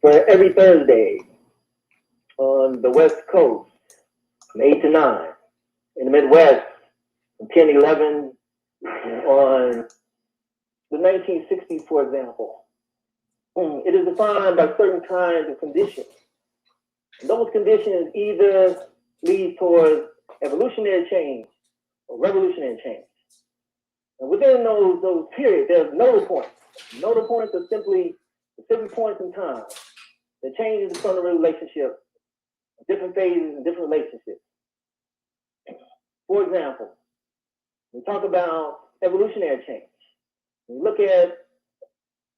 for every Thursday on the West Coast from 8 to 9. In the Midwest from 10 to 11 on the 1960s, for example. It is defined by certain kinds of conditions. Those conditions either lead towards evolutionary change or revolutionary change. And within those periods, there's nodal points. Nodal points are simply specific points in time that changes the fundamental relationship, different phases and different relationships. For example, we talk about evolutionary change. We look at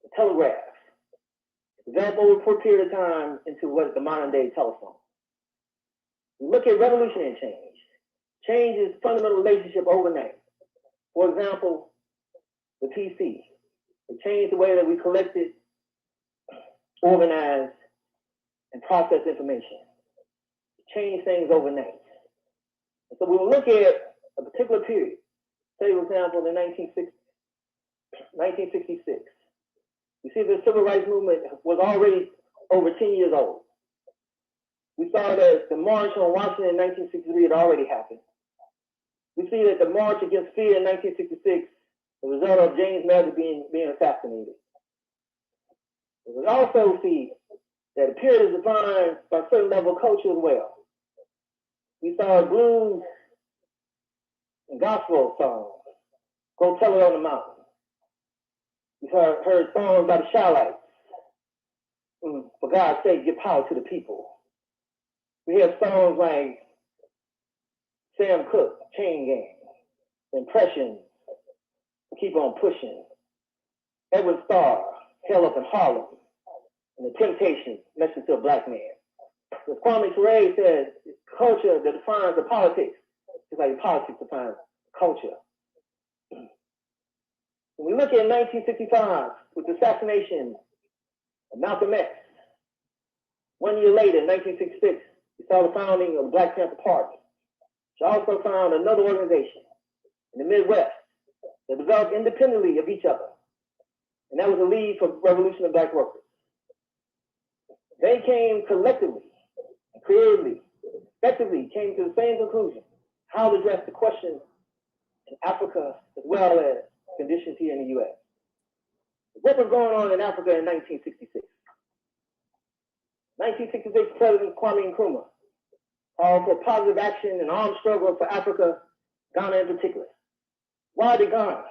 the telegraph. Developed over a period of time into what is the modern day telephone. We look at revolutionary change. Change is fundamental relationship overnight. For example, the PC. It changed the way that we collected, organized, and processed information. It changed things overnight. And so we will look at a particular period. Say, for example, the 1966. You see, the civil rights movement was already over 10 years old. We saw that the March on Washington in 1963 had already happened. We see that the March Against Fear in 1966, the result of James Madison being assassinated. We also see that the period is defined by a certain level of culture as well. We saw blues and gospel songs, Go Tell It on the Mountain. We heard songs by the Shallites, For God's Sake, Give Power to the People. We have songs like Sam Cooke, Chain Gang, Impressions, Keep On Pushing, Edwin Starr, Hell Up in Harlem, and The Temptations, Message to a Black Man. As Kwame Ture says, culture that defines the politics is like politics defines culture. When we look at 1965 with the assassination of Malcolm X, 1 year later, in 1966, we saw the founding of the Black Panther Party, which also found another organization in the Midwest that developed independently of each other. And that was the League for Revolution of Black Workers. They came collectively, creatively, effectively came to the same conclusion, how to address the question in Africa as well as conditions here in the U.S. What was going on in Africa in 1966? 1966, President Kwame Nkrumah called for positive action and armed struggle for Africa, Ghana in particular. Why did Ghana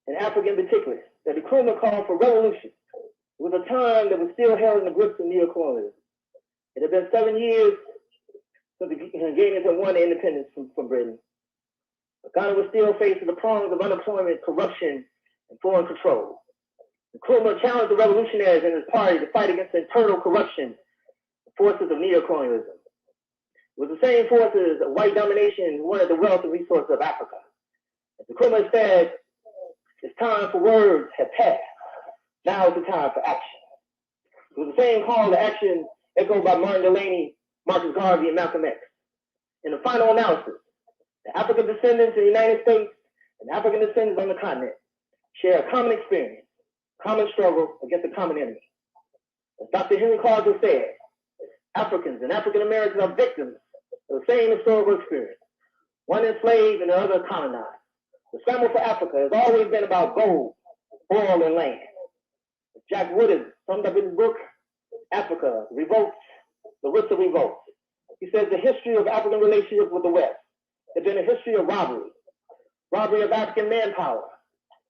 and Africa in particular? That Nkrumah called for revolution. It was a time that was still held in the grips of neocolonialism. It had been 7 years since Ghanaians had won independence from Britain. But Ghana was still facing the prongs of unemployment, corruption, and foreign control. Nkrumah challenged the revolutionaries and his party to fight against the internal corruption, the forces of neocolonialism. It was the same forces of white domination who wanted the wealth and resources of Africa. As Nkrumah said, it's time for words have passed. Now is the time for action. It was the same call to action echoed by Martin Delany, Marcus Garvey, and Malcolm X. In the final analysis, the African descendants in the United States and African descendants on the continent share a common experience, common struggle against a common enemy. As Dr. Henry Clark has said, Africans and African Americans are victims of the same historical experience, one enslaved and the other colonized. The scramble for Africa has always been about gold, oil, and land. As Jack Wood has summed up in his book, Africa, Revolts, The Roots of Revolt. He says the history of African relationships with the West has been a history of robbery of African manpower,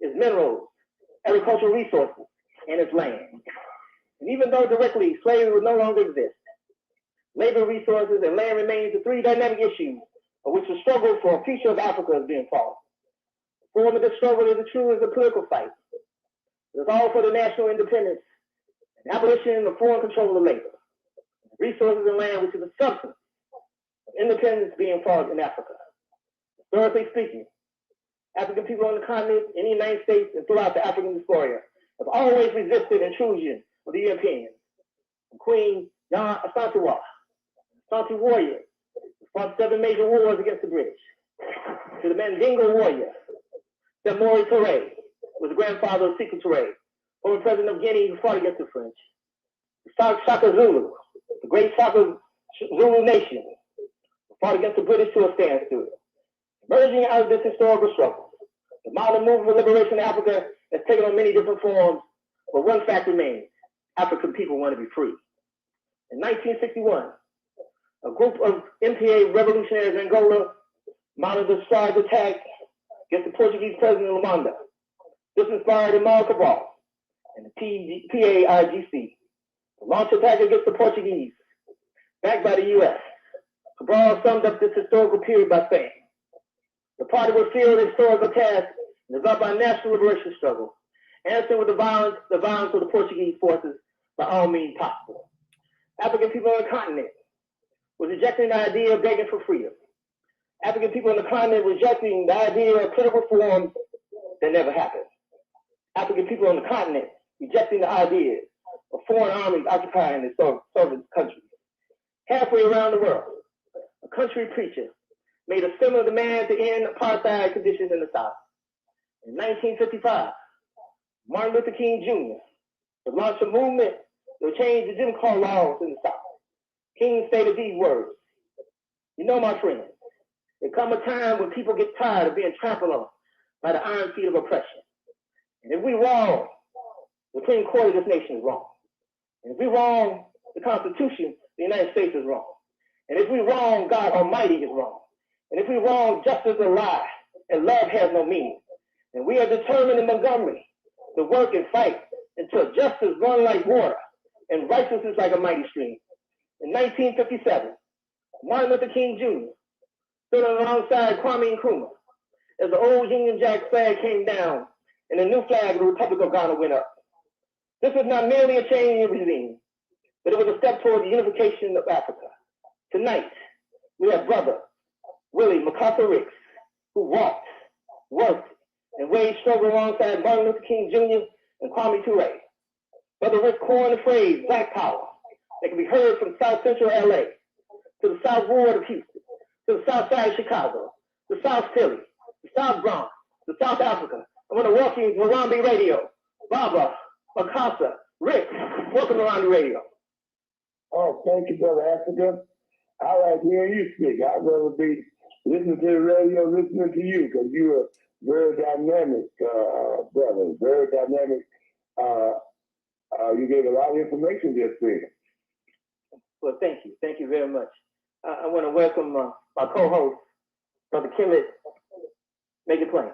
its minerals, agricultural resources, and its land. And even though directly slavery would no longer exist, labor resources and land remains the three dynamic issues of which the struggle for a future of Africa is being fought. The form of this struggle is true as a political fight. It is all for the national independence and abolition of foreign control of labor, resources and land, which is the substance of independence being fought in Africa. Historically speaking, African people on the continent, in the United States, and throughout the African diaspora have always resisted intrusion of the Europeans. From Queen Jan Asantewaa, Asante warrior, who fought 7 major wars against the British, to the Mandingo warrior, Samori Touré, was the grandfather of Sekou Touré, former president of Guinea who fought against the French. Shaka Zulu, the great Shaka Zulu nation, fought against the British to a standstill. Emerging out of this historical struggle, the modern movement for liberation in Africa has taken on many different forms, but one fact remains: African people want to be free. In 1961, a group of MPA revolutionaries in Angola mounted a surprise attack against the Portuguese president Luanda. This inspired Amal Cabral and the PAIGC to launch an attack against the Portuguese, backed by the U.S. Cabral summed up this historical period by saying, "The party will feel the historical task developed by national liberation struggle, answering with the violence of the Portuguese forces by all means possible." African people on the continent was rejecting the idea of begging for freedom. African people on the continent rejecting the idea of political reforms that never happened. African people on the continent rejecting the idea of foreign armies occupying the sovereign countries. Halfway around the world, a country preacher made a similar demand to end apartheid conditions in the South. In 1955, Martin Luther King Jr. would launch a movement that would change the Jim Crow laws in the South. King stated these words: "You know, my friends, there come a time when people get tired of being trampled on by the iron feet of oppression. And if we wrong, the Supreme Court of this nation is wrong. And if we wrong, the Constitution of the United States is wrong. And if we wrong, God Almighty is wrong. And if we wrong, justice is a lie, and love has no meaning. And we are determined in Montgomery to work and fight until justice runs like water and righteousness like a mighty stream." In 1957, Martin Luther King Jr. stood alongside Kwame Nkrumah as the old Union Jack flag came down and the new flag of the Republic of Ghana went up. This was not merely a change in regime, but it was a step toward the unification of Africa. Tonight, we have brother Willie McArthur Ricks, who walked, worked, and waged struggle alongside Martin Luther King Jr. and Kwame Ture. Brother Ricks coined the phrase Black Power that can be heard from South Central LA to the South Ward of Houston, to the South Side of Chicago, to South Philly, to South Bronx, to South Africa. I want to welcome you to Harambe Radio. Baba, Makasa, Rick, welcome to Harambe Radio. Oh, thank you, Brother Africa. I like hearing you speak. I'd rather be listening to the radio, listening to you, because you're a very dynamic brother, very dynamic. You gave a lot of information just there. Well, thank you. Thank you very much. I want to welcome my co-host, Brother Kemet. Make it plain.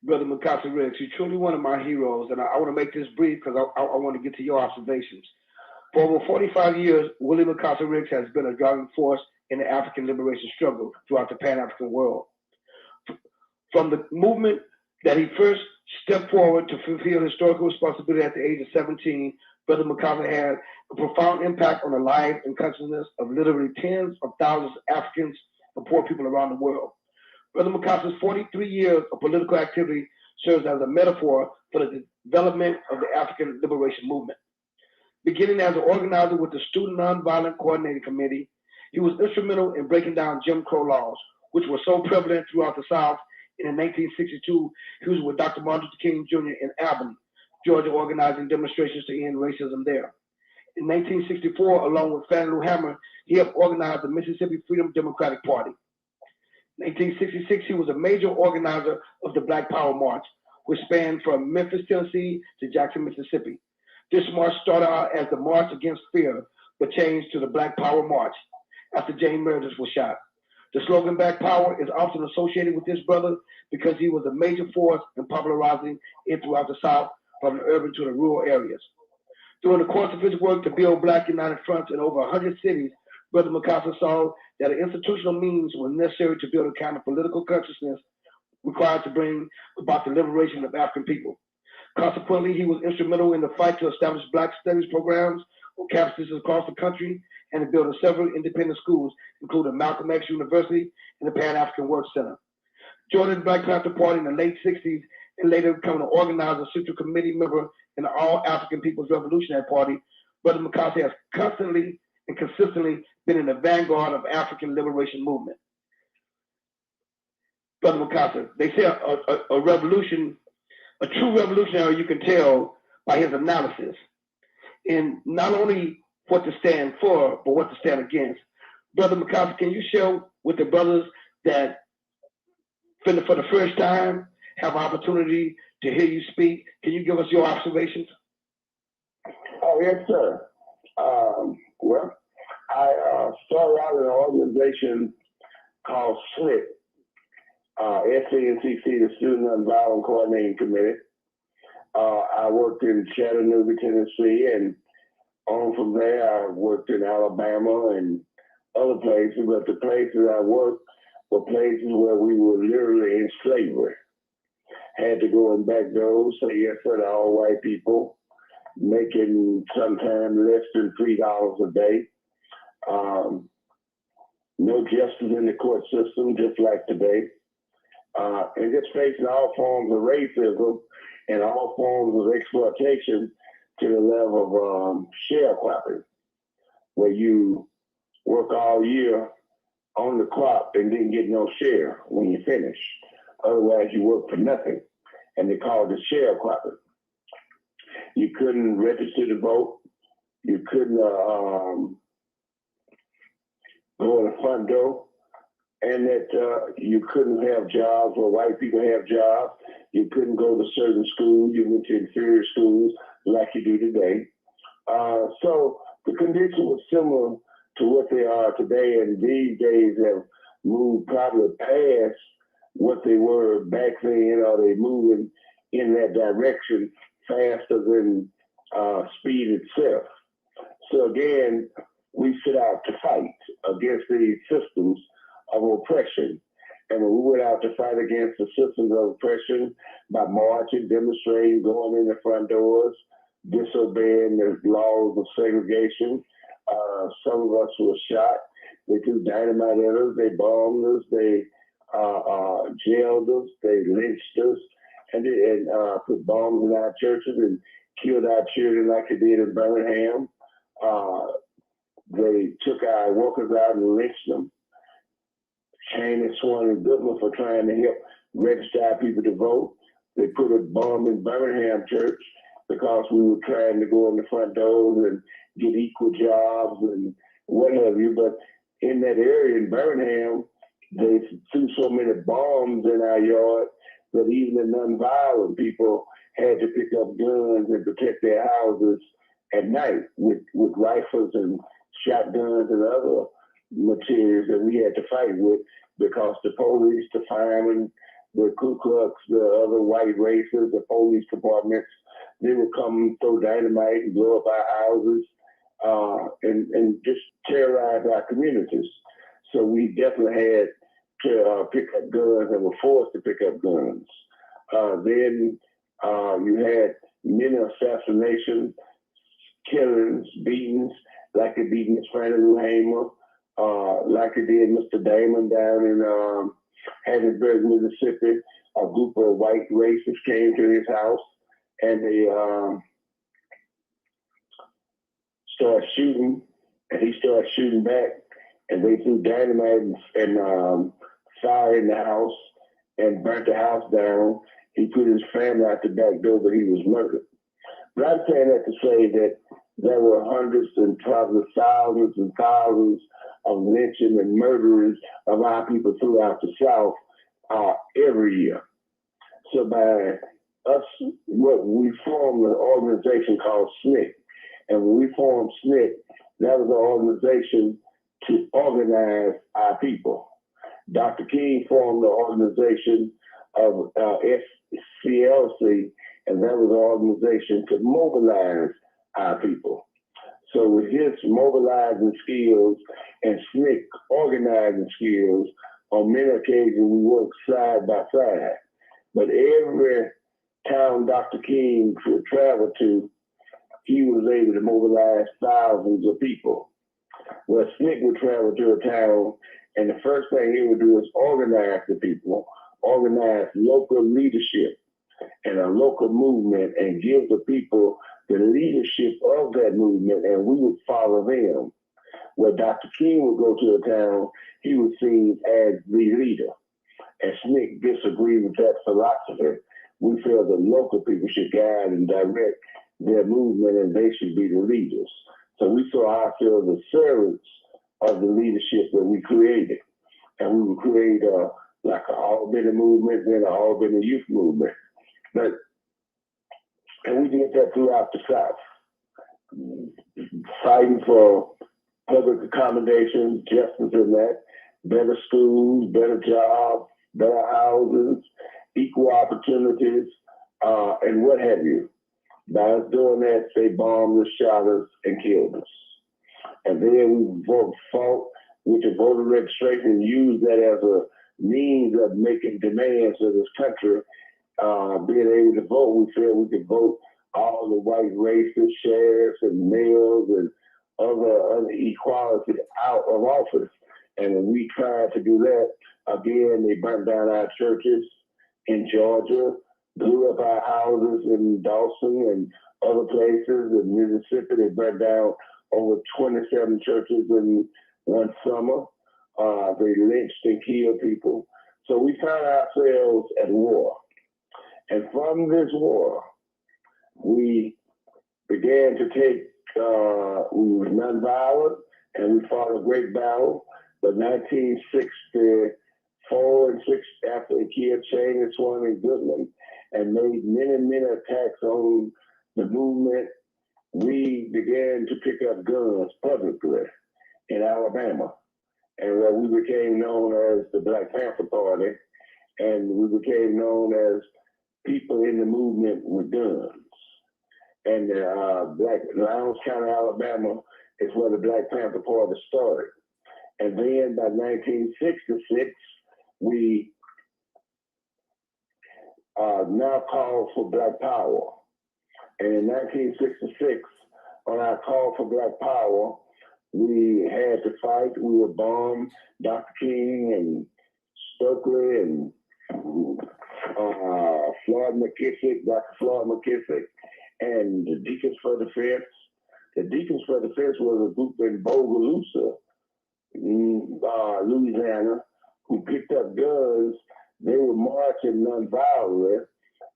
Brother McArthur Ricks, you're truly one of my heroes, and I want to make this brief because I want to get to your observations. For over 45 years, Willie McArthur Ricks has been a driving force in the African liberation struggle throughout the Pan-African world. From the movement that he first stepped forward to fulfill historical responsibility at the age of 17, Brother McArthur had a profound impact on the life and consciousness of literally tens of thousands of Africans and poor people around the world. Brother McArthur's 43 years of political activity serves as a metaphor for the development of the African liberation movement. Beginning as an organizer with the Student Nonviolent Coordinating Committee, he was instrumental in breaking down Jim Crow laws, which were so prevalent throughout the South. And in 1962, he was with Dr. Martin Luther King Jr. in Albany, Georgia, organizing demonstrations to end racism there. In 1964, along with Fannie Lou Hamer, he helped organize the Mississippi Freedom Democratic Party. In 1966, he was a major organizer of the Black Power March, which spanned from Memphis, Tennessee to Jackson, Mississippi. This march started out as the March Against Fear, but changed to the Black Power March after James Meredith was shot. The slogan Black Power is often associated with this brother because he was a major force in popularizing it throughout the South, from the urban to the rural areas. During the course of his work to build Black United Fronts in over 100 cities, Brother McArthur saw that an institutional means was necessary to build a kind of political consciousness required to bring about the liberation of African people. Consequently, he was instrumental in the fight to establish Black studies programs on campuses across the country and to build several independent schools, including Malcolm X University and the Pan-African Work Center. Joining the Black Panther Party in the late 60s and later becoming an organizer, central committee member in the All African People's Revolutionary Party, Brother McArthur has constantly and consistently been in the vanguard of African liberation movement. Brother McArthur, they say a true revolutionary you can tell by his analysis. in not only what to stand for, but what to stand against. Brother McCarthy, can you share with the brothers that for the first time have an opportunity to hear you speak? Can you give us your observations? Oh, yes, sir. Well, I started out in an organization called SNCC, SNCC, the Student Nonviolent Coordinating Committee. I worked in Chattanooga, Tennessee, and on from there, I worked in Alabama and other places, but the places I worked were places where we were literally in slavery. Had to go in back doors, say yes sir to all white people, making sometimes less than $3 a day. No justice in the court system, just like today. And just facing all forms of racism and all forms of exploitation to the level of sharecropping, where you work all year on the crop and didn't get no share when you finish. Otherwise, you work for nothing. And they called it sharecropping. You couldn't register to vote. You couldn't go in the front door. And that you couldn't have jobs where white people have jobs. You couldn't go to certain schools. You went to inferior schools like you do today. So the condition was similar to what they are today, and these days have moved probably past what they were back then, or they moving in that direction faster than speed itself. So again, we set out to fight against these systems of oppression. And when we went out to fight against the systems of oppression by marching, demonstrating, going in the front doors, disobeying the laws of segregation, some of us were shot. They threw dynamite at us, they bombed us, they jailed us, they lynched us, and put bombs in our churches and killed our children like they did in Birmingham. They took our workers out and lynched them. Cheney, Swan, and Goodman for trying to help register our people to vote. They put a bomb in Birmingham church because we were trying to go in the front doors and get equal jobs and what have you. But in that area in Birmingham, they threw so many bombs in our yard that even the nonviolent people had to pick up guns and protect their houses at night with rifles and shotguns and other materials that we had to fight with, because the police, the firemen, the Ku Klux, the other white races, the police departments, they would come throw dynamite and blow up our houses and just terrorize our communities. So we definitely had to pick up guns and were forced to pick up guns. Then you had many assassinations, killings, beatings, like they beat Miss Franny Lou Hamer, like they did Mr. Damon down in Hattiesburg, Mississippi. A group of white racists came to his house and they started shooting, and he started shooting back, and they threw dynamite and fire in the house and burnt the house down. He put his family out the back door, but he was murdered. But I'm saying that to say that there were hundreds and probably thousands and thousands of lynching and murderers of our people throughout the South every year. So by us, what we formed an organization called SNCC. And when we formed SNCC, that was an organization to organize our people. Dr. King formed the organization of SCLC, and that was an organization to mobilize our people. So with his mobilizing skills and SNCC organizing skills, on many occasions we worked side by side. But every town Dr. King would travel to, he was able to mobilize thousands of people. Well, SNCC would travel to a town, and the first thing he would do is organize the people, organize local leadership and a local movement, and give the people the leadership of that movement, and we would follow them. Where Dr. King would go to a town, he was seen as the leader. And SNCC disagreed with that philosophy. We feel the local people should guide and direct their movement and they should be the leaders. So we saw ourselves as servants of the leadership that we created. And we would create like an all-Benny movement, then an all-Benny youth movement. And we did that throughout the South, fighting for public accommodations, justice and that, better schools, better jobs, better houses, equal opportunities, and what have you. By us doing that, they bombed us, shot us, and killed us. And then we fought with the voter registration and used that as a means of making demands of this country. Being able to vote, we felt we could vote all the white racists, sheriffs, and males, and other equality out of office. And when we tried to do that, again, they burnt down our churches in Georgia, blew up our houses in Dawson and other places. In Mississippi, they burnt down over 27 churches in one summer. They lynched and killed people. So we found ourselves at war. And from this war, we began to take, we were nonviolent, and we fought a great battle. But 1964 and 6, after they killed Cheney, Swan, and Goodman, and made many attacks on the movement, we began to pick up guns publicly in Alabama. And we became known as the Black Panther Party, and we became known as people in the movement with guns. And Lowndes County, Alabama is where the Black Panther Party started. And then by 1966, we now called for Black Power. And in 1966, on our call for Black Power, we had to fight. We were bombed. Dr. King and Stokely and Floyd McKissick, Dr. Floyd McKissick, and the Deacons for Defense. The Deacons for Defense was a group in Bogalusa, Louisiana, who picked up guns. They were marching nonviolently,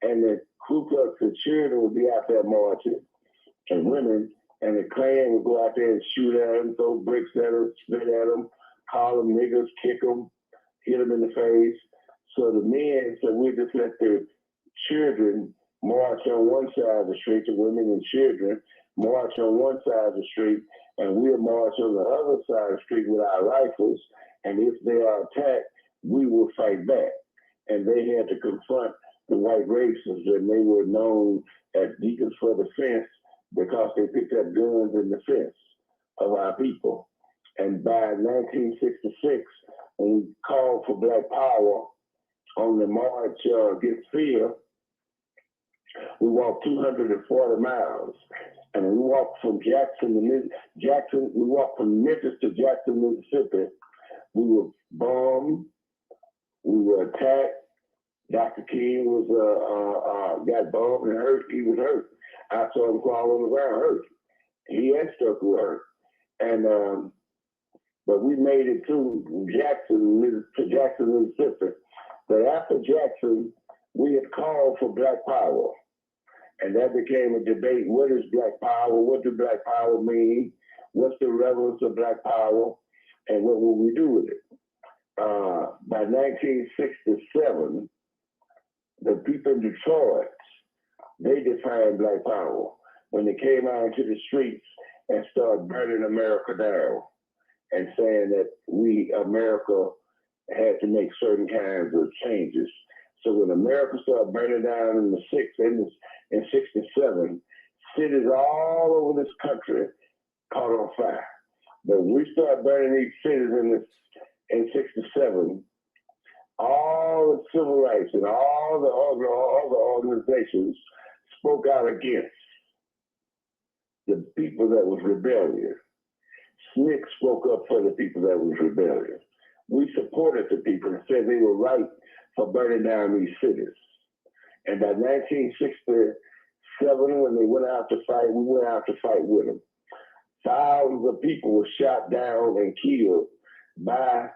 and the Ku Klux and children would be out there marching, and women, and the Klan would go out there and shoot at them, throw bricks at them, spit at them, call them niggas, kick them, hit them in the face. So the men said, we just let the children march on one side of the street, the women and children march on one side of the street, and we'll march on the other side of the street with our rifles, and if they are attacked, we will fight back. And they had to confront the white racists, and they were known as Deacons for Defense because they picked up guns in defense of our people. And by 1966, when we called for Black Power on the march against fear, we walked 240 miles. And we walked from we walked from Memphis to Jackson, Mississippi. We were bombed, we were attacked. Dr. King was got bombed and hurt. He was hurt. I saw him crawl on the ground hurt. He and Stokely were hurt. And but we made it to Jackson, Mississippi. But after Jackson, we had called for Black Power. And that became a debate. What is Black Power? What does Black Power mean? What's the relevance of Black Power? And what will we do with it? By 1967, the people in Detroit, they defined Black Power when they came out into the streets and started burning America down and saying that we, America, had to make certain kinds of changes. So when America started burning down in 67, cities all over this country caught on fire. But when we started burning these cities in 67, all the civil rights and all the organizations spoke out against the people that was rebellious. SNCC spoke up for the people that was rebellious. We supported the people and said they were right for burning down these cities. And by 1967, when they went out to fight, we went out to fight with them. Thousands of people were shot down and killed by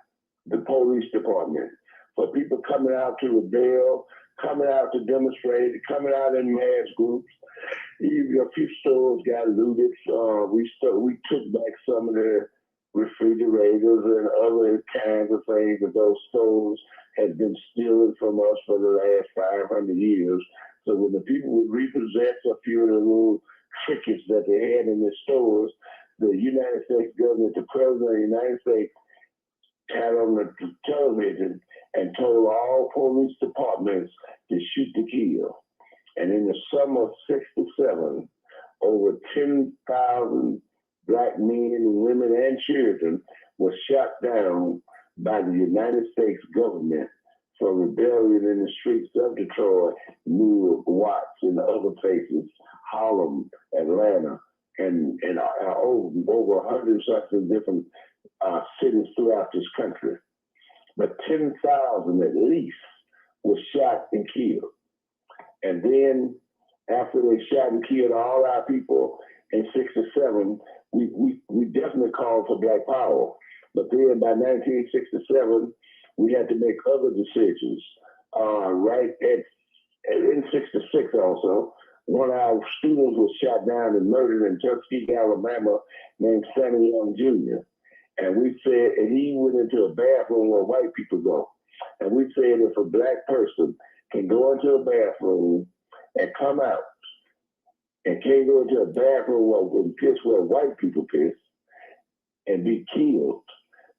the police department for people coming out to rebel, coming out to demonstrate, coming out in mass groups, Even a few stores got looted. We took back some of the refrigerators and other kinds of things that those stores had been stealing from us for the last 500 years. So when the people would repossess a few of the little trinkets that they had in the stores, the United States government, the president of the United States, had on the television and told all police departments to shoot to kill. And in the summer of '67, over 10,000 black men, women, and children were shot down by the United States government for rebellion in the streets of Detroit, Newark, Watts, and other places, Harlem, Atlanta, and over 100 something different cities throughout this country. But 10,000 at least were shot and killed. And then after they shot and killed all our people in '67, we definitely called for Black Power. But then by 1967, we had to make other decisions. In '66 also, one of our students was shot down and murdered in Tuskegee, Alabama, named Sammy Young Jr. And we said, and he went into a bathroom where white people go. And we said if a black person can go into a bathroom and come out and can't go into a bathroom where white people piss and be killed,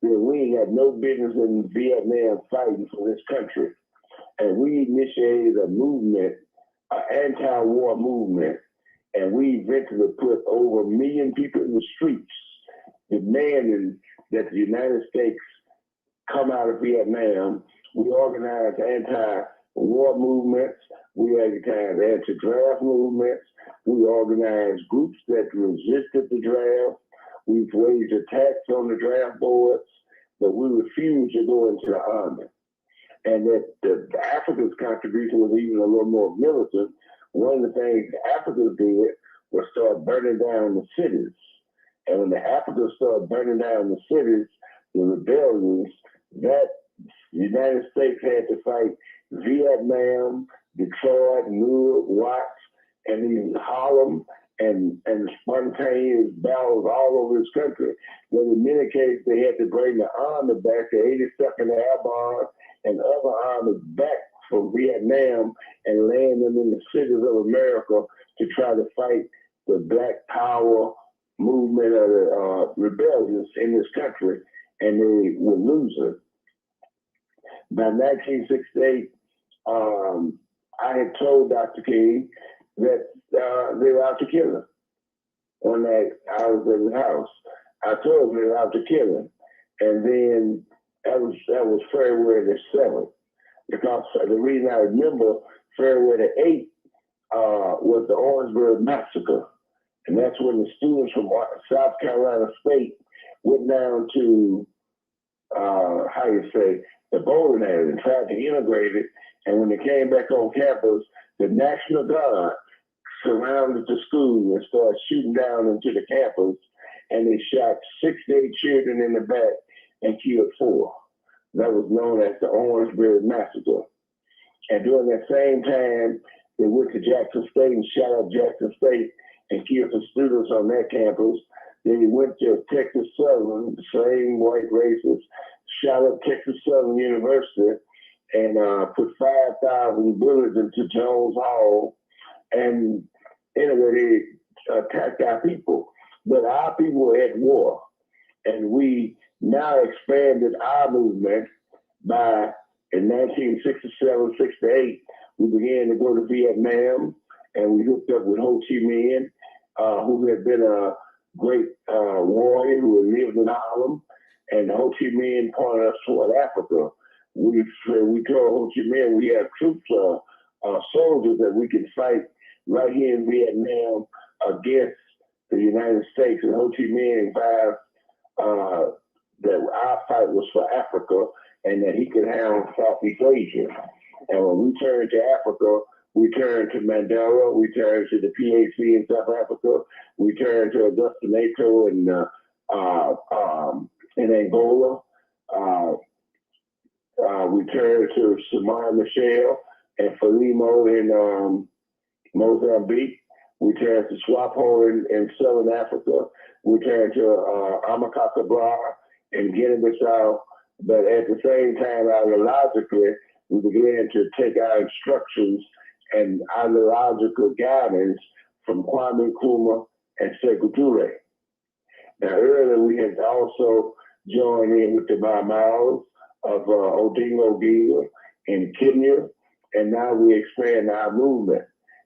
then we ain't had no business in Vietnam fighting for this country. And we initiated a movement, an anti-war movement, and we eventually put over 1 million people in the streets demanding that the United States come out of Vietnam. We organized anti-war movements. We organized anti-draft movements. We organized groups that resisted the draft. We've raised a tax on the draft boards, but we refused to go into the army. And that the Africans' contribution was even a little more militant. One of the things the Africans did was start burning down the cities. And when the Africans started burning down the cities, the rebellions, that the United States had to fight Vietnam, Detroit, Newark, Watts, and even Harlem, and spontaneous battles all over this country. But in many cases, they had to bring the army back, the 82nd Airborne and other armies back from Vietnam and land them in the cities of America to try to fight the Black Power movement of the rebellions in this country, and they were losing. By 1968, I had told Dr. King that they were out to kill him. One night I was in the house. I told him they were out to kill him. And then that was February the 7th. Because the reason I remember February the 8th was the Orangeburg Massacre. And that's when the students from South Carolina State went down to, the bowling alley and tried to integrate it. And when they came back on campus, the National Guard surrounded the school and started shooting down into the campus. And they shot 6 to 8 children in the back and killed 4. That was known as the Orangeburg Massacre. And during that same time, they went to Jackson State and shot up Jackson State and killed the students on that campus. Then he went to Texas Southern, the same white racists, shot up Texas Southern University and put 5,000 bullets into Jones Hall. And anyway, they attacked our people. But our people were at war. And we now expanded our movement by, in 1967, 68, we began to go to Vietnam, and we hooked up with Ho Chi Minh, who had been a great warrior who had lived in Harlem, and Ho Chi Minh pointed us toward Africa. We told Ho Chi Minh we have troops, soldiers that we can fight right here in Vietnam against the United States. And Ho Chi Minh advised that our fight was for Africa and that he could handle Southeast Asia. And when we turned to Africa, we turned to Mandela, we turned to the PAC in South Africa, we turned to Augusto Neto in Angola, we turned to Samar Michel and Frelimo in Mozambique. We turned to Swapo in Southern Africa. We turned to Amakakabra in Guinea-Bissau. But at the same time, ideologically, we began to take our instructions and ideological guidance from Kwame Nkrumah and Sekou Touré. Now, earlier we had also joined in with the Mamaos of Odinga Oginga in Kenya, and now we expand our movement.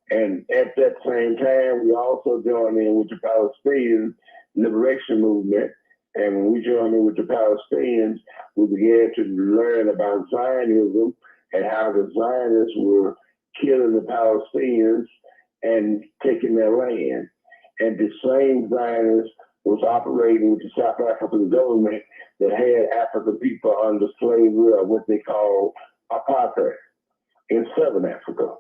And at that same time, we also joined in with the Palestinian Liberation Movement. And when we joined in with the Palestinians, we began to learn about Zionism and how the Zionists were killing the Palestinians and taking their land. And the same Zionists was operating with the South African government that had African people under slavery, or what they call apartheid, in Southern Africa.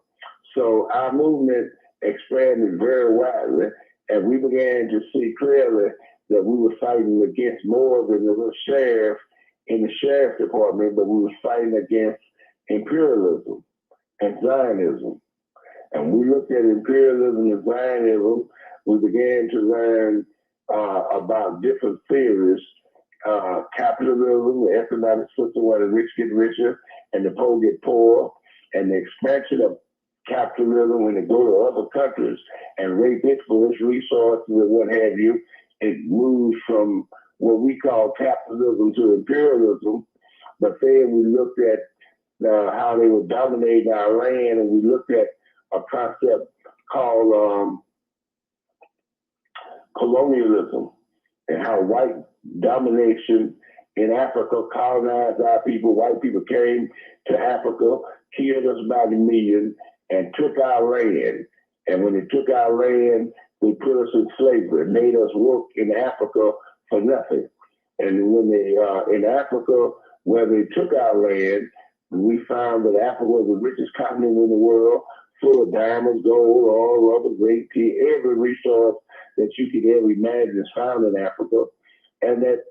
So our movement expanded very widely, and we began to see clearly that we were fighting against more than the sheriff in the sheriff department, but we were fighting against imperialism and Zionism. And we looked at imperialism and Zionism. We began to learn about different theories, capitalism, the economic system where the rich get richer and the poor get poor, and the expansion of capitalism when they go to other countries and rape it for its resources and what have you. It moves from what we call capitalism to imperialism. But then we looked at how they were dominating our land, and we looked at a concept called colonialism, and how white domination in Africa colonized our people. White people came to Africa, killed us by the million, and took our land. And when they took our land, they put us in slavery, made us work in Africa for nothing. And when they, in Africa, where they took our land, we found that Africa was the richest continent in the world, full of diamonds, gold, oil, rubber, grape tea, every resource that you could ever imagine is found in Africa. And that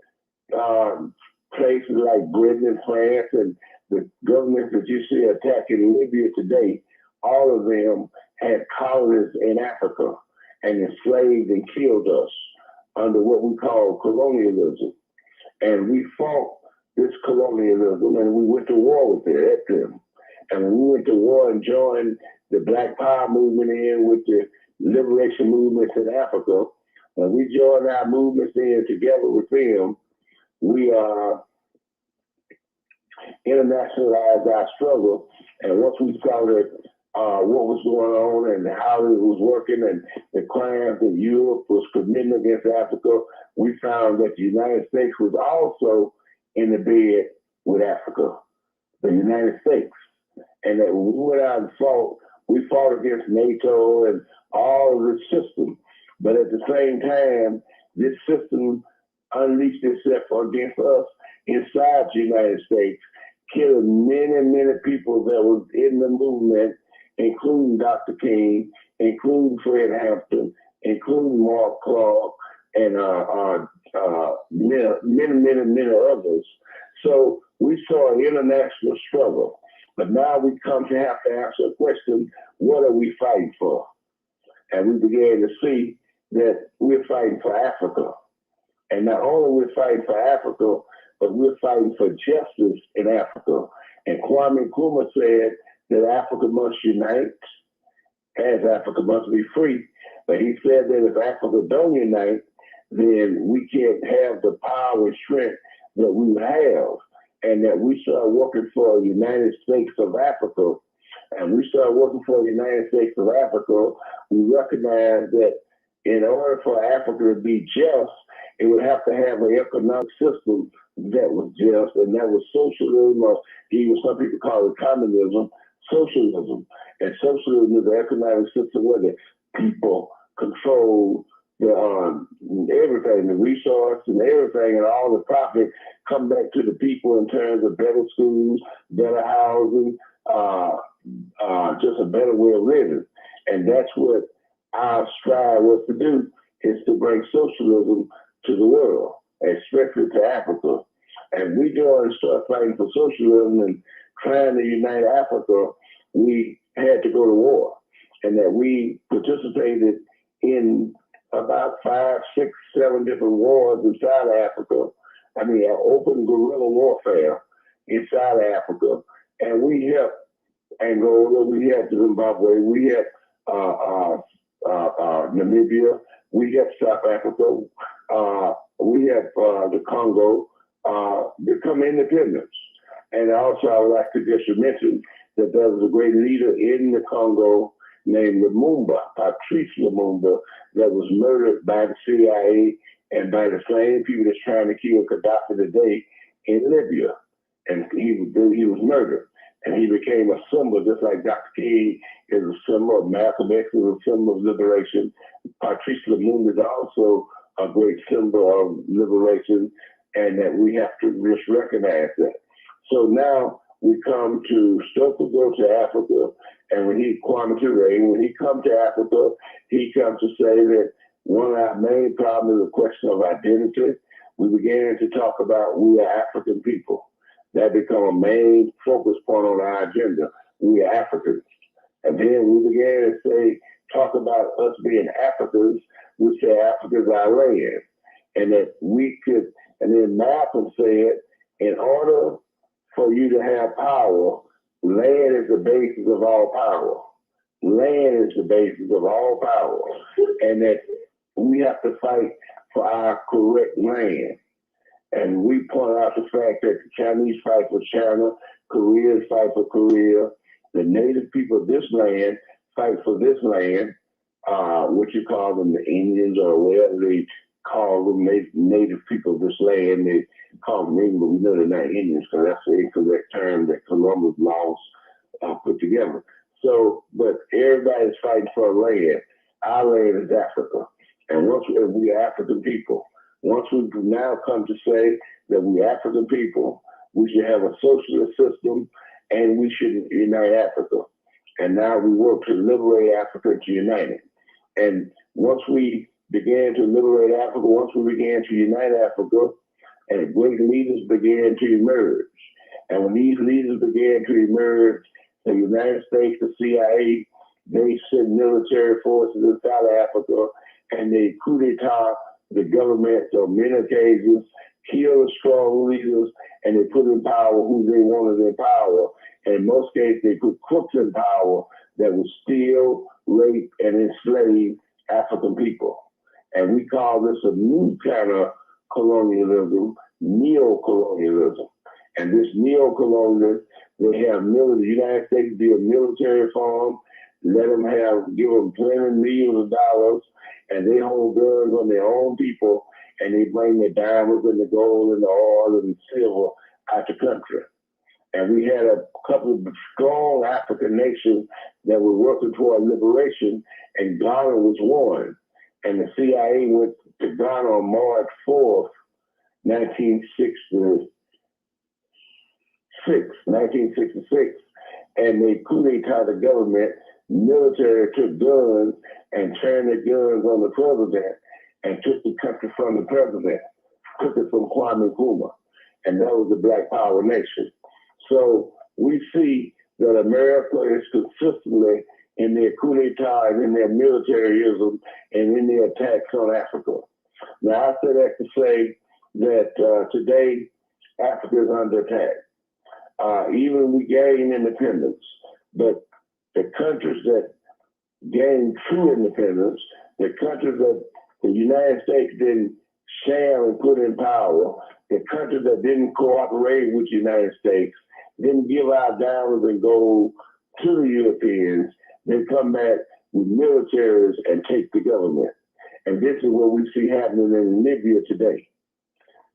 places like Britain and France and the governments that you see attacking Libya today, all of them had colonies in Africa and enslaved and killed us under what we call colonialism. And we fought this colonialism, and we went to war with them. And when we went to war and joined the Black Power movement in with the liberation movements in Africa, when we joined our movements in together with them, we internationalized our struggle. And once we saw that what was going on and how it was working and the crimes that Europe was committing against Africa, we found that the United States was also in the bed with Africa, the United States. And that when we went out and fought, we fought against NATO and all of the system. But at the same time, this system unleashed itself against us inside the United States, killing many, many people that was in the movement, including Dr. King, including Fred Hampton, including Mark Clark, and many others. So we saw an international struggle. But now we come to have to answer a question, what are we fighting for? And we began to see that we're fighting for Africa. And not only we're fighting for Africa, but we're fighting for justice in Africa. And Kwame Nkrumah said that Africa must unite, as Africa must be free. But he said that if Africa don't unite, then we can't have the power and strength that we have. And that we start working for the United States of Africa. And we start working for the United States of Africa, we recognize that in order for Africa to be just, it would have to have an economic system that was just, and that was socialism, or even some people call it communism, socialism. And socialism is an economic system where the people control everything, the resource and everything, and all the profit come back to the people in terms of better schools, better housing, just a better way of living. And that's what our strive was to do, is to bring socialism to the world, especially to Africa. And we joined and started fighting for socialism and trying to unite Africa. We had to go to war, and that we participated in about 5, 6, 7 different wars inside Africa. I mean, open guerrilla warfare inside Africa. And we helped Angola, we helped Zimbabwe, we helped Namibia, we helped South Africa, we helped the Congo become independent. And also, I would like to just mention that there was a great leader in the Congo named Lumumba, Patrice Lumumba, that was murdered by the CIA and by the same people that's trying to kill Gaddafi today in Libya. And he was murdered. And he became a symbol, just like Dr. King is a symbol, Malcolm X is a symbol of liberation. Patrice Lumumba is also a great symbol of liberation, and that we have to just recognize that. So now we come to Stoker go to Africa, and when Kwame Ture, when he comes to Africa, he comes to say that one of our main problems is the question of identity. We began to talk about we are African people. That become a main focus point on our agenda. We are Africans. And then we began to talk about us being Africans. We say Africa's our land. And that we could, and then Malcolm said, in order for you to have power, land is the basis of all power. Land is the basis of all power. And that we have to fight for our correct land. And we point out the fact that the Chinese fight for China, Koreans fight for Korea, the native people of this land fight for this land, what you call them, the Indians or whatever they call them, native people of this land. They call them Indians, but we know they're not Indians because that's the incorrect term that Columbus laws put together. So, but everybody's fighting for a land. Our land is Africa. And once we are African people, once we now come to say that we African people, we should have a socialist system and we should unite Africa. And now we work to liberate Africa to unite it. And once we began to liberate Africa, once we began to unite Africa, and great leaders began to emerge. And when these leaders began to emerge, the United States, the CIA, they sent military forces in South Africa and they coup d'etat the government on many occasions, kill the strong leaders, and they put in power who they wanted in power. And in most cases, they put crooks in power that would steal, rape, and enslave African people. And we call this a new kind of colonialism, neo-colonialism. And this neo-colonialism, they have the United States be a military farm, let them give them plenty of millions of dollars, and they hold guns on their own people, and they bring the diamonds and the gold and the oil and the silver out the country. And we had a couple of strong African nations that were working toward liberation, and Ghana was one. And the CIA went to Ghana on March 4th, 1966, and they coup d'etat the government. Military took guns and turned the guns on the president and took the country from the president, took it from Kwame Nkrumah, and that was the Black Power nation. So we see that America is consistently in their coup d'etat and in their militarism and in their attacks on Africa. Now I say that to say that today Africa is under attack. Even we gained independence, but the countries that gained true independence, the countries that the United States didn't share and put in power, the countries that didn't cooperate with the United States, didn't give our diamonds and gold to the Europeans, they come back with militaries and take the government. And this is what we see happening in Libya today.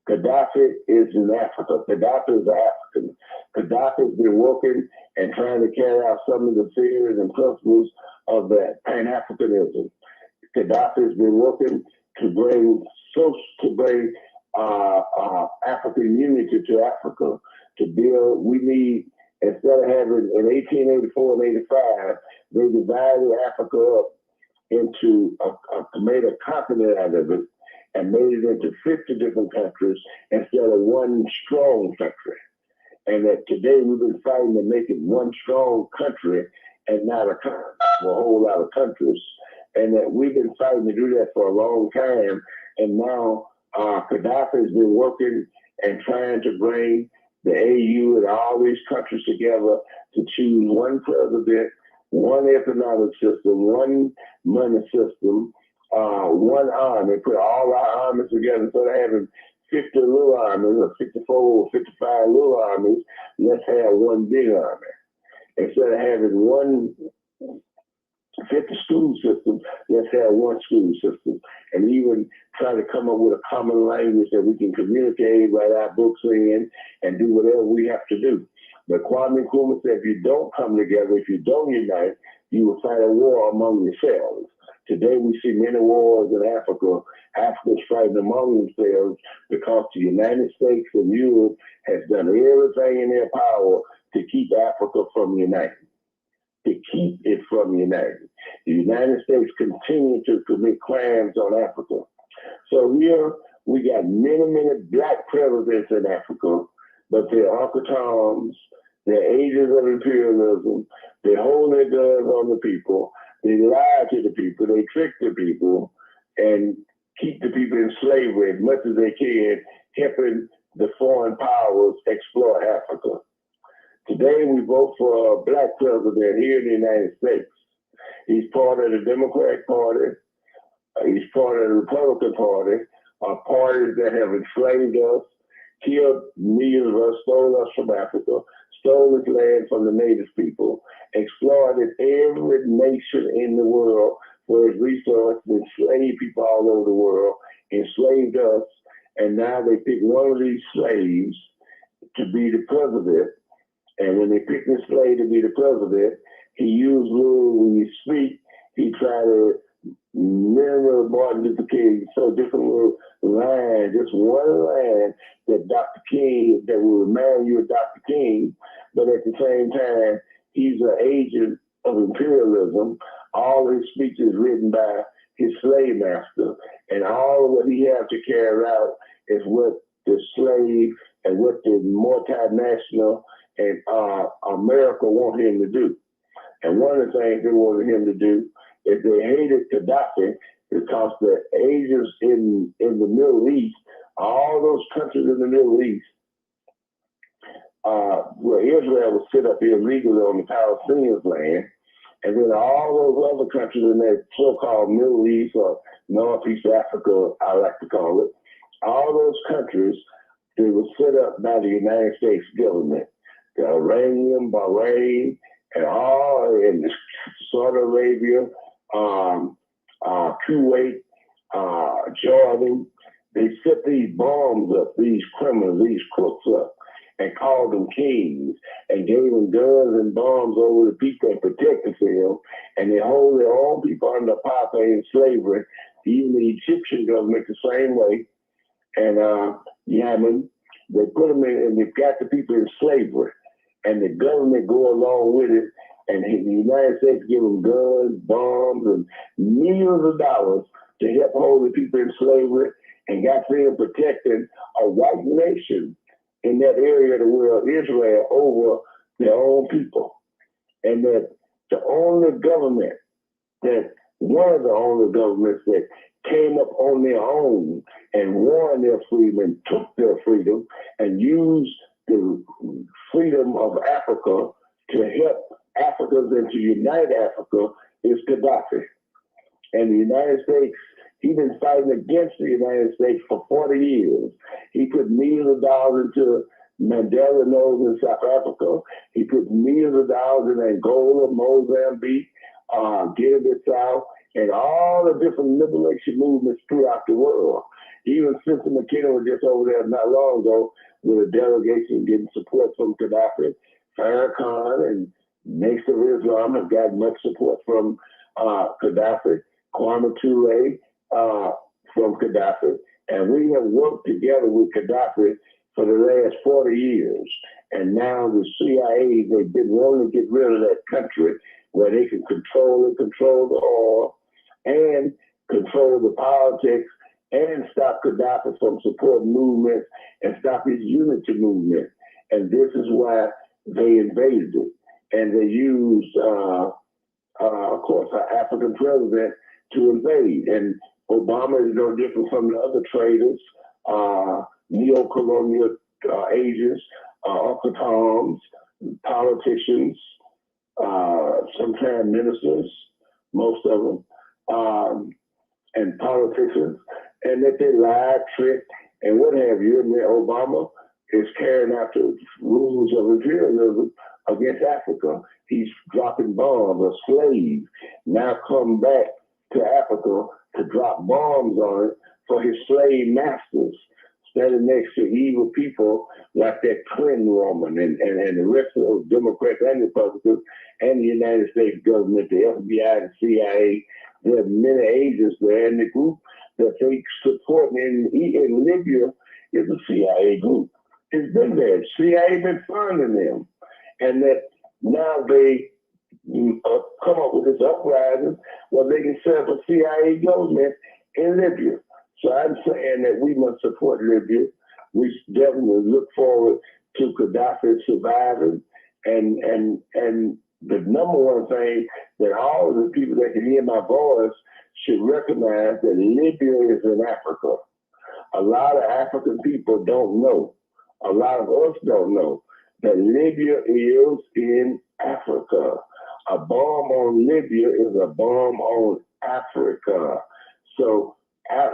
Gaddafi is in Africa. Gaddafi is African. Gaddafi has been working and trying to carry out some of the theories and principles of the Pan-Africanism. Gaddafi has been working to bring African unity to Africa, to build. We need, instead of having in 1884 and 85, they divided Africa up into made a continent out of it and made it into 50 different countries instead of one strong country. And that today we've been fighting to make it one strong country and not a whole lot of countries. and that we've been fighting to do that for a long time. And now Gaddafi has been working and trying to bring the AU and all these countries together to choose one president, one economic system, one money system, one army, put all our armies together instead of having 50 little armies or 54 or 55 little armies. Let's have one big army. Instead of having 50 school systems, let's have one school system. And even try to come up with a common language that we can communicate, write our books in, and do whatever we have to do. But Kwame Nkrumah said, if you don't come together, if you don't unite, you will fight a war among yourselves. Today we see many wars in Africa. Africa's fighting among themselves because the United States and Europe has done everything in their power to keep Africa from uniting. To keep it from uniting. The United States continue to commit crimes on Africa. So here we got many black presidents in Africa, but they're autocrats, they're agents of imperialism, they hold their guns on the people, they lie to the people, they trick the people, and keep the people in slavery as much as they can, helping the foreign powers exploit Africa. Today, we vote for a black president here in the United States. He's part of the Democratic Party. He's part of the Republican Party, parties that have enslaved us, killed millions of us, stole us from Africa, stole this land from the native people, exploited every nation in the world for its resources, enslaved people all over the world, enslaved us, and now they pick one of these slaves to be the president. And when they picked this slave to be the president, he used when he speak, he tried to mirror Martin Luther King, so different little line, just one line that Dr. King, that will remind you of Dr. King, but at the same time, he's an agent of imperialism. All his speech is written by his slave master, and all of what he has to carry out is what the slave and what the multinational and America want him to do. And one of the things they wanted him to do is they hated Gaddafi because the agents in the Middle East, all those countries in the Middle East, where Israel was set up illegally on the Palestinians' land, and then all those other countries in that so-called Middle East or Northeast Africa, I like to call it, all those countries, they were set up by the United States government. The Iranian, Bahrain, and all in Saudi Arabia, Kuwait, Jordan, they set these bombs up, these criminals, these crooks up, and called them kings, and gave them guns and bombs over the people and protected them, and they hold their own people under apartheid and slavery. Even the Egyptian government the same way, and Yemen, they put them in, and they've got the people in slavery. And the government go along with it, and the United States give them guns, bombs, and millions of dollars to help hold the people in slavery, and got them protecting a white nation in that area of the world, Israel, over their own people. And that the only government that, one of the only governments that came up on their own and won their freedom and took their freedom and used the freedom of Africa to help Africans and to unite Africa is Gaddafi. And the United States, he's been fighting against the United States for 40 years. He put millions of dollars into Mandela Nose in South Africa. He put millions of dollars in Angola, Mozambique, Guinea-Bissau, and all the different liberation movements throughout the world. Even Sister McKenna was just over there not long ago with a delegation getting support from Gaddafi. Farrakhan and Nation of Islam have gotten much support from Gaddafi. Kwame Ture from Gaddafi. And we have worked together with Gaddafi for the last 40 years. And now the CIA, they've been wanting to get rid of that country where they can control it, control the oil, and control the politics, and stop Gaddafi from supporting movements and stop his unity movement. And this is why they invaded it. And they used, of course, our African president to invade. And Obama is no different from the other traitors, neo-colonial agents, Uncle Toms, politicians, sometimes ministers, most of them, and politicians, and that they lie, trick, and what have you. And that Obama is carrying out the rules of imperialism against Africa. He's dropping bombs. A slave now come back to Africa to drop bombs on it for his slave masters, standing next to evil people like that Clinton woman and the rest of those Democrats and Republicans and the United States government, the FBI, the CIA. There are many agents there, and the group that they support in Libya is a CIA group. It's been there. CIA been funding them, and that now they come up with this uprising where they can set up a CIA government in Libya. So I'm saying that we must support Libya. We definitely look forward to Gaddafi surviving, and the number one thing that all of the people that can hear my voice should recognize that Libya is in Africa. A lot of African people don't know. A lot of us don't know that Libya is in Africa. A bomb on Libya is a bomb on Africa. So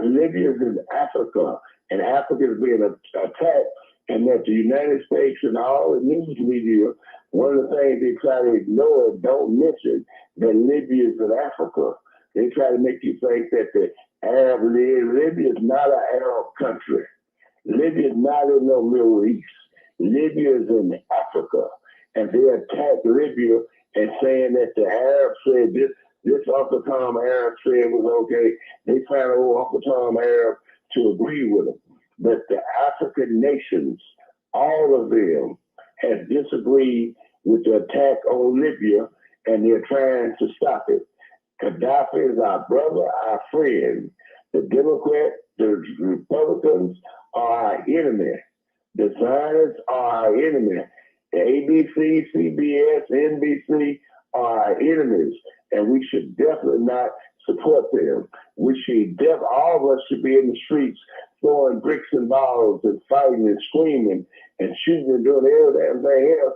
Libya is in Africa, and Africa is being attacked, and that the United States and all the news media, one of the things they try to ignore, don't mention that Libya is in Africa. They try to make you think that the Libya is not an Arab country. Libya is not in the Middle East. Libya is in Africa. And they attacked Libya and saying that the Arabs said this Uncle Tom Arab said was okay. They found old Uncle Tom Arab to agree with them. But the African nations, all of them, have disagreed with the attack on Libya, and they're trying to stop it. Gaddafi is our brother, our friend. The Democrats, the Republicans are our enemy. The Zionists are our enemy. The ABC, CBS, NBC are our enemies, and we should definitely not support them. We should all of us should be in the streets throwing bricks and bottles and fighting and screaming and shooting and doing everything else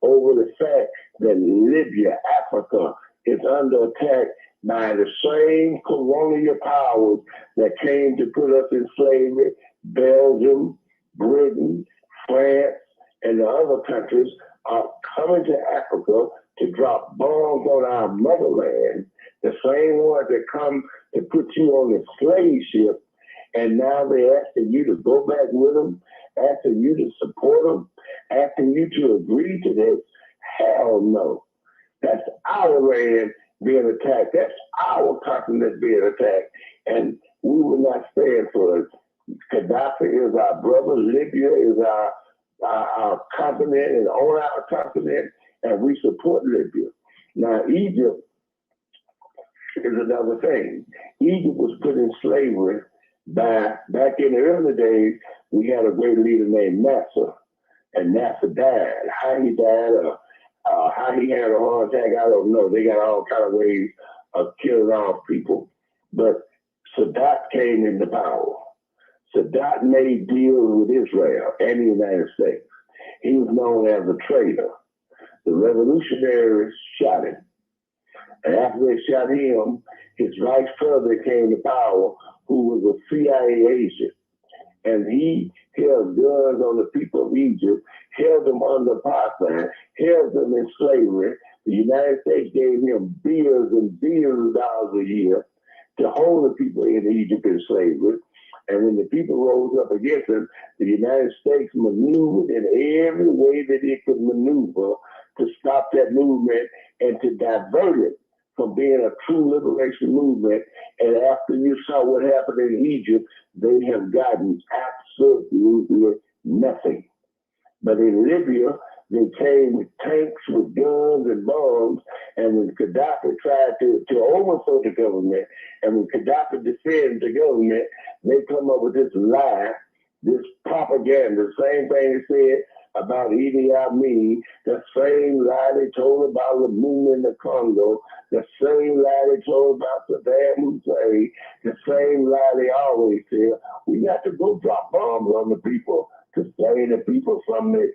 over the fact that Libya, Africa, is under attack by the same colonial powers that came to put us in slavery. Belgium, Britain, France, and the other countries are coming to Africa to drop bombs on our motherland, the same ones that come to put you on the slave ship, and now they're asking you to go back with them, asking you to support them, asking you to agree to this. Hell no. That's our land being attacked. That's our continent being attacked, and we will not stand for it. Gaddafi is our brother. Libya is our continent and on our continent, and we support Libya. Now, Egypt is another thing. Egypt was put in slavery back in the early days. We had a great leader named Nasser, and Nasser died. How he died, how he had a heart attack, I don't know. They got all kind of ways of killing off people. But Sadat came into power. Sadat made deals with Israel and the United States. He was known as a traitor. The revolutionaries shot him. And after they shot him, his vice president came to power, who was a CIA agent. And he held guns on the people of Egypt, held them under apartheid, held them in slavery. The United States gave him billions and billions of dollars a year to hold the people in Egypt in slavery. And when the people rose up against him, the United States maneuvered in every way that it could maneuver to stop that movement and to divert it from being a true liberation movement. And after you saw what happened in Egypt, they have gotten absolutely nothing. But in Libya, they came with tanks, with guns and bombs, and when Gaddafi tried to overthrow the government, and when Gaddafi defended the government, they come up with this lie, this propaganda, the same thing they said about Idi Amin, the same lie they told about the movement in the Congo, the same lie they told about Saddam Hussein, the same lie they always tell. We got to go drop bombs on the people to save the people from the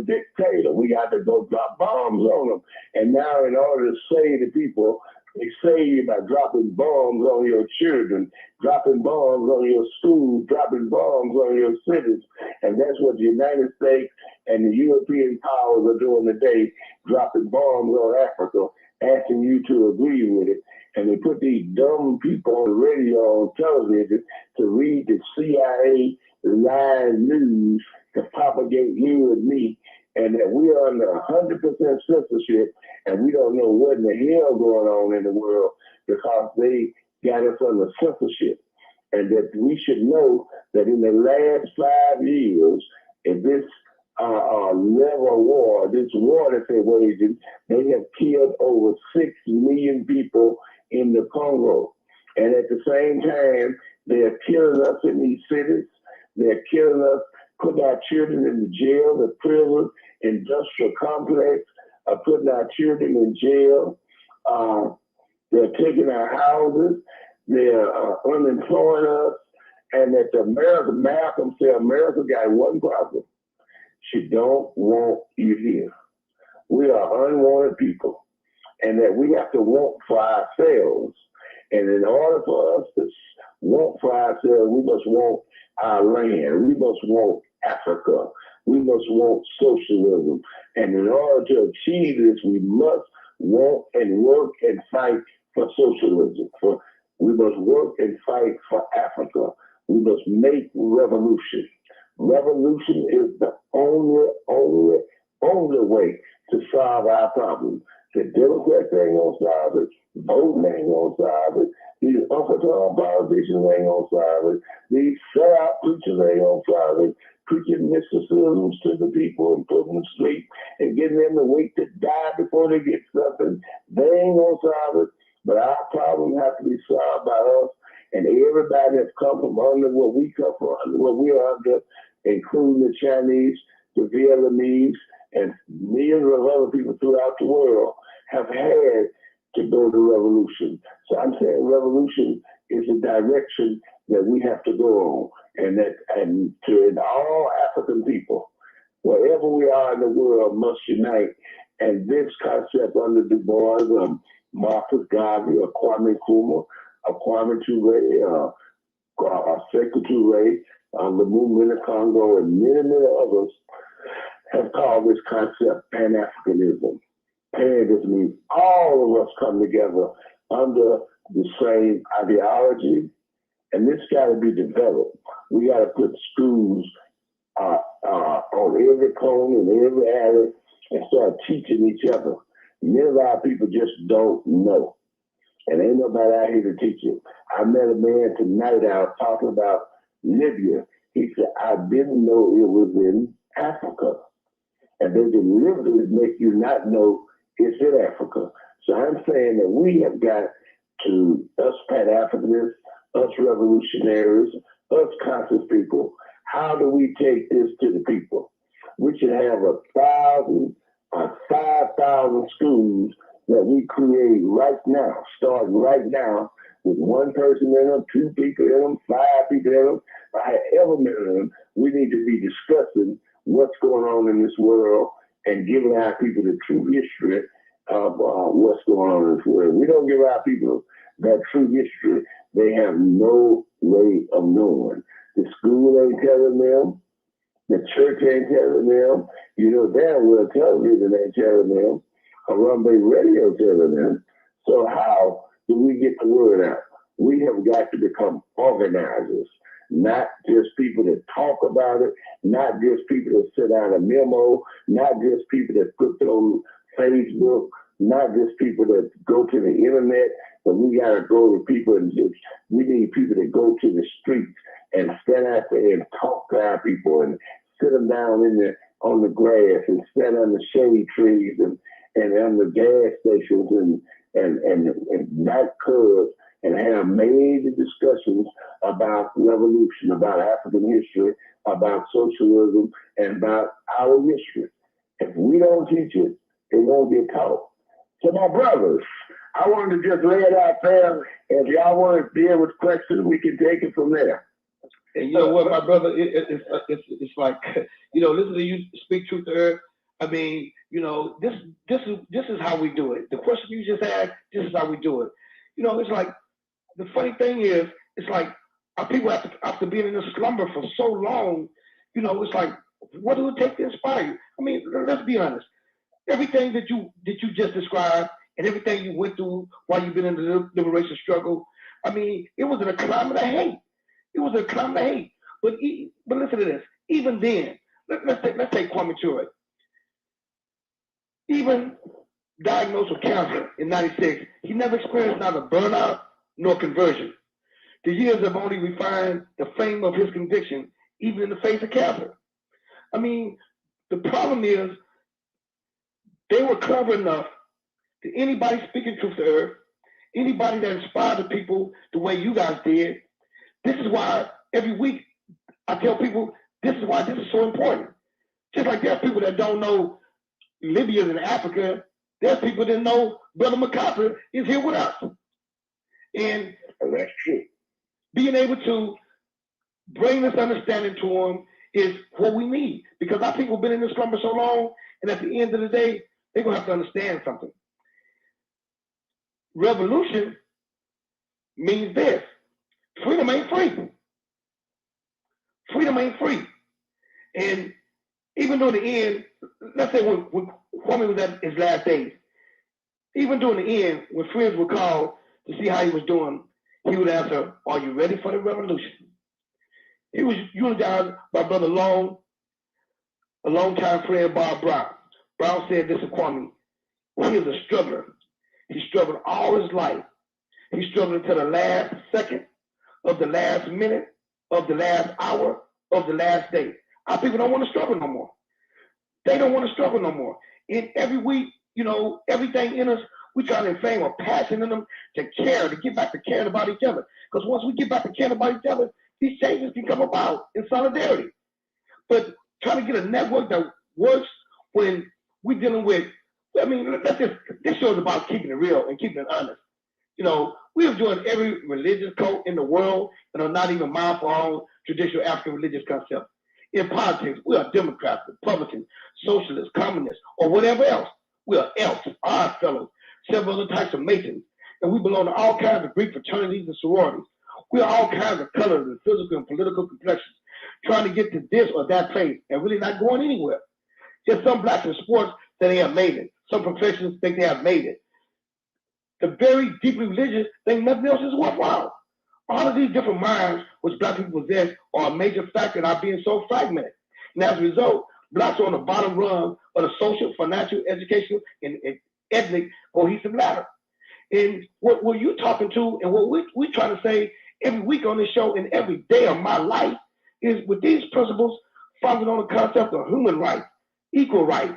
dictator. We got to go drop bombs on them. And now, in order to save the people, they save you by dropping bombs on your children, dropping bombs on your schools, dropping bombs on your cities. And that's what the United States and the European powers are doing today, dropping bombs on Africa, asking you to agree with it. And they put these dumb people on the radio, on television, to read the CIA live news to propagate you and me, and that we are under 100% censorship, and we don't know what in the hell going on in the world because they got us under censorship. And that we should know that in the last 5 years, in this level of war, this war that they're waging, they have killed over 6 million people in the Congo. And at the same time, they're killing us in these cities. They're killing us, putting our children in the jail, the prison, industrial complex, putting our children in jail. They're taking our houses. They're unemploying us. And that Malcolm said, America got one problem. She don't want you here. We are unwanted people. And that we have to want for ourselves. And in order for us to want for ourselves, we must want our land. We must want Africa. We must want socialism. And in order to achieve this, we must want and work and fight for socialism. We must work and fight for Africa. We must make revolution. Revolution is the only way to solve our problem. The Democrats ain't gonna solve it. Voting ain't gonna solve it. These Uncle Tom politicians ain't gonna solve it. These sellout preachers ain't gonna solve it. Preaching mysticisms to the people and putting them to sleep and getting them to wait to die before they get something. They ain't gonna solve it. But our problem has to be solved by us and everybody that's come from under what we come from, under what we are under, including the Chinese, the Vietnamese, and millions of other people throughout the world have had to go to revolution. So I'm saying revolution is a direction that we have to go on, and to all African people, wherever we are in the world, must unite. And this concept under Du Bois, Marcus Garvey, or Kwame Nkrumah, Kwame Ture, Sekou Toure, the movement in Congo, and many others have called this concept Pan-Africanism. Pan just means all of us come together under the same ideology, and this got to be developed. We got to put schools on every corner and every alley and start teaching each other. Many of our people just don't know, and ain't nobody out here to teach you. I met a man tonight out talking about Libya. He said, I didn't know it was in Africa. And they deliberately make you not know it's in Africa. So I'm saying that we have got to, us Pan-Africanists, us revolutionaries, us conscious people, how do we take this to the people? We should have 1,000 or 5,000 schools that we create right now, starting right now, with one person in them, 2 people in them, 5 people in them, however many of them. We need to be discussing what's going on in this world and giving our people the true history of what's going on in this world. We don't give our people that true history, they have no way of knowing. The school ain't telling them, the church ain't telling them, you know damn well television ain't telling them, Harambe radio telling them. So how do we get the word out? We have got to become organizers, not just people that talk about it, not just people that send out a memo, not just people that put it on Facebook, not just people that go to the internet, but we got to go to people and we need people that go to the streets and stand out there and talk to our people and sit them down on the grass and stand under shade trees and on the gas stations and night clubs and have major discussions about revolution, about African history, about socialism, and about our history. If we don't teach it, it won't get taught. So my brothers, I wanted to just lay it out there. If y'all want to deal with questions, we can take it from there. And you know what, my brother, it's like, you know, listen to you speak truth to earth. I mean, you know, this is how we do it. The question you just asked, this is how we do it. You know, it's like, the funny thing is, it's like our people after being in a slumber for so long, you know, it's like, what do it take to inspire you? I mean, let's be honest. Everything that you just described and everything you went through while you've been in the liberation struggle, I mean, it was in a climate of hate. It was a climate of hate. But listen to this. Even then, let's take Kwame Ture. Even diagnosed with cancer in '96, he never experienced neither burnout nor conversion. The years have only refined the flame of his conviction, even in the face of cancer. I mean, the problem is they were clever enough that anybody speaking truth to earth, anybody that inspired the people the way you guys did, this is why every week I tell people this is why this is so important. Just like there's people that don't know Libya in Africa, there's people that know Brother MacArthur is here with us. And that's true. Being able to bring this understanding to them is what we need, because our people have been in this slumber so long, and at the end of the day, they're going to have to understand something. Revolution means this. Freedom ain't free. Freedom ain't free. And even though the end, let's say when Kwame was at his last days, even during the end, when friends were called to see how he was doing, he would answer, "Are you ready for the revolution?" He was eulogized by Brother Long, a longtime friend, Bob Brown. Brown said this to Kwame: "He is a struggler. He struggled all his life. He struggled until the last second of the last minute, of the last hour, of the last day." Our people don't want to struggle no more. They don't want to struggle no more. And every week, you know, everything in us, we try to inflame a passion in them to care, to get back to caring about each other. Because once we get back to caring about each other, these changes can come about in solidarity. But trying to get a network that works when we're dealing with, I mean, this show is about keeping it real and keeping it honest. You know, we have joined every religious cult in the world and are not even mindful of our own traditional African religious concepts. In politics, we are Democrats, Republicans, Socialists, Communists, or whatever else. We are Elks, Odd Fellows, several other types of Masons, and we belong to all kinds of Greek fraternities and sororities. We are all kinds of colors and physical and political complexions, trying to get to this or that place and really not going anywhere. There's some blacks in sports that they have made it. Some professions think they have made it. The very deeply religious think nothing else is worthwhile. All of these different minds which black people possess are a major factor in our being so fragmented. And as a result, blacks are on the bottom rung of the social, financial, educational, and ethnic cohesive ladder. And what you're talking to and what we're trying to say every week on this show and every day of my life is with these principles founded on the concept of human rights, equal rights,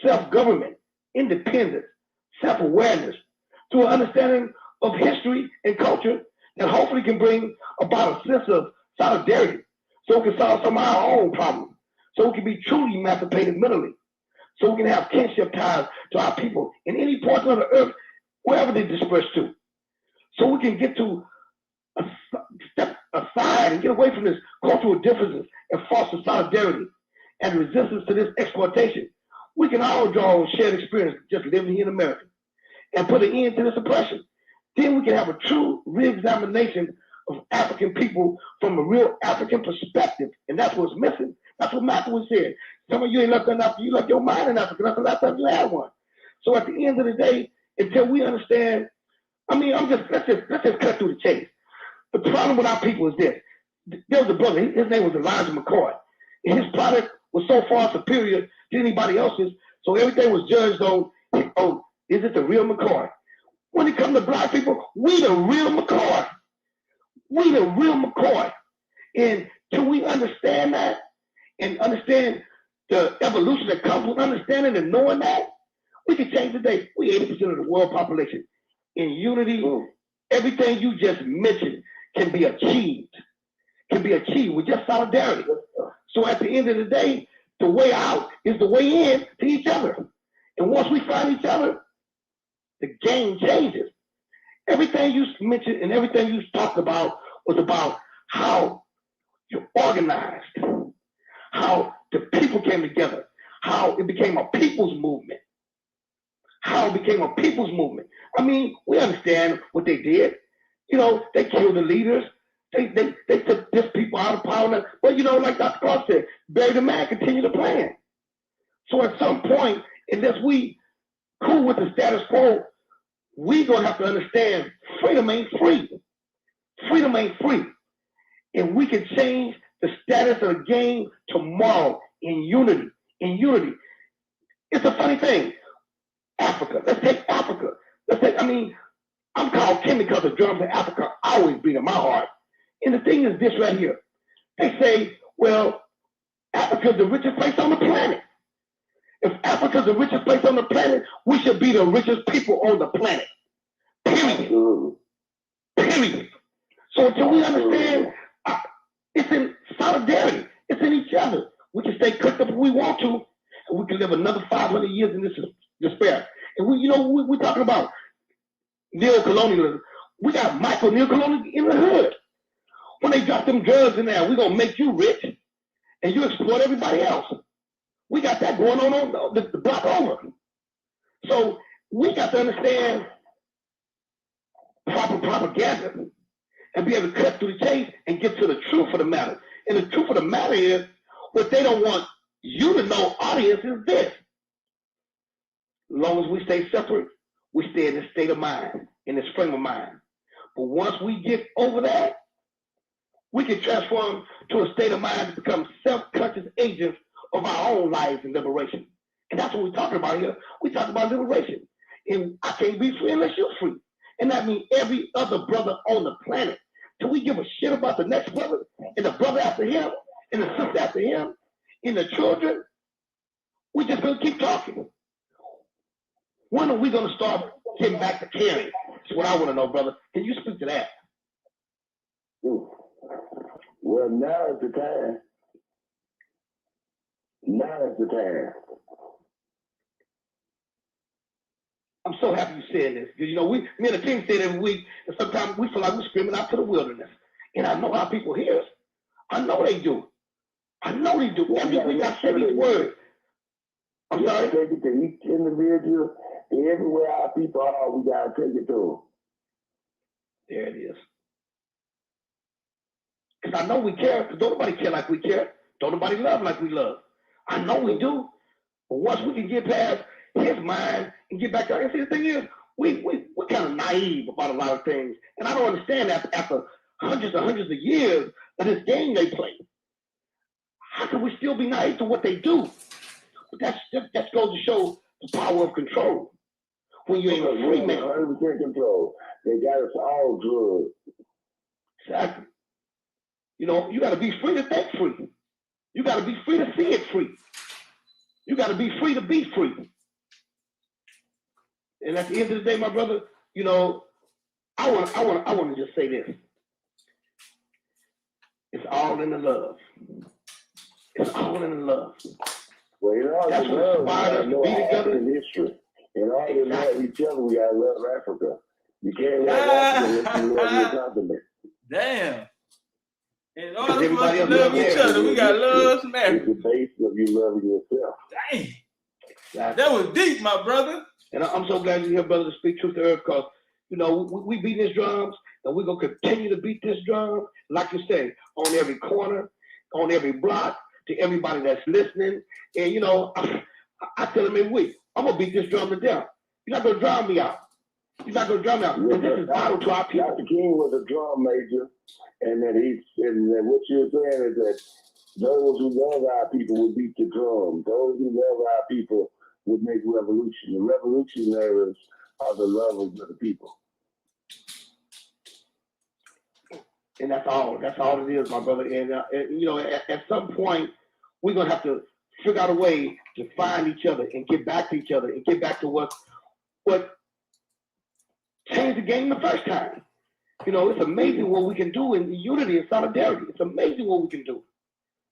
self-government, independence, self-awareness, to an understanding of history and culture that hopefully can bring about a sense of solidarity so we can solve some of our own problems, so we can be truly emancipated mentally, so we can have kinship ties to our people in any portion of the earth, wherever they disperse to, so we can get to step aside and get away from this cultural differences and foster solidarity and resistance to this exploitation. We can all draw on shared experience just living here in America and put an end to this oppression. Then we can have a true re-examination of African people from a real African perspective. And that's what's missing. That's what Malcolm said. Some of you ain't left enough, you left your mind in Africa. That's the last time you had one. So at the end of the day, until we understand, I mean, let's just cut through the chase. The problem with our people is this. There was a brother, his name was Elijah McCoy. And his product was so far superior to anybody else's, so everything was judged on, is it the real McCoy? When it comes to black people, we the real McCoy. We the real McCoy. And till we understand that and understand the evolution that comes with understanding and knowing that, we can change the day. We 80% of the world population. In unity, everything you just mentioned can be achieved. With just solidarity. So at the end of the day, the way out is the way in to each other. And once we find each other, the game changes. Everything you mentioned and everything you talked about was about how you organized, how the people came together, how it became a people's movement. How it became a people's movement. I mean, we understand what they did. You know, they killed the leaders. They took this people out of power. But, you know, like Dr. Clark said, bury the man, continue the plan. So at some point, unless we cool with the status quo, we going to have to understand freedom ain't free. Freedom ain't free. And we can change the status of the game tomorrow in unity. In unity. It's a funny thing. Africa. Let's take Africa. I'm called King because the drums in Africa always beat in my heart. And the thing is this right here. They say, well, Africa's the richest place on the planet. If Africa's the richest place on the planet, we should be the richest people on the planet. Period. Period. So until we understand, it's in solidarity. It's in each other. We can stay cooked up if we want to, and we can live another 500 years in this despair. And we're talking about neo-colonialism. We got micro neo-colonialism in the hood. When they drop them drugs in there, we're going to make you rich and you exploit everybody else. We got that going on the block over. So we got to understand proper propaganda and be able to cut through the chase and get to the truth of the matter. And the truth of the matter is, what they don't want you to know, audience, is this. As long as we stay separate, we stay in this state of mind, in this frame of mind. But once we get over that, we can transform to a state of mind to become self-conscious agents of our own lives and liberation. And that's what we're talking about here. We talk about liberation. And I can't be free unless you're free. And that means every other brother on the planet. Do we give a shit about the next brother and the brother after him and the sister after him and the children? We just gonna keep talking. When are we gonna start getting back to caring? That's what I want to know, brother. Can you speak to that? Well, now is the time. Now is the time. I'm so happy you said this. Because, you know, me and the team say it every week, and sometimes we feel like we're screaming out to the wilderness. And I know how people hear us. I know they do. I know they do. Every week I say these words. I'm sorry? Take it to each individual. Everywhere our people are, we got to take it to them. There it is. Because I know we care, because don't nobody care like we care. Don't nobody love like we love. I know we do. But once we can get past his mind and get back to our, see, the thing is, we're kind of naive about a lot of things. And I don't understand that after hundreds and hundreds of years of this game they play. How can we still be naive to what they do? But that goes to show the power of control. When you ain't a free man. 100% control. They got us all drugged. Exactly. You know, you got to be free to think free. You got to be free to see it free. You got to be free to be free. And at the end of the day, my brother, you know, I want to just say this. It's all in the love. It's all in the love. Well, you know, that's what inspired us to be together. In history. In order to love each other, we gotta love Africa. You can't love Africa unless you love your continent. Damn. In order for us to love each other, we gotta love some Africa. It's the base of you loving yourself. Damn. Exactly. That was deep, my brother. And I'm so glad you're here, brother, to speak truth to earth, because, you know, we beat these drums, and we're going to continue to beat this drum, like you say, on every corner, on every block, to everybody that's listening. And, you know, I tell them every week, I'm going to beat this drum to death. You're not going to drown me out. You're not going to drown me out. Because this is vital to our people. Dr. King was a drum major, and that what you're saying is that those who love our people would beat the drum. Those who love our people would make revolution. The revolutionaries are the lovers of the people. And that's all. That's all it is, my brother. And you know, at some point, we're gonna have to figure out a way to find each other and get back to each other and get back to what changed the game the first time. You know, it's amazing what we can do in unity and solidarity. It's amazing what we can do.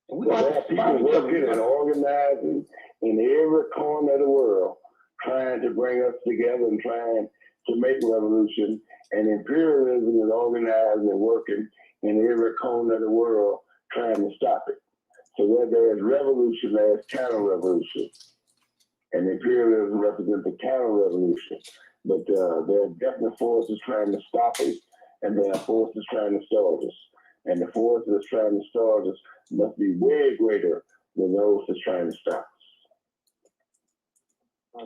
And we have to find each other and organizing in every corner of the world, trying trying to bring us together and trying to make revolution. And imperialism is organized and working in every corner of the world trying to stop it. So where there's revolution, there's counter-revolution. And imperialism represents a counter-revolution. But there are definite forces trying to stop it, and there are forces trying to start us. And the forces that's trying to start us must be way greater than those that's trying to stop us.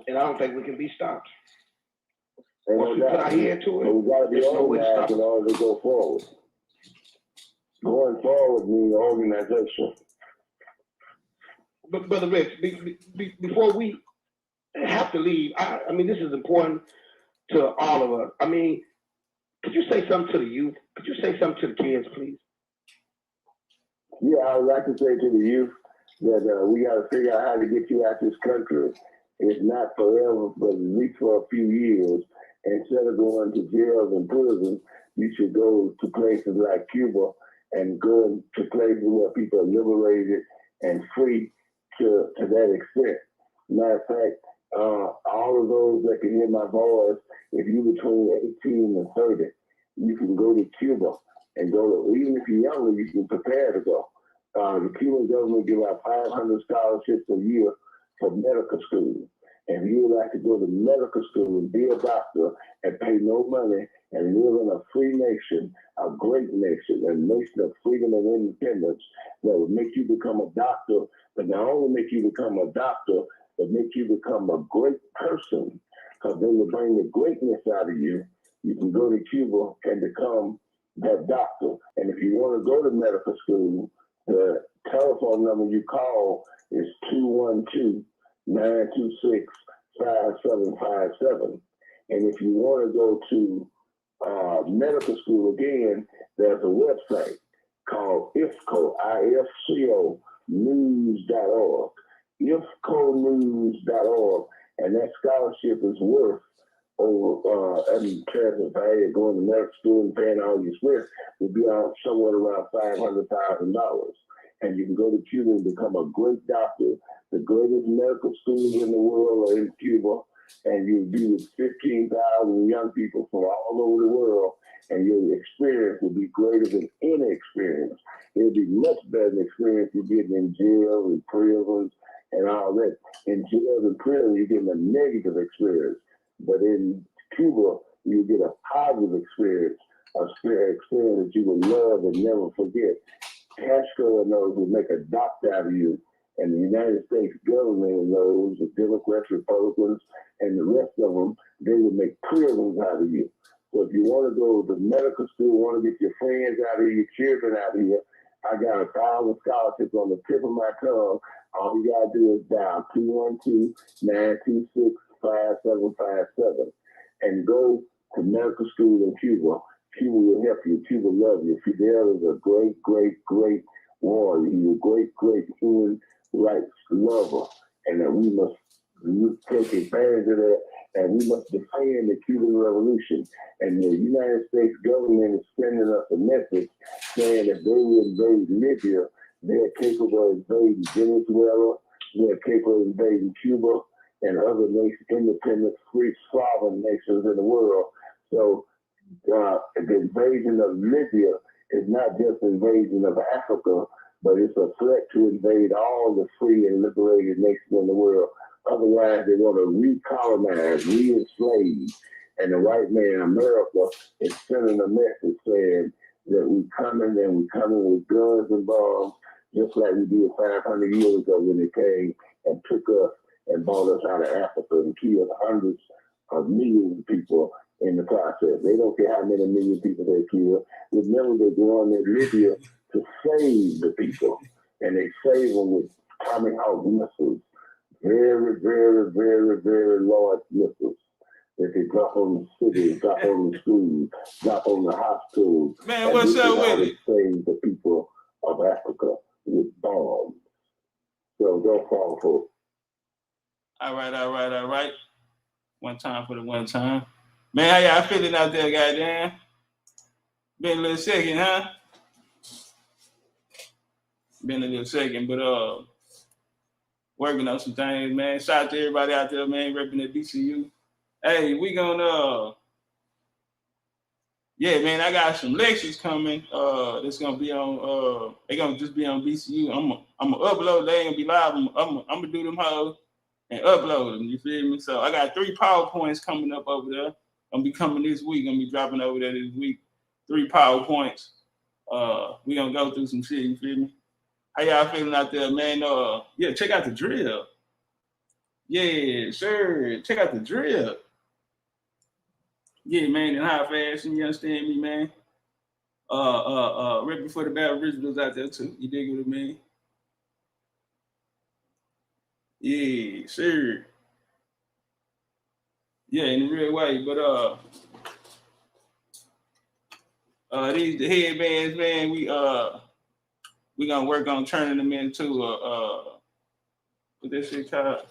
And I don't think we can be stopped. Once we put our head to it, but we got to be organized in order to go forward. Going forward means organization. But Brother Rich, before we have to leave, I mean, this is important to all of us. I mean, could you say something to the youth? Could you say something to the kids, please? Yeah, I would like to say to the youth that we got to figure out how to get you out this country. It's not forever, but at least for a few years. Instead of going to jails and prisons, you should go to places like Cuba and go to places where people are liberated and free to that extent. Matter of fact, all of those that can hear my voice, if you're between 18 and 30, you can go to Cuba and go, even if you're younger, you can prepare to go. The Cuban government give out 500 scholarships a year for medical school. And if you would like to go to medical school and be a doctor and pay no money and live in a free nation, a great nation, a nation of freedom and independence that would make you become a doctor, but not only make you become a doctor, but make you become a great person, because they will bring the greatness out of you. You can go to Cuba and become that doctor. And if you want to go to medical school, the telephone number you call is 212-926-5757. And if you want to go to medical school again, there's a website called IFCO, IFCO news.org, IFCOnews.org, and that scholarship is worth over, in terms of going to medical school and paying all your expense, would be on somewhere around $500,000. And you can go to Cuba and become a great doctor. The greatest medical schools in the world are in Cuba, and you'll be with 15,000 young people from all over the world, and your experience will be greater than any experience. It'll be much better than the experience you're getting in jail and prisons and all that. In jails and prisons, you're getting a negative experience. But in Cuba, you get a positive experience, a experience that you will love and never forget. Castro and those will make a doctor out of you, and the United States government and those, the Democrats, Republicans, and the rest of them, they will make prisons out of you. So if you want to go to medical school, want to get your friends out of here, your children out of here, I got 1,000 scholarships on the tip of my tongue. All you got to do is dial 212-926-5757 and go to medical school in Cuba. Cuba will help you. Cuba loves you. Fidel is a great, great, great warrior. He's a great, great human rights lover. And that we must take advantage of that, and we must defend the Cuban Revolution. And the United States government is sending us a message saying that they will invade Libya. They're capable of invading Venezuela. They're capable of invading Cuba and other nations, independent, free, sovereign nations in the world. So the invasion of Libya is not just an invasion of Africa, but it's a threat to invade all the free and liberated nations in the world. Otherwise, they want to recolonize, re-enslave. And the white man, America, is sending a message saying that we're coming with guns and bombs, just like we did 500 years ago when they came and took us and brought us out of Africa and killed hundreds of millions of people in the process. They don't care how many million people they kill. Remember, they go on in Libya to save the people, and they save them with Tomahawk missiles, very, very, very, very large missiles that they drop on the cities, drop on the schools, drop on the hospitals. Man, what's up with it? Save the people of Africa with bombs. So don't fall for it. All right. One time for the one time. Man, how y'all feeling out there, goddamn? Been a little second, huh? Been a little second, but working on some things, man. Shout out to everybody out there, man, repping at BCU. Hey, we gonna yeah, man, I got some lectures coming. That's gonna be on they gonna just be on BCU. I'm gonna upload, they ain't gonna be live. I'm gonna do them hoes and upload them, you feel me? So I got 3 PowerPoints coming up over there. Gonna be coming this week, gonna be dropping over there this week. 3 PowerPoints. We gonna go through some shit, you feel me? How y'all feeling out there, man? Yeah, check out the drill. Yeah, sure. Check out the drill. Yeah, man, in high fashion, you understand me, man? Right before the Bad Originals out there too. You dig what I mean? Yeah, sure. Yeah, in a real way. But these the headbands, man, we gonna work on turning them into what this shit called?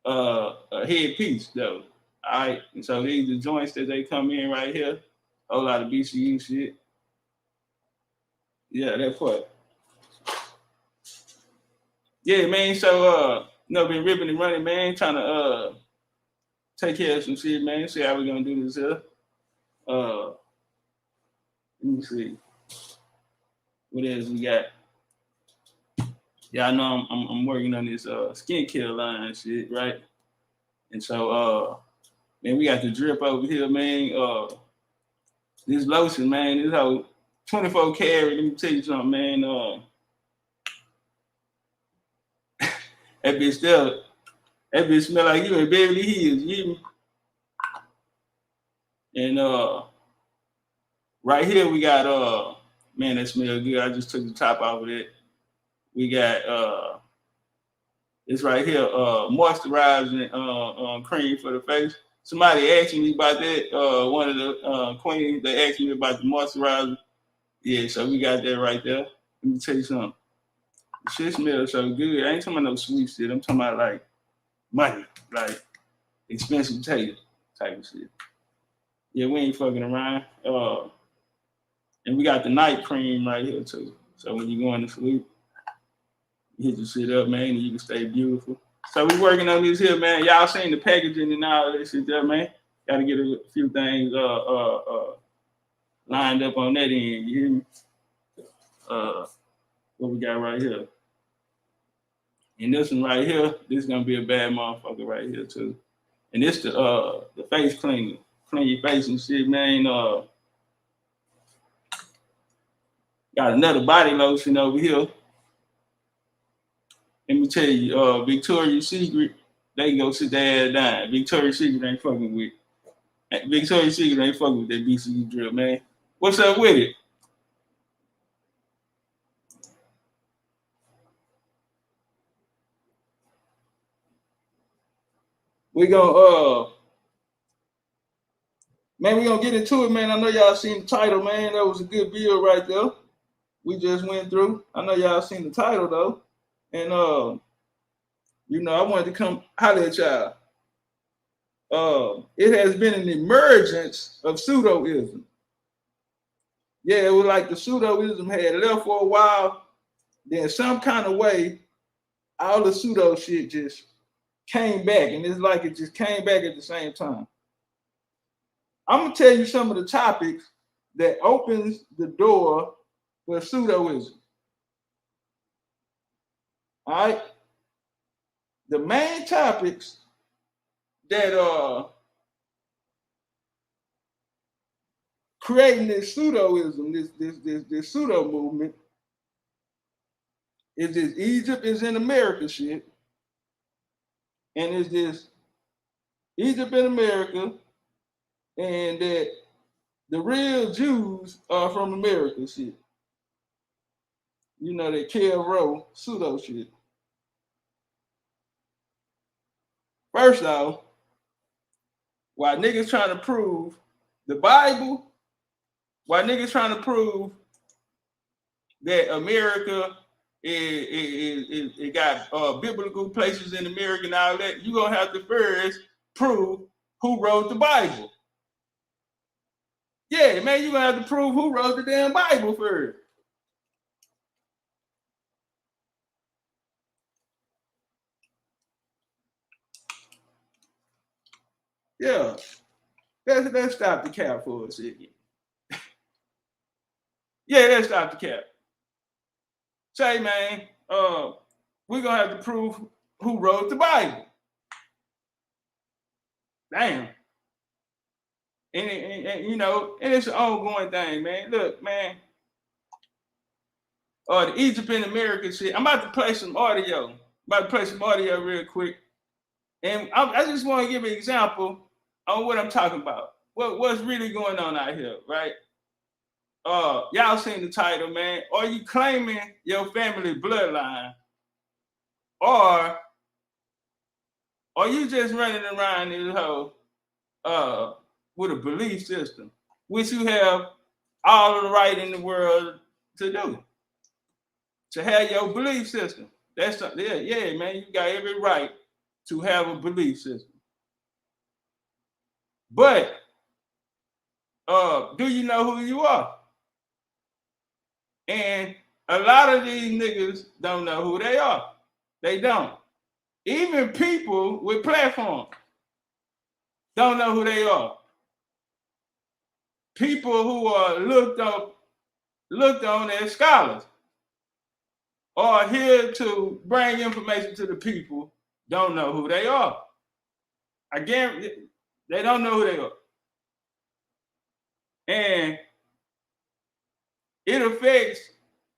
A headpiece though. All right. And so these the joints that they come in right here. A whole lot of BCU shit. Yeah, that part. Yeah, man. So been ripping and running, man, trying to take care of some shit, man. See how we gonna do this here. Let me see. What else we got? Yeah, I know I'm working on this skincare line shit, right? And so man, we got the drip over here, man. This lotion, man, this whole 24 karat. Let me tell you something, man. That bitch smell like you in Beverly Hills, you hear me? And right here we got man, that smell good. I just took the top off of it. We got it's right here, moisturizing cream for the face. Somebody asked me about that. One of the queens, they asked me about the moisturizer. Yeah, so we got that right there. Let me tell you something. The shit smells so good. I ain't talking about no sweet shit. I'm talking about like money, like expensive taste type of shit. Yeah, we ain't fucking around. And we got the night cream right here too. So when you going to sleep, you hit your shit up, man, and you can stay beautiful. So we working on this here, man. Y'all seen the packaging and all that shit there, man. Got to get a few things lined up on that end. You hear me? What we got right here? And this one right here, this is gonna be a bad motherfucker right here too. And this the face cleaner. Clean your face and shit, man. Got another body lotion over here. Let me tell you, Victoria's Secret, they can go sit their ass down. Victoria's Secret ain't fucking with. Victoria's Secret ain't fucking with that BCU drill, man. What's up with it? We gonna man, we gonna get into it, man. I know y'all seen the title, man. That was a good build right there. We just went through. I know y'all seen the title though. And you know, I wanted to come holler at y'all. It has been an emergence of pseudoism. Yeah, it was like the pseudoism had left for a while. Then some kind of way, all the pseudo shit just came back. And it's like it just came back at the same time. I'm gonna tell you some of the topics that opens the door for pseudoism. All right. The main topics that creating this pseudoism, this pseudo movement, is this Egypt is in America shit, and is this Egypt in America, and that the real Jews are from America shit. You know, that Row pseudo shit. First off, while niggas trying to prove the Bible, while niggas trying to prove that America it got biblical places in America and all that, you're gonna have to first prove who wrote the Bible. Yeah, man, you're gonna have to prove who wrote the damn Bible first. Yeah. Let's stop the cap for a second. Yeah, let's stop the cap. Say, man, we're gonna have to prove who wrote the Bible. Damn. And you know, and it's an ongoing thing, man. Look, man. The Egypt in America shit. I'm about to play some audio. Real quick. And I just want to give an example on what I'm talking about. What's really going on out here, right? Y'all seen the title, man. Are you claiming your family bloodline? Or are you just running around this whole with a belief system, which you have all of the right in the world to do? To have your belief system. That's yeah, man. You got every right to have a belief system. But do you know who you are? And a lot of these niggas don't know who they are. They don't. Even people with platforms don't know who they are. People who are looked on as scholars are here to bring information to the people, don't know who they are. I guarantee they don't know who they are. And it affects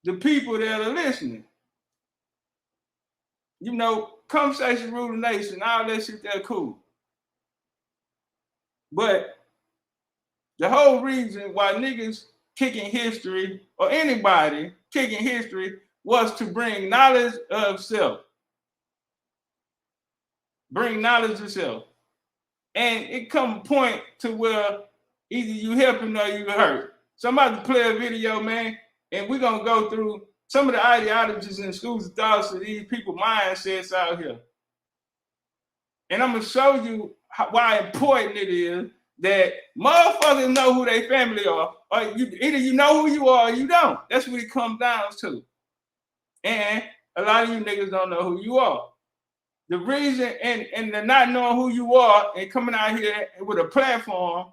the people that are listening. You know, conversation rule the nation, all that shit, they're cool. But the whole reason why niggas kicking history, or anybody kicking history, was to bring knowledge of self. Bring knowledge of self. And it come a point to where either you helping or you hurt. So I'm about to play a video, man, and we're going to go through some of the ideologies and schools of thoughts of these people's mindsets out here. And I'm going to show you why important it is that motherfuckers know who their family are, or either you know who you are or you don't. That's what it comes down to. And a lot of you niggas don't know who you are. The reason, and the not knowing who you are and coming out here with a platform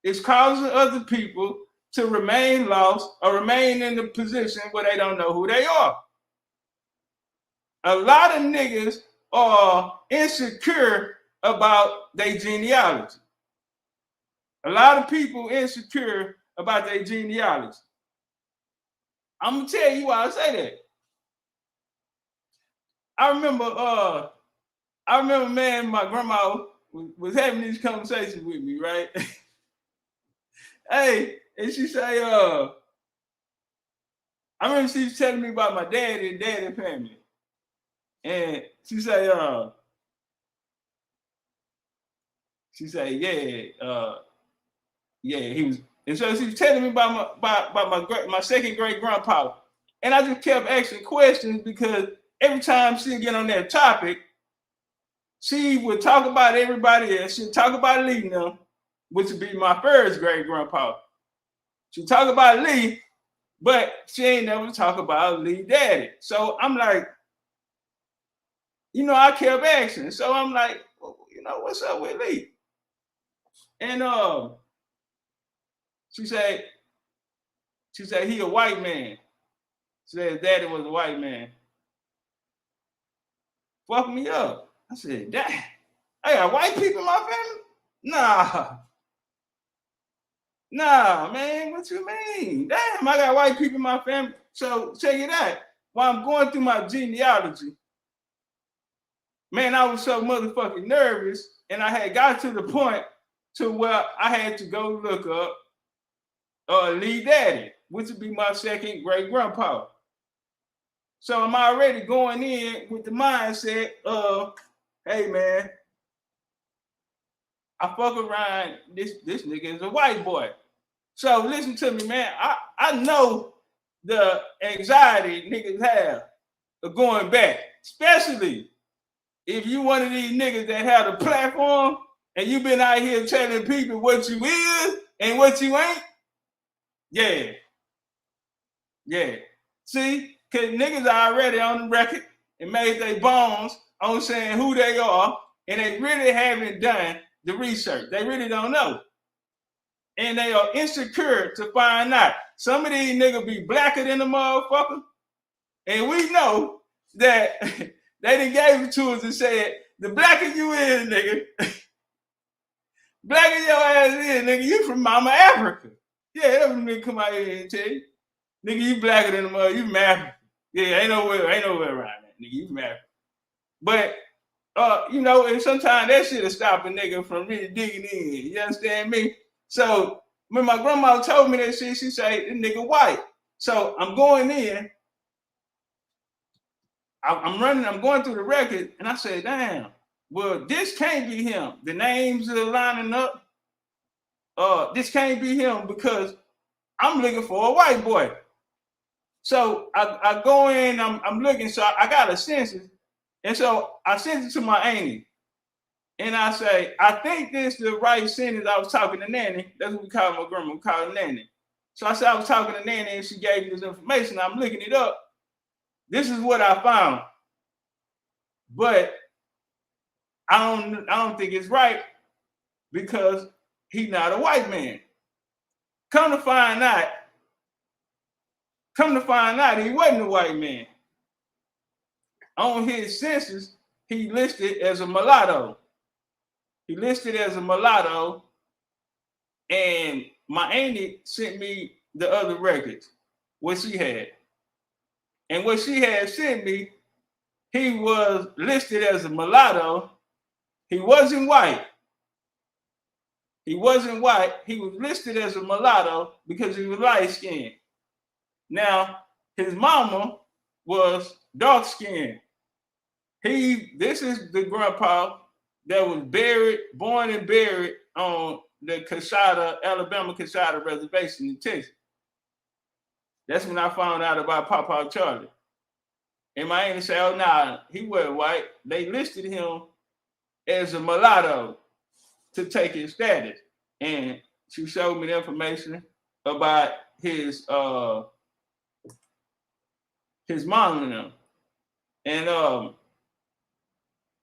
is causing other people to remain lost or remain in the position where they don't know who they are. A lot of niggas are insecure about their genealogy. A lot of people insecure about their genealogy. I'm gonna tell you why I say that. I remember, man, my grandma was having these conversations with me, right? Hey, and she say, I remember she was telling me about my daddy family. And she say, yeah, he was. And so she was telling me about my second great grandpa. And I just kept asking questions because every time she'd get on that topic, she would talk about everybody else. She'd talk about Lee now, which would be my first great grandpa. She'd talk about Lee, but she ain't never talk about Lee daddy. So I'm like, you know, I kept asking. So I'm like, well, you know, what's up with Lee? And she said he a white man. She said his daddy was a white man. Fuck me up. I said, damn, I got white people in my family? Nah, man, what you mean? Damn, I got white people in my family. So check it out. While I'm going through my genealogy, man, I was so motherfucking nervous, and I had got to the point to where I had to go look up Lee Daddy, which would be my second great grandpa. So I'm already going in with the mindset of, hey man, I fuck around, this nigga is a white boy. So listen to me, man. I know the anxiety niggas have of going back, especially if you one of these niggas that have a platform and you been out here telling people what you is and what you ain't. Yeah. See, because niggas are already on the record and made their bones on saying who they are, and they really haven't done the research. They really don't know. And they are insecure to find out. Some of these niggas be blacker than the motherfucker. And we know that they done gave it to us and said, the blacker you is, nigga, blacker your ass is, nigga, you from Mama Africa. Yeah, that nigga come out here and tell you. Nigga, you blacker than the mother, you from Africa. Yeah, ain't nowhere around that, nigga, you from Africa. But, you know, and sometimes that shit'll stop a nigga from really digging in, you understand me? So, when my grandma told me that shit, she said, this nigga white. So, I'm going in, I'm going through the record, and I said, damn, well, this can't be him. The names are lining up. This can't be him because I'm looking for a white boy. So I go in, I'm looking, so I got a census. And so I sent it to my auntie. And I say, I think this is the right sentence. I was talking to Nanny. That's what we call my grandma. We call her Nanny. So I said, I was talking to Nanny, and she gave me this information. I'm looking it up. This is what I found. But I don't think it's right because he's not a white man. Come to find out, he wasn't a white man. On his census, he listed as a mulatto. And my auntie sent me the other records, what she had. And what she had sent me, he was listed as a mulatto. He wasn't white. He was listed as a mulatto because he was light-skinned. Now, his mama was dark-skinned. This is the grandpa that was born and buried on the Alabama Cashada Reservation in Texas. That's when I found out about Papa Charlie. And my auntie said, oh, nah, he wasn't white. They listed him as a mulatto to take his status. And she showed me the information about his mom and them. And,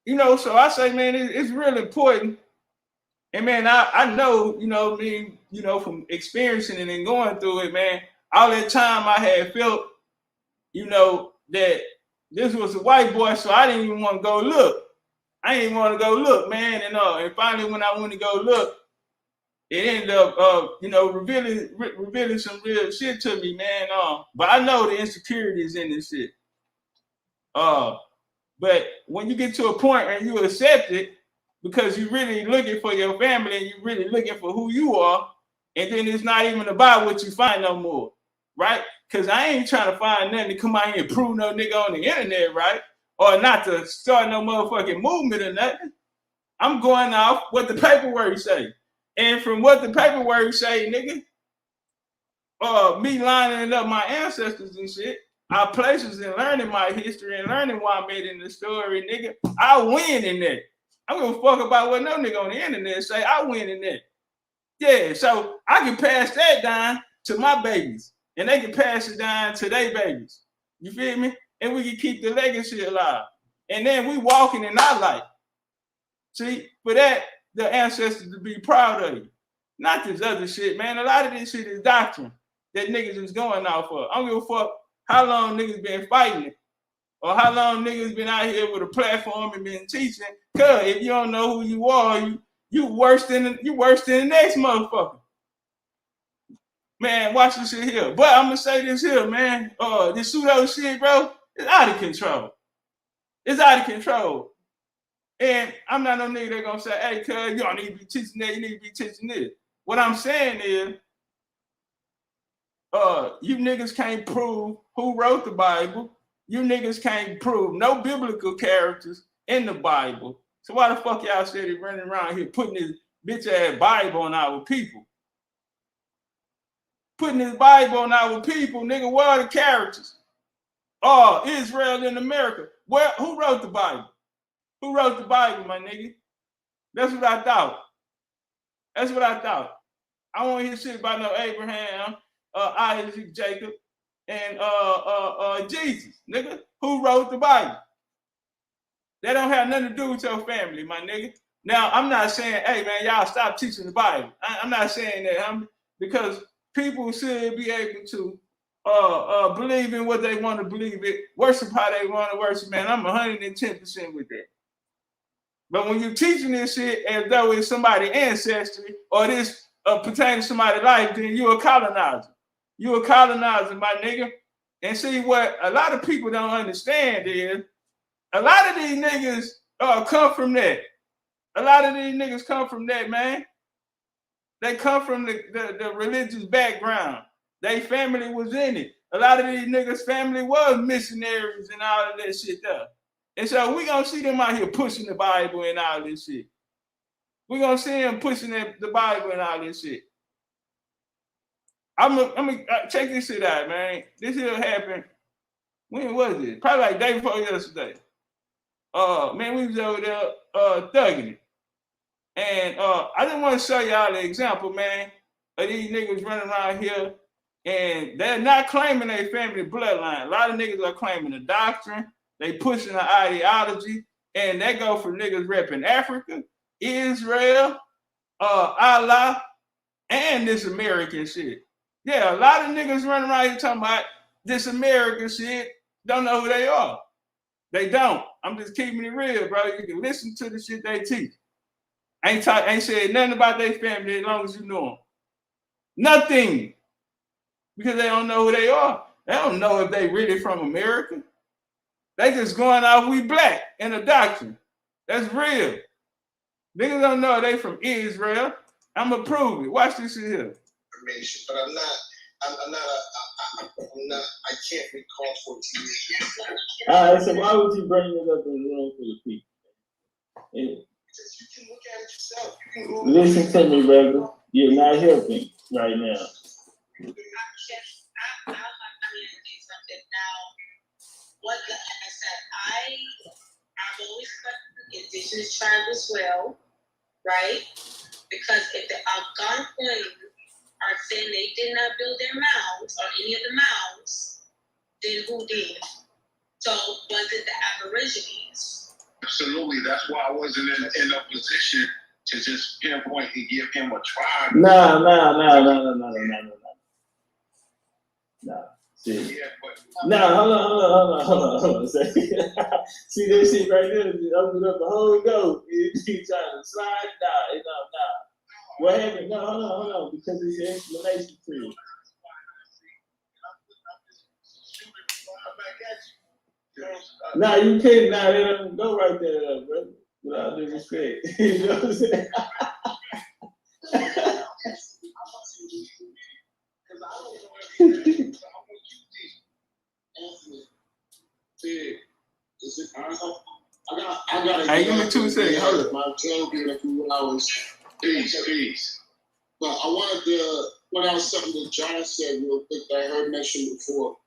you know, so I say, man, it's really important. And, man, I know, you know, me, you know, from experiencing it and going through it, man, all that time I had felt, you know, that this was a white boy, so I didn't even want to go look. I didn't want to go look, man. And finally, when I went to go look, it ended up, you know, revealing some real shit to me, man. But I know the insecurities in this shit. But when you get to a point and you accept it, because you're really looking for your family and you're really looking for who you are, and then it's not even about what you find no more, right? Because I ain't trying to find nothing to come out here and prove no nigga on the internet, right? Or not to start no motherfucking movement or nothing. I'm going off what the paperwork say. And from what the paperwork say, nigga, me lining up my ancestors and shit, our places and learning my history and learning why I made in the story, nigga, I win in that. I don't give a fuck about what no nigga on the internet say. I win in that. Yeah, so I can pass that down to my babies, and they can pass it down to their babies. You feel me? And we can keep the legacy alive. And then we walking in our light. See, for that, the ancestors to be proud of you. Not this other shit, man. A lot of this shit is doctrine that niggas is going out for. I don't give a fuck how long niggas been fighting it or how long niggas been out here with a platform and been teaching. Cause if you don't know who you are, you worse than the next motherfucker. Man, watch this shit here. But I'm gonna say this here, man. This pseudo shit, bro, it's out of control. It's out of control. And I'm not no nigga that gonna say, hey, cuz, you don't need to be teaching that, you need to be teaching this. What I'm saying is, you niggas can't prove who wrote the Bible. You niggas can't prove no biblical characters in the Bible. So why the fuck y'all steady running around here putting this bitch ass Bible on our people? Putting this Bible on our people, nigga, where are the characters? Oh, Israel and America. Who wrote the Bible? Who wrote the Bible, my nigga? That's what I thought. That's what I thought. I don't want to hear shit about no Abraham, Isaac, Jacob, and Jesus, nigga. Who wrote the Bible? That don't have nothing to do with your family, my nigga. Now, I'm not saying, hey, man, y'all stop teaching the Bible. I'm not saying that, because people should be able to believe in what they want to believe in, worship how they want to worship, man. I'm 110% with that. But when you're teaching this shit as though it's somebody's ancestry or this pertains to somebody's life, then you're a colonizer. You're a colonizer, my nigga. And see, what a lot of people don't understand is a lot of these niggas come from that. A lot of these niggas come from that, man. They come from the religious background. Their family was in it. A lot of these niggas' family was missionaries and all of that shit there. And so we gonna see them out here pushing the Bible and all this shit. We gonna see them pushing the Bible and all this shit. I'm gonna check this shit out, man. This shit happened. When was it? Probably like day before yesterday. Man, we was over there thugging it. And I just want to show y'all the example, man, of these niggas running around here, and they're not claiming their family bloodline. A lot of niggas are claiming the doctrine. They pushing the ideology, and they go for niggas repping Africa, Israel, Allah, and this American shit. Yeah, a lot of niggas running around here talking about this American shit, don't know who they are. They don't. I'm just keeping it real, bro. You can listen to the shit they teach. Ain't said nothing about their family as long as you know them. Nothing. Because they don't know who they are. They don't know if they really from America. They just going off we black in the doctrine. That's real. Niggas don't know they from Israel. I'm gonna prove it. Watch this shit here. Information, but I'm not, I can't recall 14 years. All right, so why would you bring it up in the room for the people? Yeah. Because you can look at it yourself. You can Listen to me, brother. You're not helping right now. I'll have to do something now. Like I said, I've always cut the indigenous tribe as well, right? Because if the Algonquin are saying they did not build their mounds or any of the mounds, then who did? So was it the Aborigines? Absolutely. That's why I wasn't in a position to just pinpoint and give him a tribe. No. See. Yeah, but No, hold on. See that shit right there? It opened up the whole goat. You trying to slide? Nah. What happened? No, hold on. Because it's an explanation to you. Nah, you can't. Nah, they don't go right there, bro. Without due respect. You know what I'm saying? I gotta Hey, give me 2 seconds. Hold up. my tailgate when I was peace. But I wanted to point out something that John said real quick that I heard mentioned before.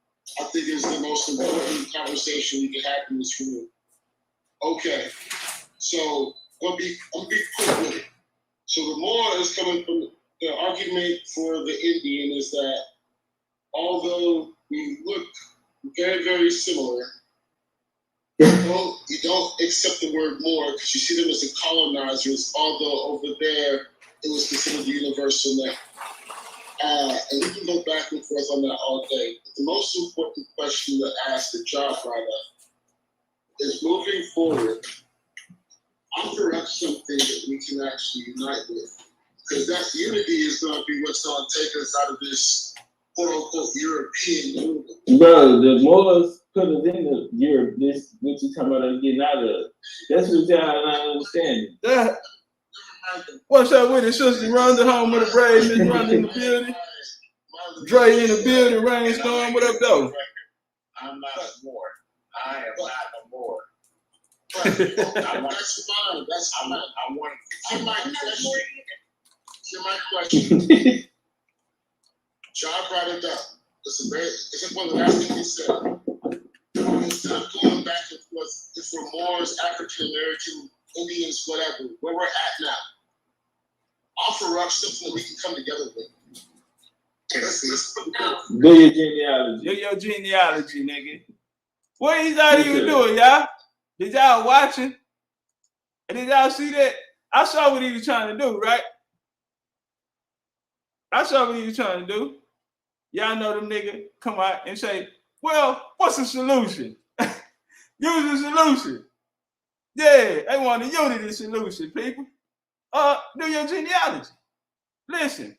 I think it's the most important conversation we can have in this room. Okay, so I'm gonna be quick with it. So the more is coming from the argument for the Indian is that although we look very, very similar, you don't accept the word more because you see them as the colonizers, although over there it was considered the universal name. And we can go back and forth on that all day. But the most important question to ask the job right now is moving forward, offer up something that we can actually unite with. Because that unity is going to be what's going to take us out of this quote-unquote European movement. Bro, the Moors put us in the Europe, this what you talking about us getting out of. That's what y'all not understanding. What's up with it, Sister Rhonda, home of the brave, Miss Rhonda in the building. Dre in the building, Rainstorm, what up, though? I'm not a Moor. I am not a Moor. That's fine. That's fine. I want to my question. John brought it up. It's one of the last things he said. Instead of going back and forth, if we're Moors, African American, Indians, whatever, where we're at now, offer up something that we can come together with. Do your genealogy. Do your genealogy, nigga. What he's out here doing, y'all? Did y'all watching? And did y'all see that? I saw what he was trying to do, right? I saw what he was trying to do. Y'all know them niggas come out and say, well, what's the solution? Use the solution. Yeah, they want a unity solution, people. Do your genealogy. Listen,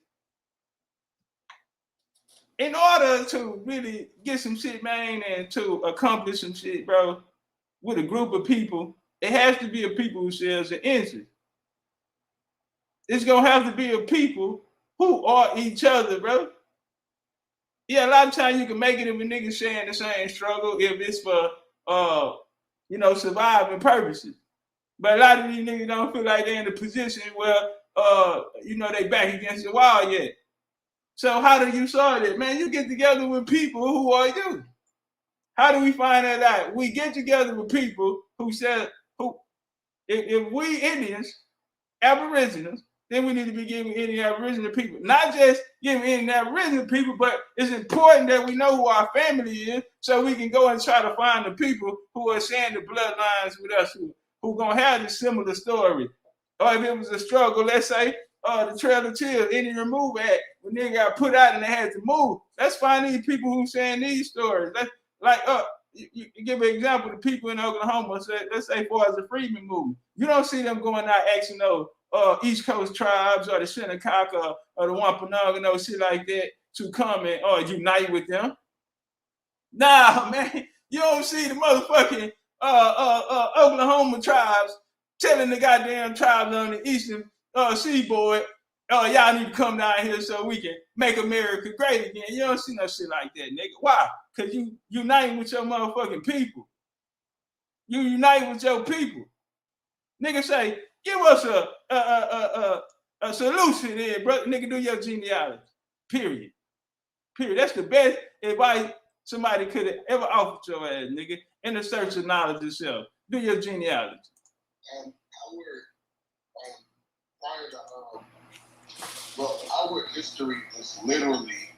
in order to really get some shit, man, and to accomplish some shit, bro, with a group of people, it has to be a people who shares an interest. It's gonna have to be a people who are each other, bro. Yeah, a lot of times you can make it if a nigga sharing the same struggle, if it's for surviving purposes. But a lot of these niggas don't feel like they're in a position where they back against the wall yet. So how do you solve it? Man, you get together with people who are you. How do we find that out? We get together with people who said, if we Indians, Aboriginals, then we need to be giving Indian Aboriginal people, not just giving Indian Aboriginal people, but it's important that we know who our family is so we can go and try to find the people who are sharing the bloodlines with us, who gonna have a similar story. Or if it was a struggle, let's say, the Trail of Tears, Indian Remove Act, when they got put out and they had to move, let's find these people who saying these stories. You give an example, the people in Oklahoma, let's say far as the Freedmen movement, you don't see them going out asking those East Coast tribes or the Shinnecock or the Wampanoag, no shit like that, to come and unite with them. Nah, man, you don't see the motherfucking Oklahoma tribes telling the goddamn tribes on the eastern seaboard, y'all need to come down here so we can make America great again. You don't see no shit like that, nigga. Why? Because you unite with your motherfucking people. You unite with your people. Nigga say, give us a solution then, brother. Nigga, do your genealogy. Period. That's the best advice somebody could have ever offered your ass, nigga, in the search of knowledge itself. Do your genealogy. Our history is literally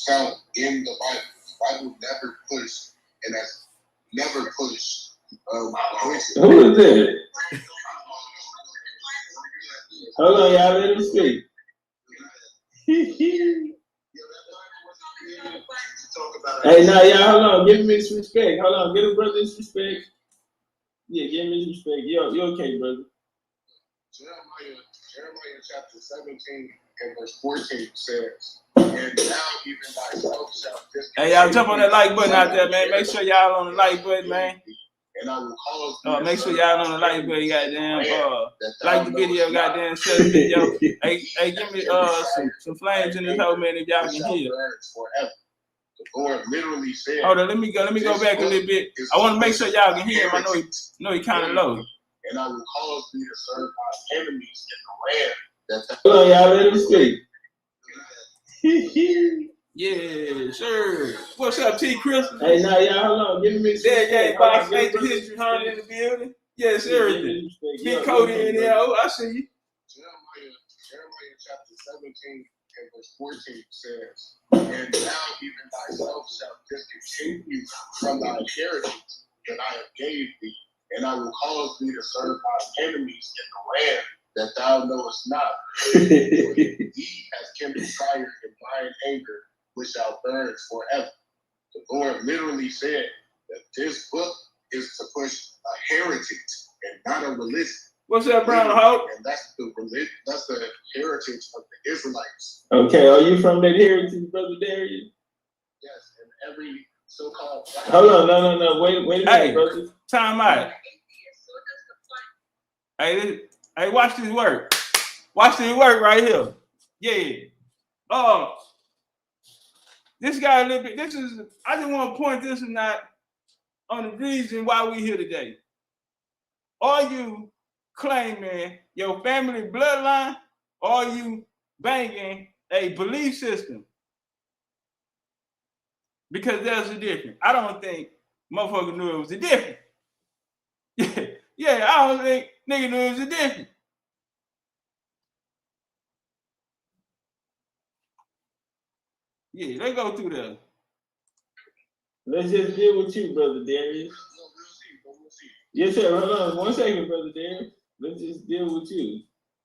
found in the Bible. The Bible never pushed, and has never pushed. Who is that? Hold on, y'all, let him speak. Hey, now, y'all, hold on. Give me some respect. Hold on. Give the brother his respect. Yeah, give me his respect. You okay, brother? Jeremiah chapter 17 and verse 14 says, and now even thyself shall discontinue. Hey, y'all jump on that like button out there, man. Make sure y'all on the like button, man. And I will cause make sure y'all on the like button, goddamn. Like the video, goddamn. Share the video. Hey, give me some flames in this whole, man, if y'all can hear. The Lord literally said. Hold on, let me go back a little bit. I want to make sure y'all can hear him. I know he kind of low. And I will cause thee to serve my enemies in the land that. Hold on, y'all, let him speak. Yeah, sure. What's up, T. Crystal? Hey, now, y'all, hold on. Give me some respect. Box Major History Hunter in the building. Yes, everything. Big Cody in there. Oh, I see you. Jeremiah chapter 17 and verse 14 says, and thou even thyself shalt discontinue from thy inheritance that I have gave thee, and I will cause thee to serve my enemies in the land that thou knowest not. He has kindled fire in mine anger, which shall burn forever. The Lord literally said that this book is to push a heritage and not a religion. What's that, Brown Hawk? And that's the religion. That's the heritage of the Israelites. Okay, are you from that heritage, Brother Darius? Yes, and every so-called. Hold on, no. Wait a minute, brother. Time out. Hey, watch this work. Watch this work right here. Yeah. This guy a little bit. I just want to point this out on the reason why we here today. Are you claiming your family bloodline, or are you banging a belief system? Because there's a difference. I don't think motherfucker knew it was a difference. Yeah, I don't think nigga knew it was a difference. Yeah, let's go through that. Let's just deal with you, Brother Darius. Yes, sir. Hold on 1 second, Brother Darius. Let's just deal with you.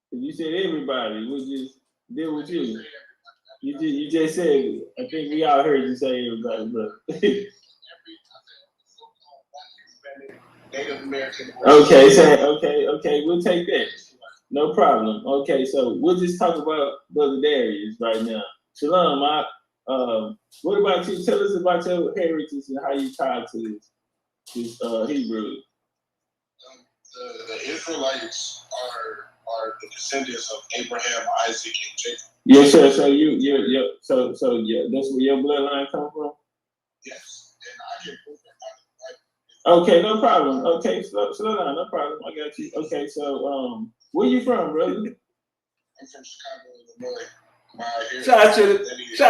Because you said everybody. We'll just deal with you. You just said, I think we all heard you say everybody, bro. Native American. Okay, we'll take that. No problem. Okay, so we'll just talk about Brother Darius right now. Shalom, what about you? Tell us about your heritage and how you tied to this Hebrew. The Israelites are the descendants of Abraham, Isaac, and Jacob. Yes, sir. So that's where your bloodline come from? Yes, and I can prove it. Okay, no problem. Okay, slow down, no problem. I got you. Okay, so where you from, brother? I'm from Chicago, Illinois. Shout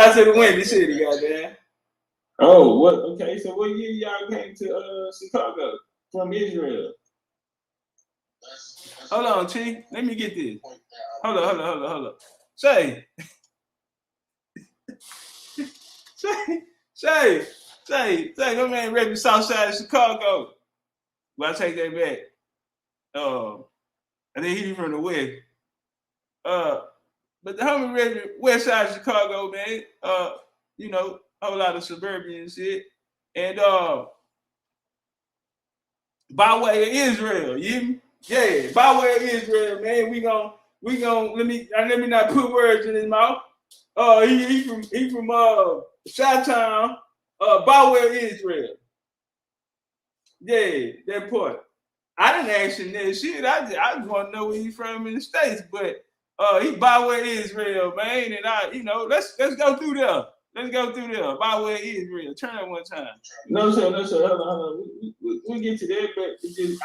out to the Windy City, goddamn. Oh, what? Okay, so what year y'all came to Chicago from Israel? Hold on, Chief. Let me get this. Hold on. Shay, no man repping South Side of Chicago. But I take that back. I think he's from the West. But the homie repping West Side of Chicago, man. You know, a whole lot of suburban shit. And by way of Israel, you? Yeah, by way of Israel, man. We gon' let me not put words in his mouth. He from Chi-Town, by way of Israel. Yeah, that part. I didn't ask him that shit. I just want to know where he's from in the States, but he by way of Israel, man. And let's go through there. Let's go through there. By way of Israel. Turn it one time. No, sir. Hold on. We'll get to that, but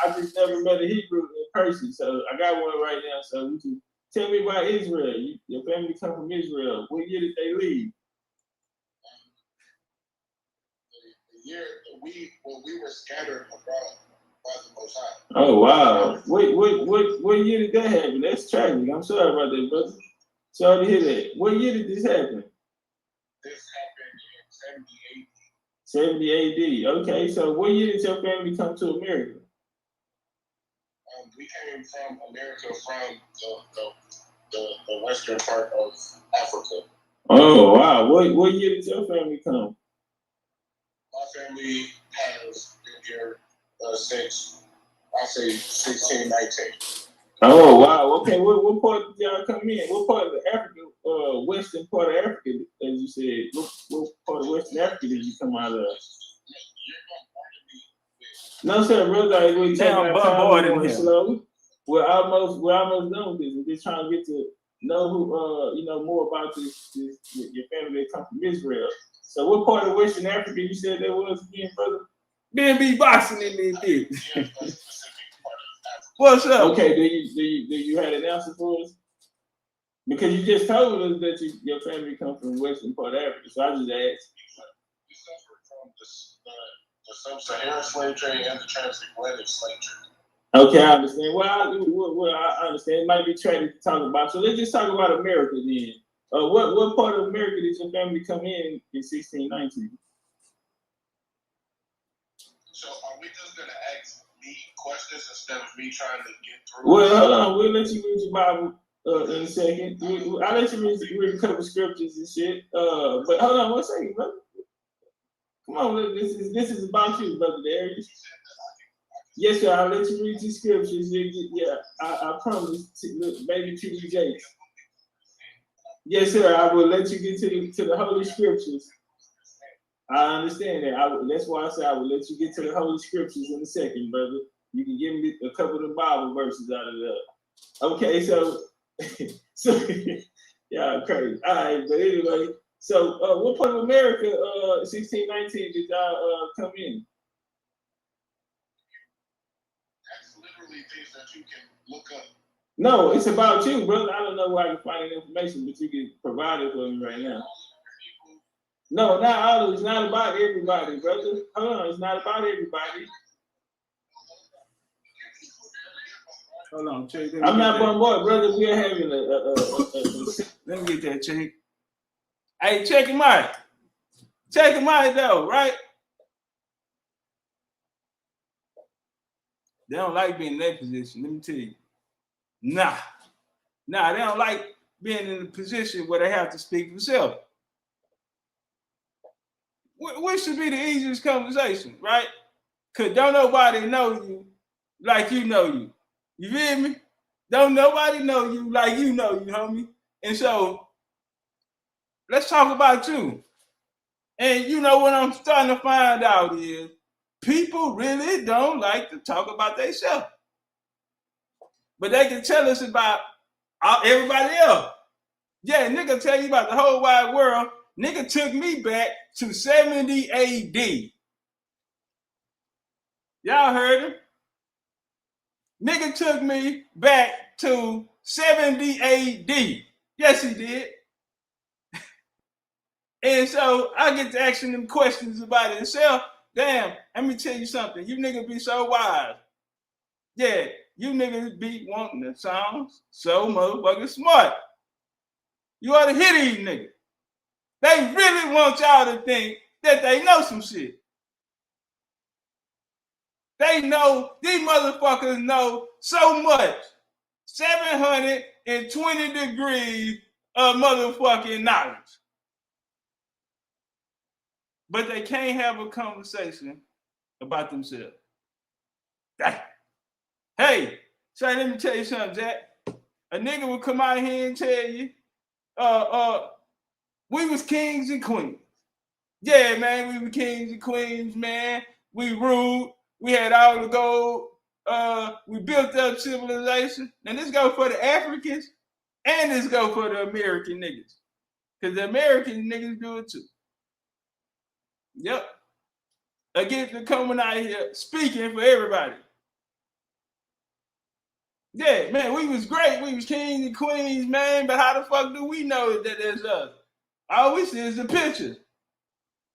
I just never met a Hebrew in person, so I got one right now. So we can tell me about Israel. Your family come from Israel. What year did they leave? The year when we were scattered abroad by the Most High. Oh wow! What year did that happen? That's tragic. I'm sorry about that, brother. Sorry to hear that. What year did this happen? This happened in 70 AD. Okay, so what year did your family come to America? We came from America from the western part of Africa. Oh wow! What year did your family come? My family has been here since I say 1619. Oh wow! Okay, what part did y'all come in? What part of the Africa, western part of Africa, as you said? What part of Western Africa did you come out of? No, sir, brother. We're taking our time going slow. We're almost done with this. We're just trying to get to know who, more about your family that come from Israel. So, what part of Western Africa you said that was again, brother? B&B boxing in these bitches. What's up? Okay, do you have an answer for us? Because you just told us that your family comes from Western part of Africa, so I just asked. We suffered from the sub-Saharan slave trade and the transatlantic slave trade. Okay, I understand. Well, I understand. It might be tragic to talk about. So let's just talk about America then. What part of America did your family come in 1619? So are we just gonna ask me questions instead of me trying to get through? Well, hold on. We'll let you read your Bible in a second. I'll let you read a couple scriptures and shit. But hold on one second, brother. Come on, this is about you, brother Darius. Yes, sir. I'll let you read your scriptures. I promise. Maybe to Jakes. Yes, sir. I will let you get to the Holy Scriptures. I understand that. That's why I said I will let you get to the Holy Scriptures in a second, brother. You can give me a couple of the Bible verses out of that. Okay, so yeah, crazy. All right, but anyway, so what part of America, 1619, did y'all come in? That's literally things that you can look up. No, it's about you, brother. I don't know where I can find that information, but you can provide it for me right now. No, not all. It's not about everybody, brother. Hold on, it's not about everybody. Hold on, check. I'm not bombarded, brother. We're having Let me get that check. Hey, check him out. Check him out, though, right? They don't like being in that position. Let me tell you. Nah, they don't like being in a position where they have to speak for themselves. Which should be the easiest conversation, right? Because don't nobody know you like you know you. You feel me? Don't nobody know you like you know you, homie. And so, let's talk about you. And you know what I'm starting to find out is people really don't like to talk about themselves. But they can tell us about everybody else. Yeah, nigga tell you about the whole wide world. Nigga took me back to 70 AD. Y'all heard him? Nigga took me back to 70 AD. Yes, he did. And so I get to asking them questions about himself. Damn, let me tell you something. You niggas be so wise. Yeah, you niggas be wanting to sound so motherfucking smart. You ought to hear these niggas. They really want y'all to think that they know some shit. They know, these motherfuckers know so much. 720 degrees of motherfucking knowledge. But they can't have a conversation about themselves. Hey, so let me tell you something, Jack. A nigga would come out here and tell you, we was kings and queens. Yeah, man, we were kings and queens, man. We ruled. We had all the gold. We built up civilization. And this go for the Africans and this go for the American niggas. Because the American niggas do it too. Yep. Against the coming out here speaking for everybody. Yeah, man, we was great. We was kings and queens, man. But how the fuck do we know that there's us? All we see is the pictures.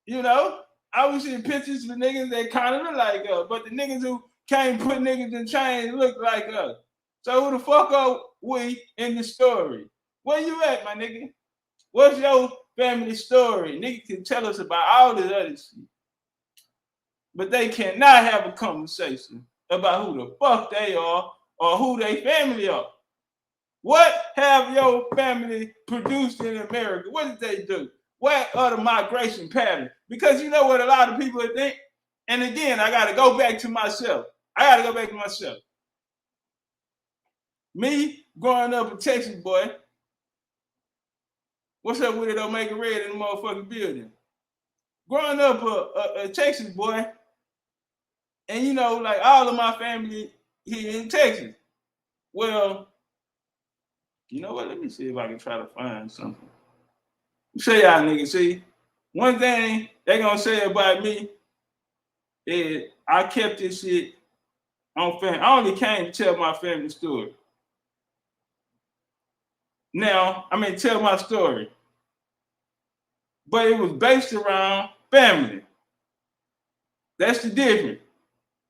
You know? I was seeing pictures of niggas that kind of look like us. But the niggas who can't put niggas in chains look like us. So who the fuck are we in the story? Where you at, my nigga? What's your family story? Nigga can tell us about all this other shit. But they cannot have a conversation about who the fuck they are or who they family are. What have your family produced in America? What did they do? What are the migration patterns? Because you know what a lot of people think? And again, I got to go back to myself. Me, growing up a Texas boy, what's up with it? Don't make it red in the motherfucking building. Growing up a Texas boy, and you know, like all of my family here in Texas. Well, you know what? Let me see if I can try to find something. Show y'all niggas, see, one thing they gonna say about me is I kept this shit on family. I only came to tell my family story. Now, I mean, tell my story. But it was based around family. That's the difference.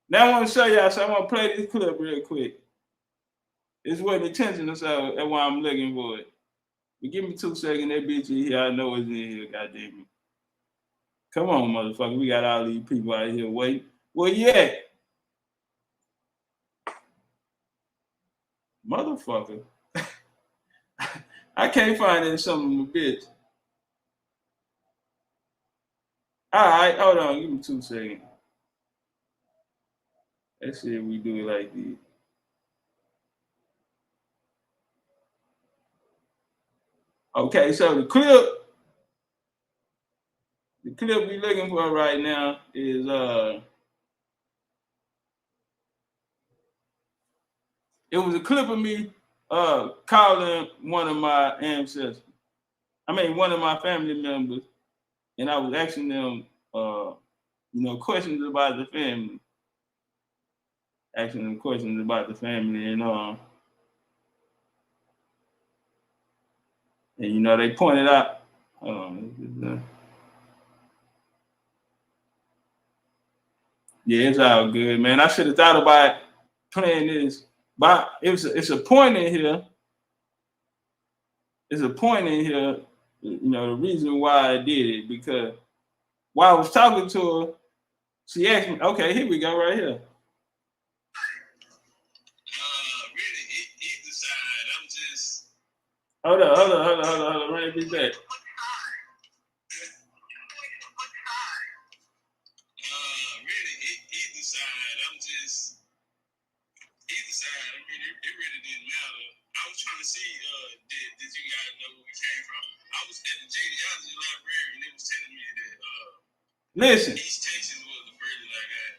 Now I want to show y'all, so I want to play this clip real quick. It's what the attention is, that's why I'm looking for it. But give me 2 seconds, that bitch in here, I know it's in here, goddamn it. Come on, motherfucker, we got all these people out here waiting. Where you at? Motherfucker. I can't find it in some of my bitch. All right, hold on, give me 2 seconds. Let's see if we do it like this. Okay, so the clip we're looking for right now is it was a clip of me calling one of my ancestors. I mean, one of my family members, and I was asking them, questions about the family. Asking them questions about the family, and you know, they pointed out. Yeah, it's all good, man. I should have thought about playing this, but it's a point in here. There's a point in here, you know, the reason why I did it, because while I was talking to her, she asked me, okay, here we go right here. Really, he decided Hold on. Run it back. Really, either side. I'm just either side. I mean, it really didn't matter. I was trying to see, did you guys know where we came from? I was at the genealogy library, and it was telling me that listen, East Texas was the furthest I got.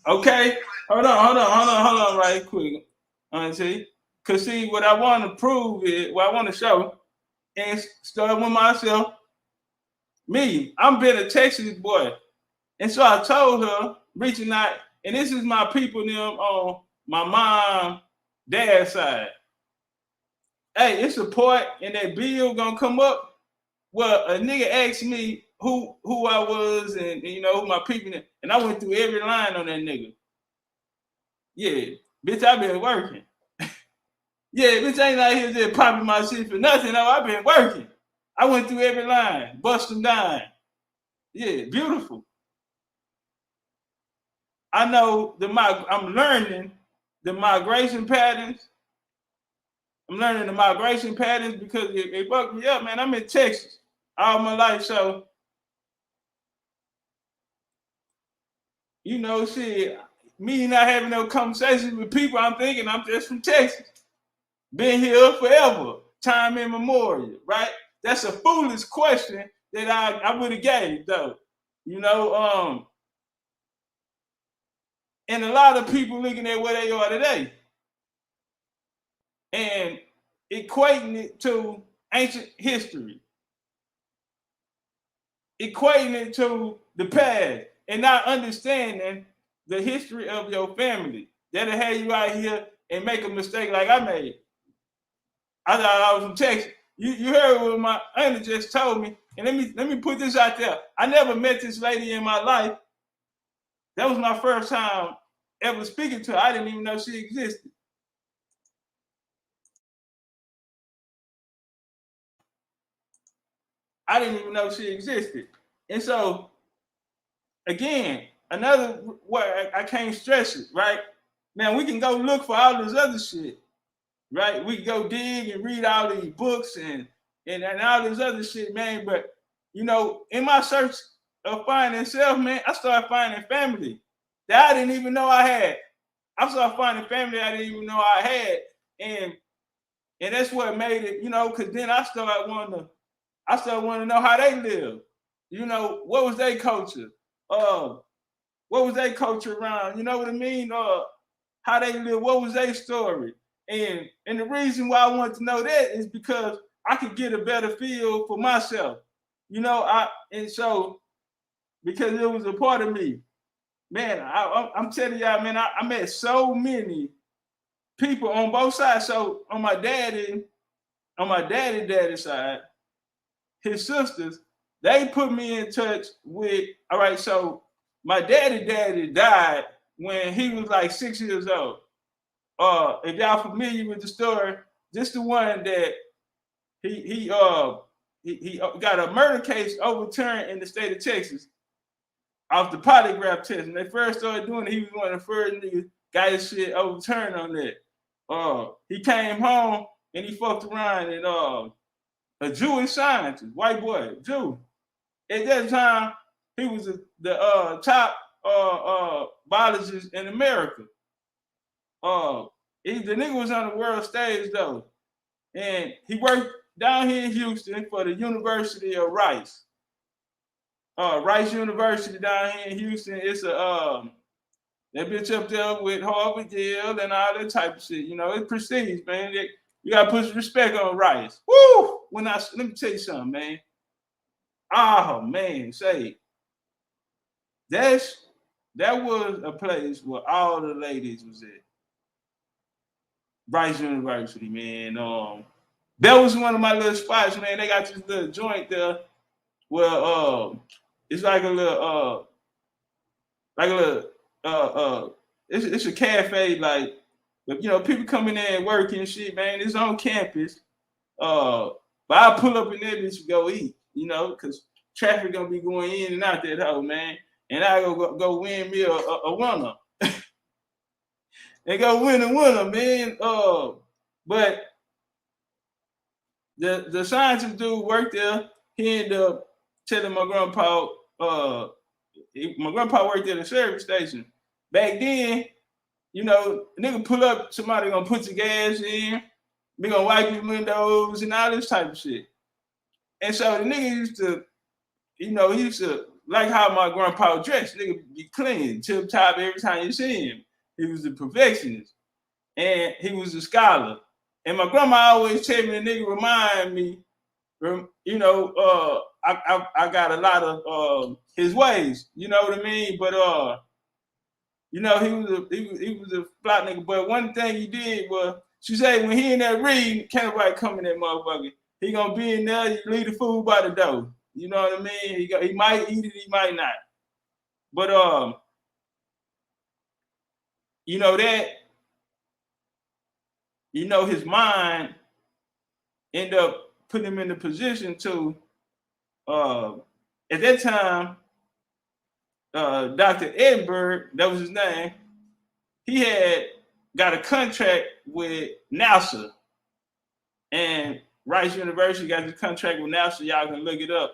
Okay, hold on, right quick, Auntie. Cause see, what I want to prove is, what I want to show, and start with myself. Me, I'm been a Texas boy, and so I told her, reaching out, and this is my people them on my mom, dad side. Hey, it's a part, and that bill gonna come up. Well, a nigga asked me who I was, and you know who my people, and I went through every line on that nigga. Yeah, bitch, I been working. Yeah, bitch, I ain't out here just popping my shit for nothing. No, I been working. I went through every line, bust them down. Yeah, beautiful. I know I'm learning the migration patterns. I'm learning the migration patterns because it fucked me up, man. I'm in Texas all my life, so you know, shit. Me not having no conversations with people, I'm thinking I'm just from Texas. Been here forever, time immemorial, right? That's a foolish question that I would have gave, though. You know, and a lot of people looking at where they are today and equating it to ancient history, equating it to the past, and not understanding the history of your family. That'll have you out here and make a mistake like I made. I thought I was from Texas. You heard what my auntie just told me, and let me put this out there. I never met this lady in my life. That was my first time ever speaking to her. I didn't even know she existed. I didn't even know she existed. And so, again, another word, I can't stress it, right? Now, we can go look for all this other shit, right? We can go dig and read all these books and all this other shit, man. But, you know, in my search of finding self, man, I started finding family that I didn't even know I had. I started finding family I didn't even know I had. And that's what made it, you know, because then I started wanting to know how they live. You know, what was their culture? What was their culture around? You know what I mean? How they live, what was their story? And the reason why I wanted to know that is because I could get a better feel for myself. You know, so because it was a part of me. Man, I'm telling y'all, man, I met so many people on both sides. So on my daddy side, his sisters, they put me in touch with, all right, so my daddy died when he was like 6 years old. If y'all familiar with the story, this the one that he got a murder case overturned in the state of Texas off the polygraph test. When they first started doing it, he was one of the first niggas got his shit overturned on that. He came home and he fucked around and a Jewish scientist, white boy, Jew. At that time, he was the top biologist in America. The nigga was on the world stage though, and he worked down here in Houston for the University of Rice. Rice University down here in Houston. It's that bitch up there with Harvard, Yale, and all that type of shit. You know, it's prestige, man. You gotta put some respect on Rice. Woo! Let me tell you something, man. Oh man, say that was a place where all the ladies was at. Rice University, man. That was one of my little spots, man. They got this little joint there where it's like a little it's a cafe, like, you know, people coming in and working and shit, man. It's on campus. But I pull up in there bitch to go eat, you know, because traffic gonna be going in and out that hoe, man. And I go win me a winner. And go win a winner, man. But the scientist dude worked there. He ended up telling my grandpa, my grandpa worked at a service station. Back then, you know, nigga pull up, somebody gonna put your gas in, we gonna wipe your windows and all this type of shit. And so the nigga used to, you know, he used to, like how my grandpa dressed, nigga be clean, tip top every time you see him. He was a perfectionist. And he was a scholar. And my grandma always tell me, the nigga remind me, you know, I got a lot of his ways, you know what I mean? But you know, he was a flat nigga. But one thing he did was, she said when he in there reading, can't nobody come in that motherfucker. He gonna be in there, you leave the food by the door. You know what I mean? He might eat it, he might not. But you know that, you know, his mind end up putting him in the position to, at that time, Dr. Edinburgh, that was his name, he had got a contract with NASA. And Rice University got this contract with NASA, y'all can look it up.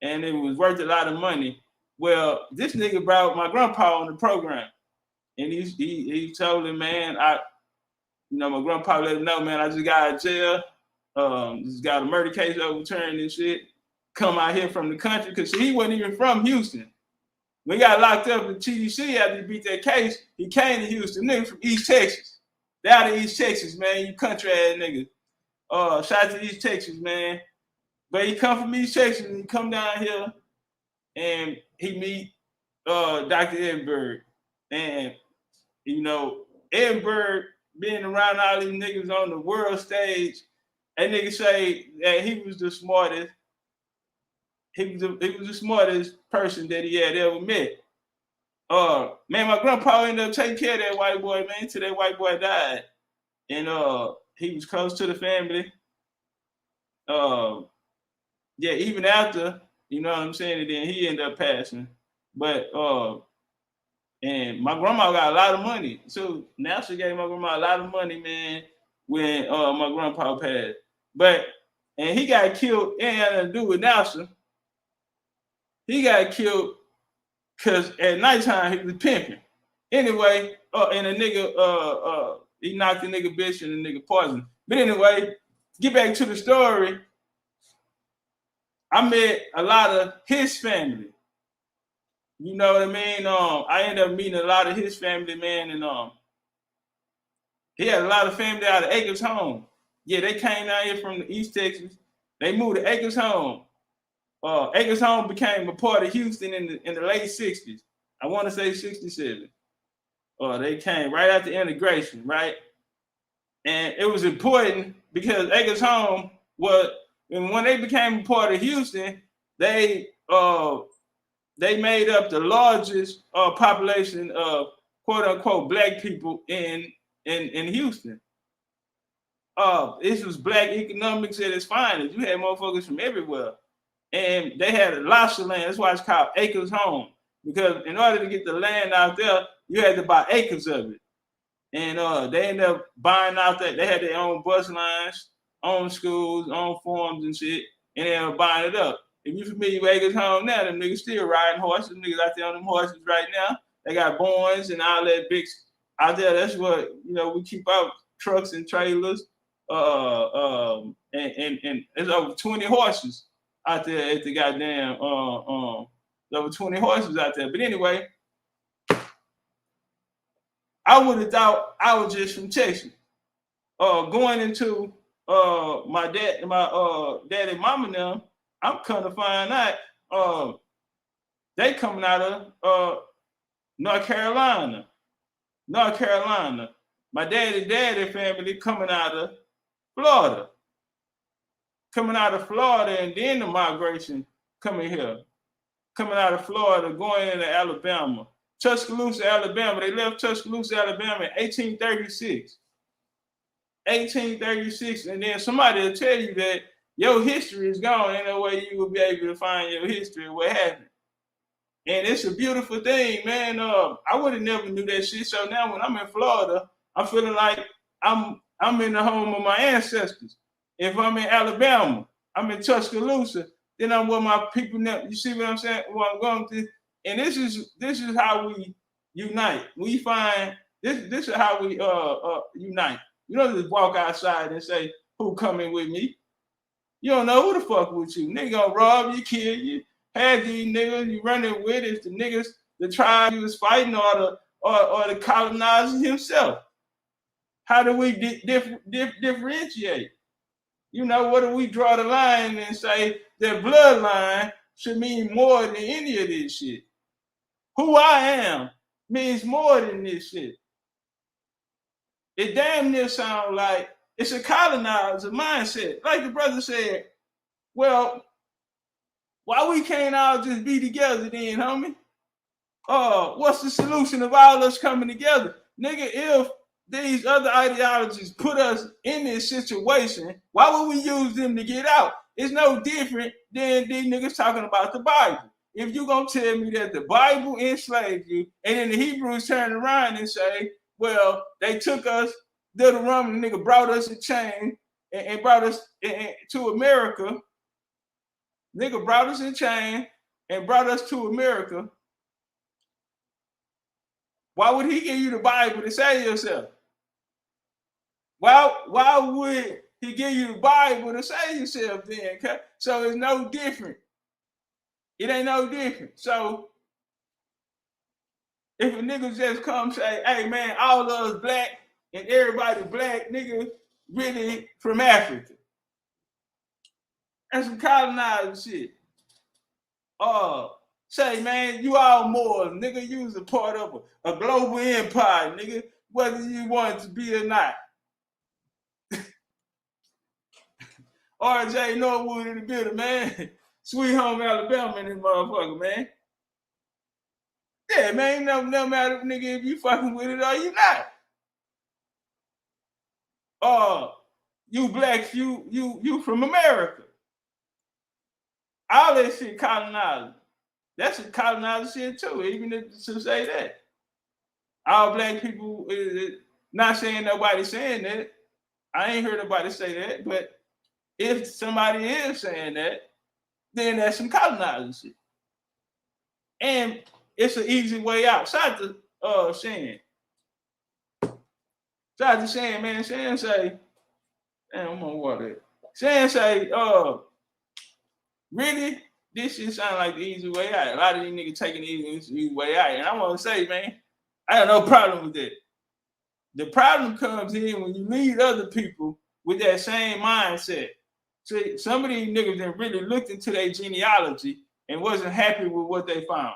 And it was worth a lot of money. Well, this nigga brought my grandpa on the program. And he told him, man, you know, my grandpa let him know, man, I just got out of jail. Just got a murder case overturned and shit. Come out here from the country, because he wasn't even from Houston. We got locked up in TDC after he beat that case. He came to Houston, nigga from East Texas. They out of East Texas, man. You country ass nigga. Shout out to East Texas, man. But he come from East Texas and he come down here and he meet Dr. Edinburgh. And, you know, Edinburgh being around all these niggas on the world stage, that nigga say that he was the smartest. He was the smartest person that he had ever met. Man, my grandpa ended up taking care of that white boy, man, till that white boy died. And he was close to the family. Yeah, even after, you know what I'm saying, and then he ended up passing. But and my grandma got a lot of money. So NASA gave my grandma a lot of money, man, when my grandpa passed. But and he got killed, it had nothing to do with NASA. He got killed because at nighttime he was pimping. Anyway, and a nigga, he knocked the nigga bitch and the nigga poisoned. But anyway, get back to the story. I met a lot of his family. You know what I mean? I ended up meeting a lot of his family, man, and he had a lot of family out of Acres Home. Yeah, they came down here from the East Texas. They moved to Acres Home. Acres Home became a part of Houston in the late 60s. I want to say 67. They came right after integration, right? And it was important because Acres Home was, and when they became a part of Houston, they made up the largest population of quote unquote black people in Houston. This was black economics at its finest. You had motherfuckers from everywhere. And they had lots of land. That's why it's called Acres Home. Because in order to get the land out there, you had to buy acres of it. And they ended up buying out that. They had their own bus lines, own schools, own farms and shit. And they ended up buying it up. If you're familiar with Acres Home now, them niggas still riding horses. Them niggas out there on them horses right now. They got barns and all that big out there. That's what, you know, we keep out trucks and trailers. And there's over 20 horses out there at the goddamn over 20 horses out there. But anyway, I would have thought I was just from Texas. Going into my dad and mama now, I'm kind of find out they coming out of North Carolina. My daddy family coming out of Florida. And then the migration coming here. Coming out of Florida, going into Alabama. Tuscaloosa, Alabama. They left Tuscaloosa, Alabama in 1836. And then somebody will tell you that your history is gone. Ain't no way you will be able to find your history of what happened. And it's a beautiful thing, man. I would have never knew that shit. So now when I'm in Florida, I'm feeling like I'm in the home of my ancestors. If I'm in Alabama, I'm in Tuscaloosa, then I'm with my people now. You see what I'm saying? What I'm going through. And this is how we unite. We find this is how we unite. You don't just walk outside and say, who coming with me? You don't know who the fuck with you. Nigga gonna rob you, kill you. Had these niggas you running with is the niggas, the tribe you was fighting, or the colonizer himself. How do we differentiate? You know, what do we draw the line and say that bloodline should mean more than any of this shit? Who I am means more than this shit. It damn near sounds like it's a colonizer mindset. Like the brother said, well, why we can't all just be together then, homie? What's the solution of all us coming together? Nigga, if these other ideologies put us in this situation, why would we use them to get out? It's no different than these niggas talking about the Bible. If you gonna tell me that the Bible enslaved you, and then the Hebrews turn around and say, well, they took us, Deuteronomy, nigga brought us in chain and brought us to America. Nigga brought us in chain and brought us to America. Why would he give you the Bible to save yourself? Why would he give you the Bible to save yourself then? So it's no different. It ain't no different. So if a nigga just come say, hey man, all of us black and everybody black, nigga really from Africa. That's some colonizer shit. Say, man, you all Moors, nigga, you was a part of a global empire, nigga, whether you want it to be or not. RJ Norwood in the building, man. Sweet home Alabama in this motherfucker, man. Yeah, man, no matter, nigga, if you fucking with it or you not. You blacks, you from America. All that shit colonizer. That's a colonizer shit too, even to say that. All black people, not saying nobody saying that. I ain't heard nobody say that, but if somebody is saying that, then that's some colonizer shit. And it's an easy way out. Shout out to Shan. Shout out to Shan, man. Shan say, damn, I'm on water. Shan say, really? This shit sound like the easy way out. A lot of these niggas taking the easy way out. And I want to say, man, I have no problem with that. The problem comes in when you lead other people with that same mindset. See, some of these niggas that really looked into their genealogy and wasn't happy with what they found.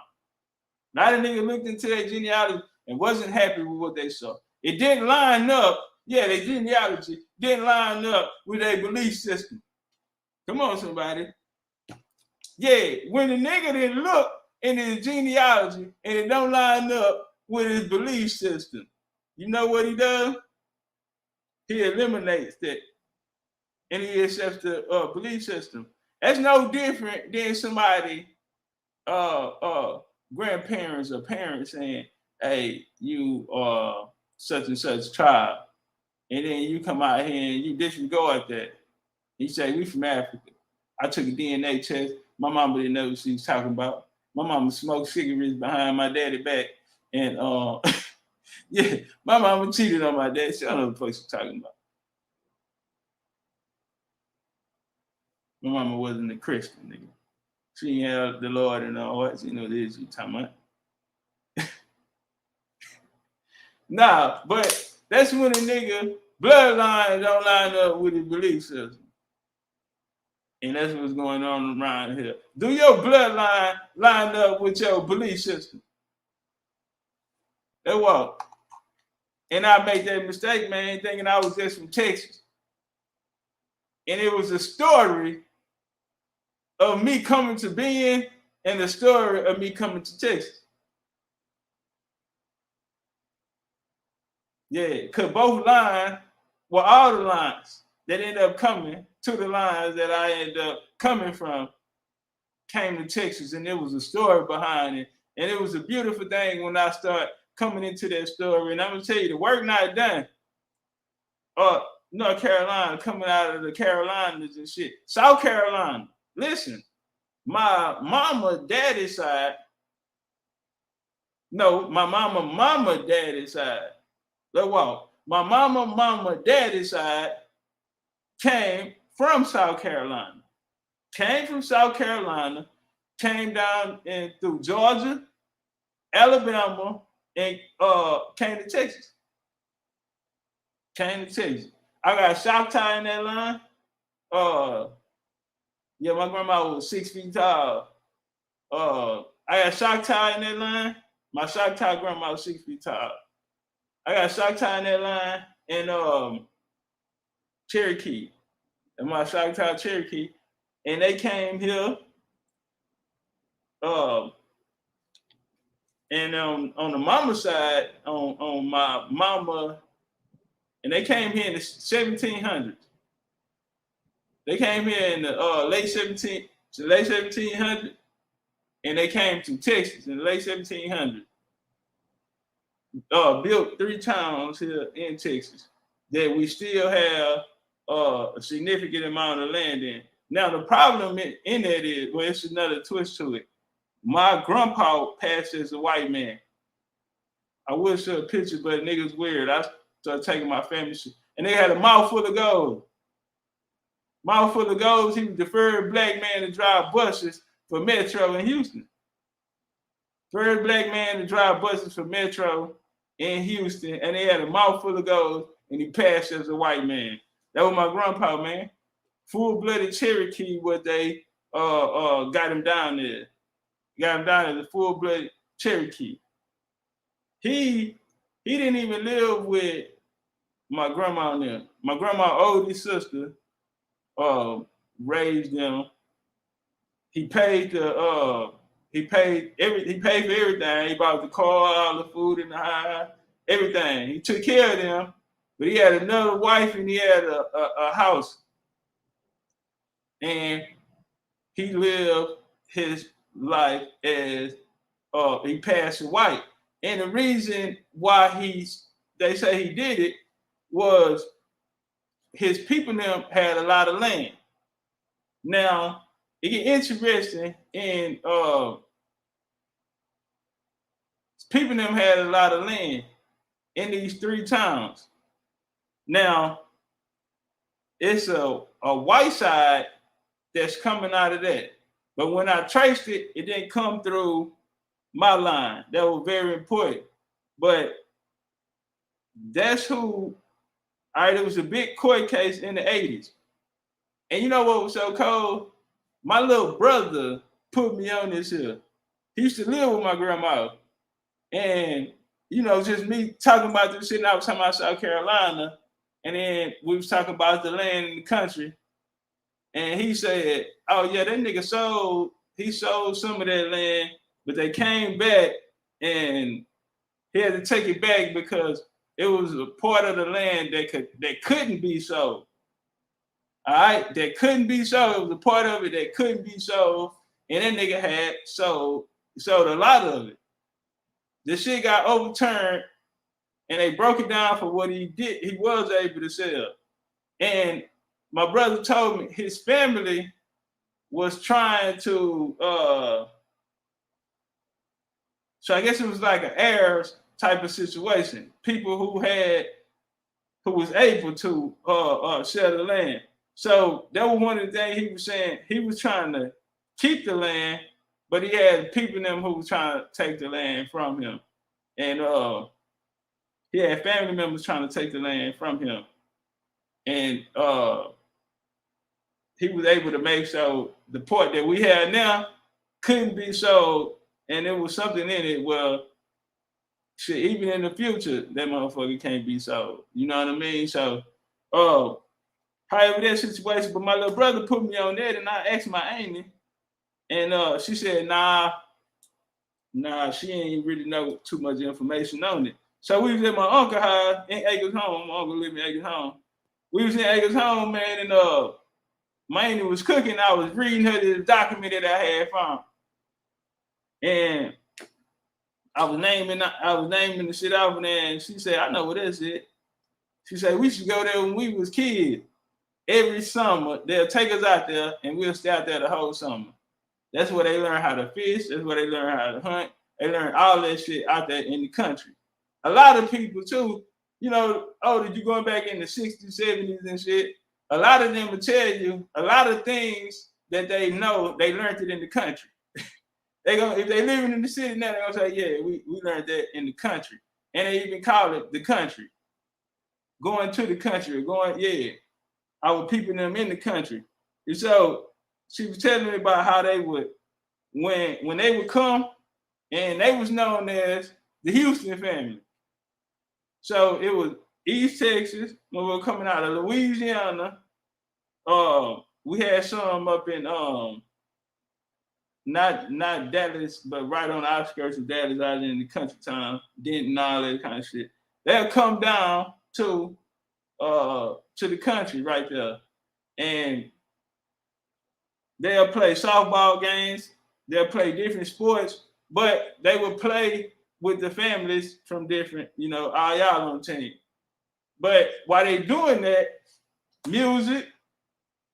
A lot of niggas looked into their genealogy and wasn't happy with what they saw. It didn't line up. Yeah, their genealogy didn't line up with their belief system. Come on, somebody. Yeah, when the nigga didn't look in his genealogy and it don't line up with his belief system, you know what he does? He eliminates that and he accepts the belief system. That's no different than somebody, grandparents or parents saying, hey, you are such and such tribe. And then you come out here and you disregard that. You say, we from Africa. I took a DNA test. My mama didn't know what she was talking about. My mama smoked cigarettes behind my daddy back. And yeah, my mama cheated on my dad. She don't know what the fuck she's talking about. My mama wasn't a Christian, nigga. She had the Lord in her heart. She know what it is you talking about. Nah, but that's when a nigga bloodline don't line up with his belief system. And that's what's going on around here. Do your bloodline line up with your belief system? That's what. And I made that mistake, man, thinking I was just from Texas. And it was a story of me coming to being and the story of me coming to Texas. Yeah, because both lines were all the lines that ended up coming to the lines that I ended up coming from came to Texas, and there was a story behind it. And it was a beautiful thing when I start coming into that story. And I'm gonna tell you, the work not done. North Carolina, coming out of the Carolinas and shit. South Carolina, listen, my mama, daddy side, no, my mama, daddy side. Let's walk. My mama, daddy side came from South Carolina. Came from South Carolina, came down and through Georgia, Alabama, and came to Texas. Came to Texas. I got Choctaw in that line. Yeah, my grandma was 6 feet tall. I got Choctaw in that line. My Choctaw grandma was 6 feet tall. I got Choctaw in that line and Cherokee. And my Choctaw Cherokee. And they came here. And on the mama side, on my mama, and they came here in the 1700s. They came here in the late 1700s, and they came to Texas in the late 1700s. Built 3 towns here in Texas that we still have a significant amount of land in. Now the problem in that is, well, it's another twist to it. My grandpa passed as a white man. I would show a picture, but niggas weird. I started taking my family shit. And they had a mouthful of gold. Mouthful of gold, he was the first black man to drive buses for Metro in Houston. First black man to drive buses for Metro in Houston, and they had a mouthful of gold, and he passed as a white man. That was my grandpa, man. Full-blooded Cherokee, what they got him down there. Got him down as a full-blooded Cherokee. He didn't even live with my grandma and them. My grandma's oldest sister raised them. He paid for everything. He bought the car, all the food in the house, everything. He took care of them, but he had another wife and he had a house. And he lived his life as he passed white. And the reason why they say he did it was his people them had a lot of land. Now, it get interesting in people them had a lot of land in these 3 towns. Now, it's a white side that's coming out of that. But when I traced it, it didn't come through my line. That was very important. But that's who, all right, it was a big court case in the 80s. And you know what was so cold? My little brother put me on this here. He used to live with my grandma. And, you know, just me talking about this shit, and I was talking about South Carolina. And then we was talking about the land in the country. And he said, oh, yeah, that nigga sold some of that land, but they came back and he had to take it back because it was a part of the land that couldn't be sold. All right, that couldn't be sold. It was a part of it that couldn't be sold, and that nigga had sold a lot of it. The shit got overturned, and they broke it down for what he did. He was able to sell. And my brother told me his family was trying to, so I guess it was like an heirs type of situation. People who was able to sell the land. So that was one of the things he was saying. He was trying to keep the land, but he had people in them who was trying to take the land from him. And he had family members trying to take the land from him. And he was able to make so the port that we have now couldn't be sold, and there was something in it where shit, even in the future, that motherfucker can't be sold. You know what I mean? So, however that situation, but my little brother put me on that, and I asked my auntie, and she said, nah, she ain't really know too much information on it. So we was at my uncle's house in Acres Home. My uncle lived in Acres Home. We was in Acres Home, man, and my auntie was cooking. I was reading her this document that I had found, and I was naming the shit out, and she said, "I know what that's it." She said, "We should go there when we was kids. Every summer they'll take us out there, and we'll stay out there the whole summer. That's where they learn how to fish. That's where they learn how to hunt. They learn all that shit out there in the country. A lot of people too, you know, did you going back in the 60s, 70s and shit? A lot of them will tell you a lot of things that they know they learned it in the country. If they living in the city now, they're gonna say, yeah, we learned that in the country. And they even call it the country. Going to the country, our people them in the country. And so she was telling me about how they would, when they would come, and they was known as the Houston family. So it was East Texas, when we were coming out of Louisiana. We had some up in not Dallas, but right on the outskirts of Dallas, out in the country town, Denton, all that kind of shit. They'll come down to the country right there, and they'll play softball games. They'll play different sports, but they will play with the families from different, all y'all on the team. But while they doing that, music,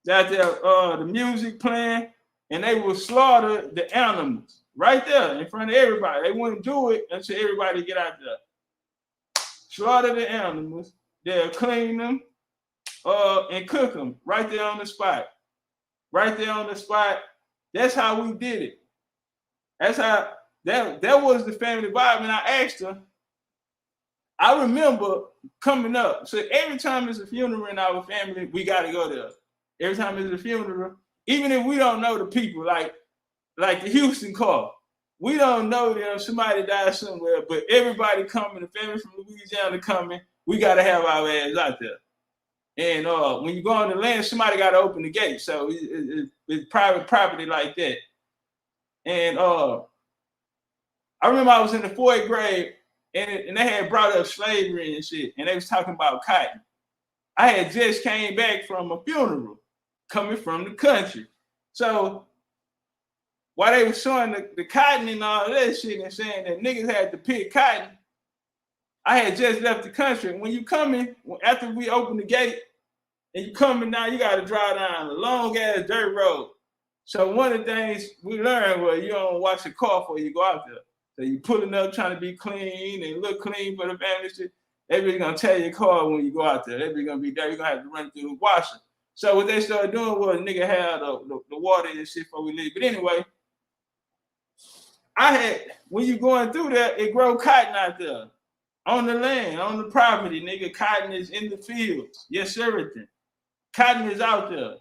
out there, the music playing, and they will slaughter the animals right there in front of everybody. They wouldn't do it until everybody get out there. Slaughter the animals. They'll clean them and cook them right there on the spot. Right there on the spot. That's how we did it. That's how that was the family vibe. And I asked her, I remember coming up. So every time there's a funeral in our family, we got to go there. Every time there's a funeral, even if we don't know the people, like the Houston call, we don't know them. Somebody died somewhere, but everybody coming, the family from Louisiana coming, we got to have our ass out there. And when you go on the land, somebody got to open the gate. So it's private property like that. And I remember I was in the 4th grade, and they had brought up slavery and shit, and they was talking about cotton. I had just came back from a funeral, coming from the country. So while they were showing the cotton and all that shit and saying that niggas had to pick cotton, I had just left the country. When you coming, after we open the gate, and you coming down, you got to drive down a long ass dirt road. So one of the things we learned was you don't wash your car before you go out there. So you pulling up trying to be clean and look clean for the family shit. Everybody's gonna tear your car when you go out there. Everybody's gonna be there. You're gonna have to run through the washer. So what they started doing was nigga had the water and shit before we leave. But anyway, when you going through there, it grow cotton out there. On the land, on the property, nigga. Cotton is in the fields. Yes, everything. Cotton is out there.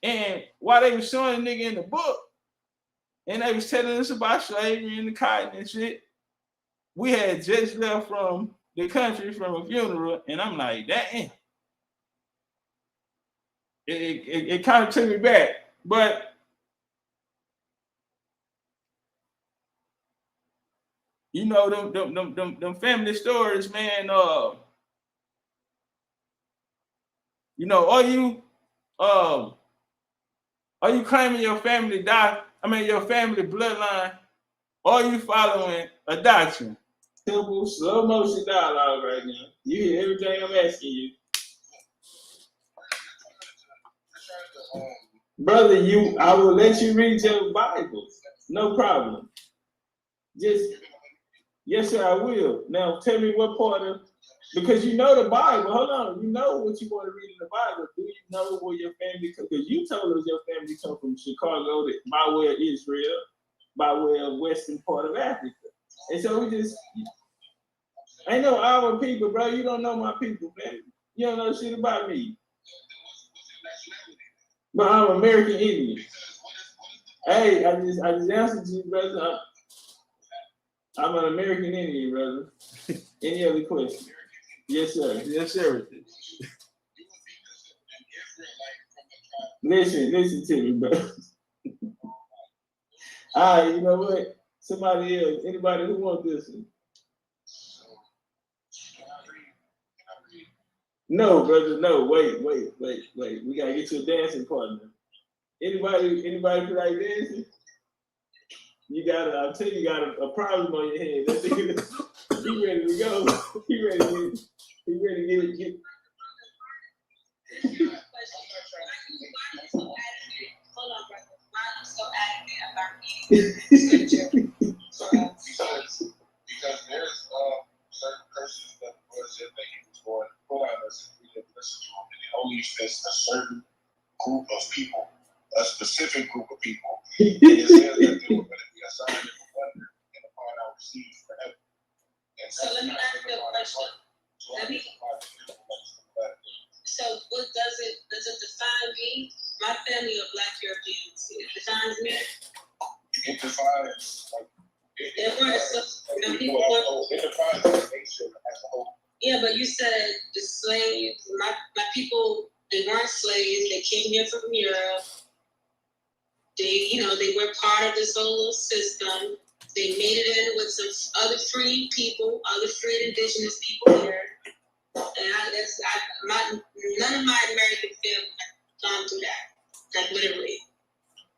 And while they were showing the nigga in the book, and they was telling us about slavery and the cotton and shit, we had just left from the country from a funeral, and I'm like, damn. It kind of took me back. But you know, them family stories, man, you know, are you claiming your family your family bloodline, or are you following a doctrine? Simple, slow motion dialogue right now. You hear everything I'm asking you. Brother, I will let you read your Bible. No problem. Yes, sir, I will. Now tell me what part of, because you know the Bible. Hold on, you know what you want to read in the Bible. Do you know where your family comes? Because you told us your family come from Chicago by way of Israel, by way of western part of Africa. And so I know our people, bro. You don't know my people, man. You don't know shit about me. But I'm American Indian. Hey, I just answered you, brother. I'm an American Indian, brother. Any other questions? Yes, sir. Yes, sir. Listen to me, bro. All right, you know what? Somebody else, anybody who wants this one? No, brother, no, wait. We gotta get you a dancing partner. Anybody feel like dancing? I'll tell you, got a problem on your hands. That nigga, he ready to go. He ready to get. Hold on, brother. Why are you so adamant about eating? Because there's certain curses that the Lord said that He was going to put on us if we didn't listen to Him, and it only fits a certain group of people, a specific group of people. And it says that they were going to be a sign and a wonder and upon our seed forever. And so let me ask you a question. So what does it define me? My family of Black Europeans. It defines me. It defines like It defines the nation as a whole. Yeah, but you said the slaves, my people, they weren't slaves. They came here from Europe. They were part of this whole system. They made it in with some other free people, other free indigenous people here. And none of my American family have gone through that. Like literally.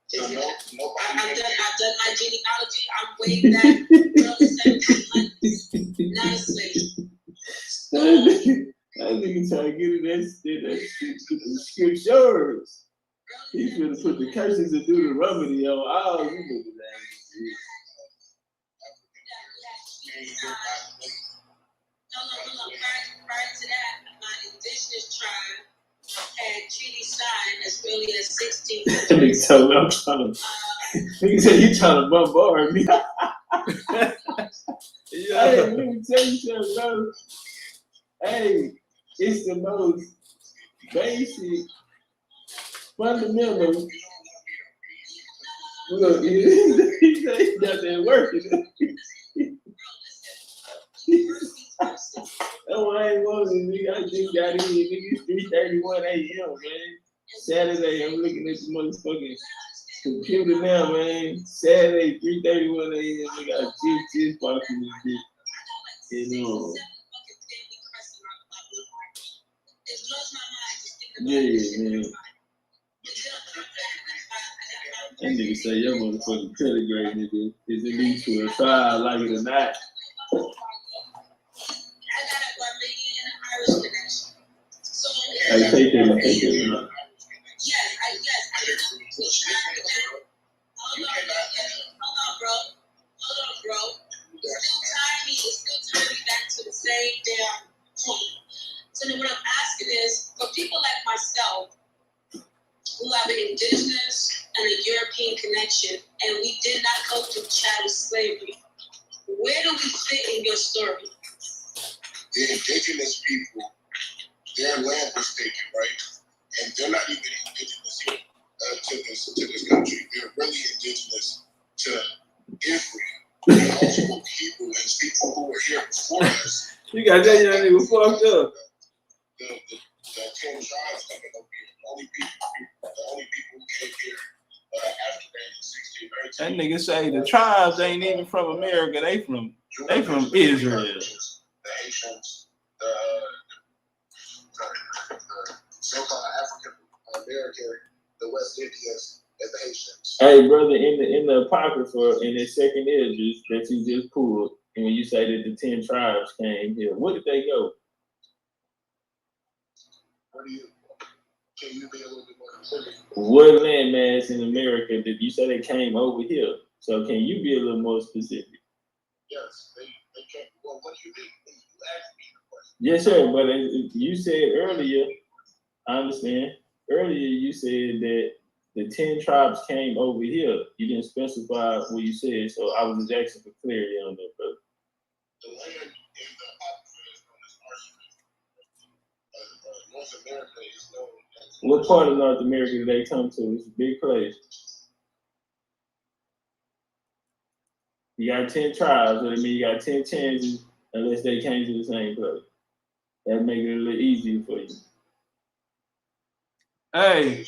So I've done my genealogy. I'm way back early 1700s. Not a slave. That nigga trying to get in that scriptures. He's gonna put the curses and do the remedy on all you niggas. No. Prior to that, my indigenous tribe had treaties signed as early as 1600. Nigga told me I'm trying to. Nigga said you trying to bombard me. Hey, let me tell you something, bro. Hey, it's the most basic, fundamental. Look, he said he got that working. That's why I ain't wanting, nigga. I just got in here, nigga. It's 3:31 a.m., man. Saturday, I'm looking at this motherfucking computer now, man. Saturday, 3:31 a.m. We got just fucking this bitch. Yeah, man. That nigga say your motherfucking pedigree, nigga, is it lead to a trial, like it or not. I take it. Hold on, bro. It's still tying me back to the same damn point. So then what I'm asking is, for people like myself, who have an indigenous and a European connection, and we did not go through chattel slavery, where do we fit in your story? The indigenous people, their land was taken, right? And they're not even indigenous here to this country. They're really indigenous to Israel. And also Hebrews, people who were here before us. You got that young nigga fucked up. The 10 tribes coming over here. The only people who came here after that in 1619. That nigga say the tribes ain't even from America. They from Israel. The Haitians, the so-called African American, the West Indians, and the Haitians. Hey, brother, in the Apocrypha, in the second Esdras that you just pulled, and when you say that the 10 tribes came here, where did they go? Can you be a little bit more specific? What landmass in America did you say they came over here? So can you be a little more specific? Yes, they came. Well, what do you mean? You asked me the question. Yes, sir. But you said earlier, I understand. Earlier you said that the 10 tribes came over here. You didn't specify what you said, so I was just asking for clarity on that, brother. The land in the Apocrypha is known as Arsenal. North America is known as. What part of North America did they come to? It's a big place. You got 10 tribes, so that means you got 10 chances unless they came to the same place. That make it a little easier for you. Hey.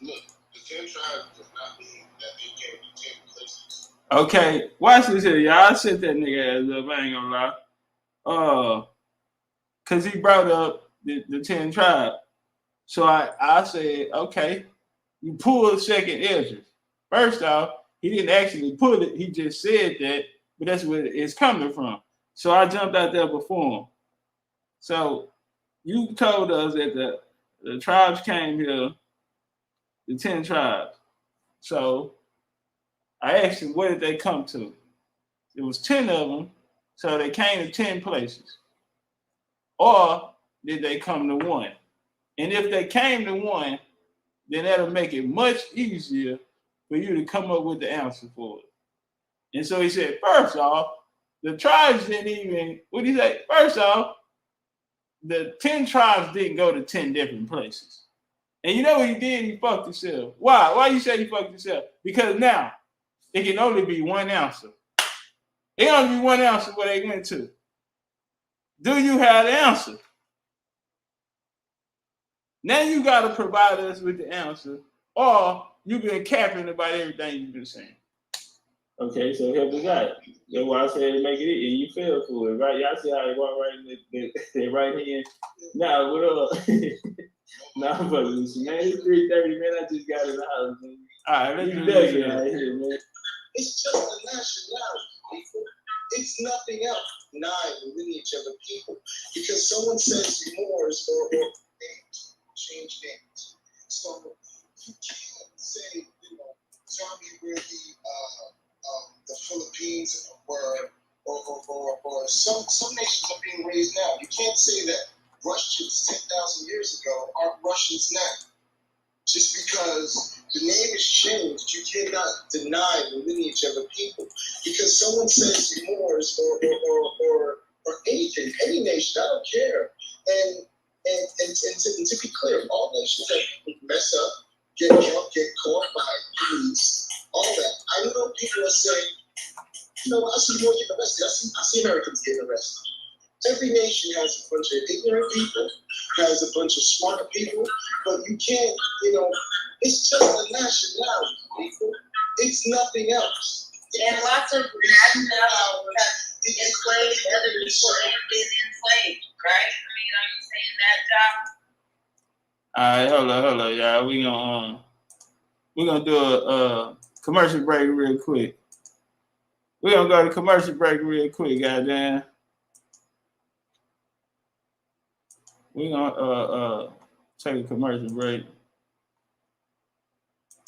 Look, the 10 tribes does not mean that they came to 10 places. Okay, watch this here, y'all. I set that nigga ass up. I ain't gonna lie. Cause he brought up the 10 tribes. So I said, okay, you pull second Esdras. First off, he didn't actually pull it. He just said that, but that's where it's coming from. So I jumped out there before him. So you told us that the tribes came here, the 10 tribes. So I asked him, where did they come to? It was 10 of them, so they came to 10 places. Or did they come to one? And if they came to one, then that'll make it much easier for you to come up with the answer for it. And so he said, first off, the tribes didn't even, what did he say? First off, the 10 tribes didn't go to 10 different places. And you know what he did? He fucked himself. Why? Why you say he fucked himself? Because now it can only be one answer. It can only be one answer where they went to. Do you have the answer? Now you got to provide us with the answer, or you've been capping about everything you've been saying. Okay, so help us out. That's why I said make it easy. You fell for it, right? Y'all see how they walk right in the right hand? Nah, what up? Nah, but listen, man, it's 3:30, man. I just got in the house, man. All right, let's You do dug it this. out here, man. It's just a nationality, people. It's nothing else. Nine lineage of a people. Because someone says Moors or names, change names. So you can't say, tell me where the Philippines were, or some nations are being raised now. You can't say that Russians 10,000 years ago aren't Russians now. Just because the name is changed, you cannot deny the lineage of a people. Because someone says Moors or anything, any nation, I don't care. And to be clear, all nations that mess up, get caught by police, all that. I know people are saying, I see more getting arrested. I see Americans getting arrested. Every nation has a bunch of ignorant people, has a bunch of smart people, but you can't, it's just a nationality, people. It's nothing else. And lots of nationalities have enslaved other people and been enslaved, right? I mean, are you saying that, John? All right, hold on, y'all. We're gonna do a commercial break real quick. We're gonna go to commercial break real quick, goddamn. We're gonna take a commercial break.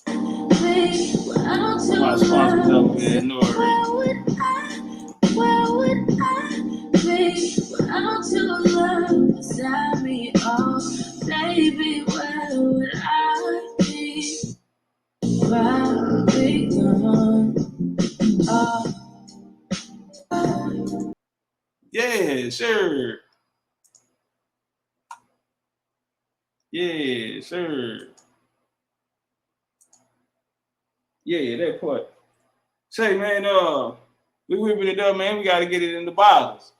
My sponsors over there in Norway. Where would I be without your love beside me? Oh, baby, where would I be? Where would we go? Yeah, sure. Yeah, sure. Yeah, that part. Say, man, we whipping it up, man. We gotta get it in the bottles.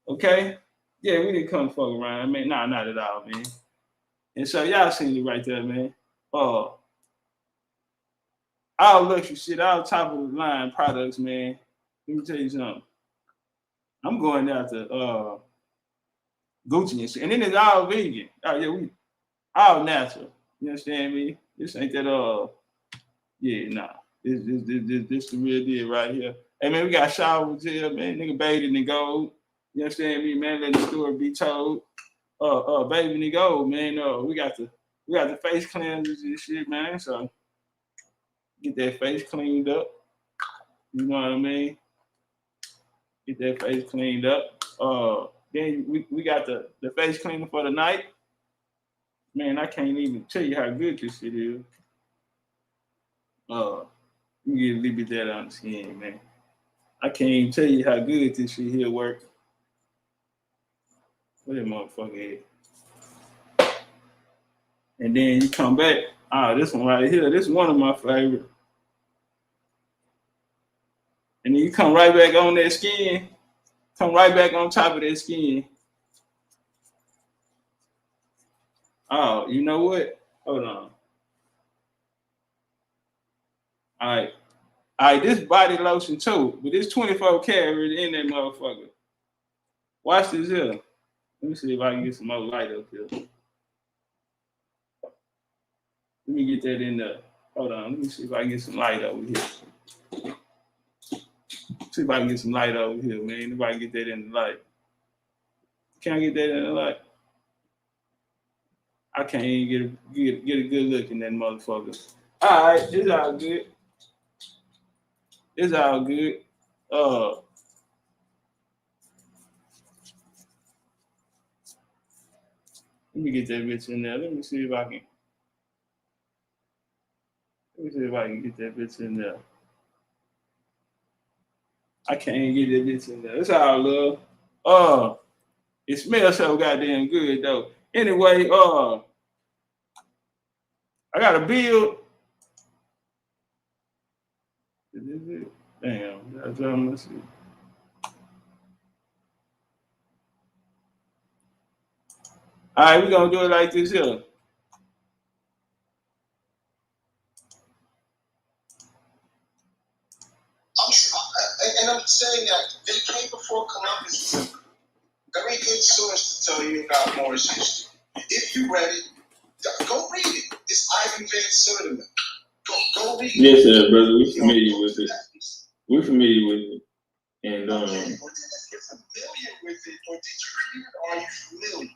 Okay? Yeah, we didn't come fuck around, man. Nah, not at all, man. And so y'all seen it right there, man. All luxury shit, all top of the line products, man. Let me tell you something. I'm going out to Gucci and shit. And then it's all vegan. Oh yeah, we all natural. You understand me? This ain't that yeah, nah. This the real deal right here. Hey man, we got showers here, man. Nigga bathing in gold. You understand me, man? Let the story be told. Bathing in gold, man. We got the face cleansers and shit, man. So get that face cleaned up. You know what I mean? Get that face cleaned up. Then we got the face cleaner for the night. Man, I can't even tell you how good this shit is. You get a little bit that on the skin, man. I can't even tell you how good this shit here work. What that motherfucker is. And then you come back. This one right here. This is one of my favorite. And then you come right back on that skin. Come right back on top of that skin. Oh, you know what? Hold on. All right, this body lotion too, but this 24 karat in that motherfucker. Watch this here. Let me see if I can get some more light up here. Let me get that in there. Hold on. Let me see if I can get some light over here. See if I can get some light over here, man. If I can get that in the light. Can I get that in the light? I can't even get a good look in that motherfucker. All right, it's all good. It's all good. Let me get that bitch in there. Let me see if I can. Let me see if I can get that bitch in there. I can't get that bitch in there. It's all love. It smells so goddamn good though. Anyway, I got a bill. Damn, that's what I'm listening. All right, we're gonna do it like this here. I'm saying that they came before Columbus was a very good source to tell you about Moorish history. If you read it, go read it. It's Ivan Van Sertima. Go read it. Yes, sir, brother. We're familiar with it. We're familiar with it. And You're familiar with it, or did you read it, or are you familiar?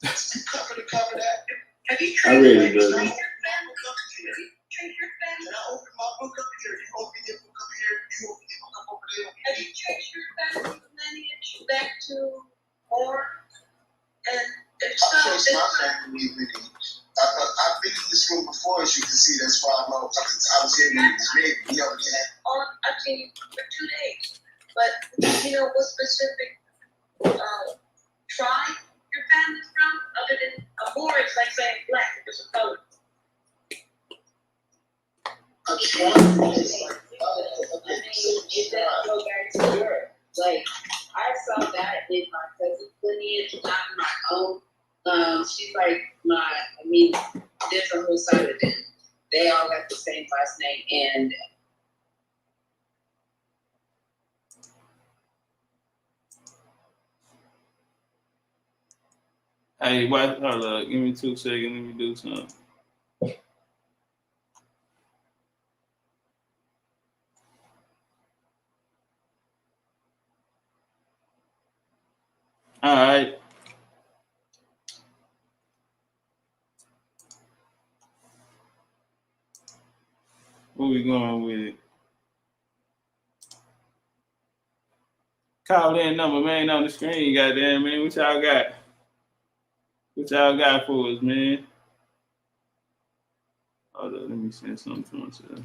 You cover that. I read it, brother. Can I open my book up here? You open your book up here. You open your book up over there. Have you traced your family lineage back to Moor? And if so, I've traced my family lineage. I've been in this room before, as you can see. That's why I know. I was here when he was made. We already had. I've seen you for 2 days. But you know what specific tribe your family's from? Other than a Moor, it's like saying black, it's a color. A tribe is like, It doesn't go back to Europe. Like, I saw that in my cousin's lineage, not my own. She's like there's a whole side of them. They all got the same last name, and Hey, hold up. Give me 2 seconds. Let me do something. All right. Where we going with it? Call that number, man, on the screen, goddamn, man. What y'all got? What y'all got for us, man? Hold up, let me send something to myself.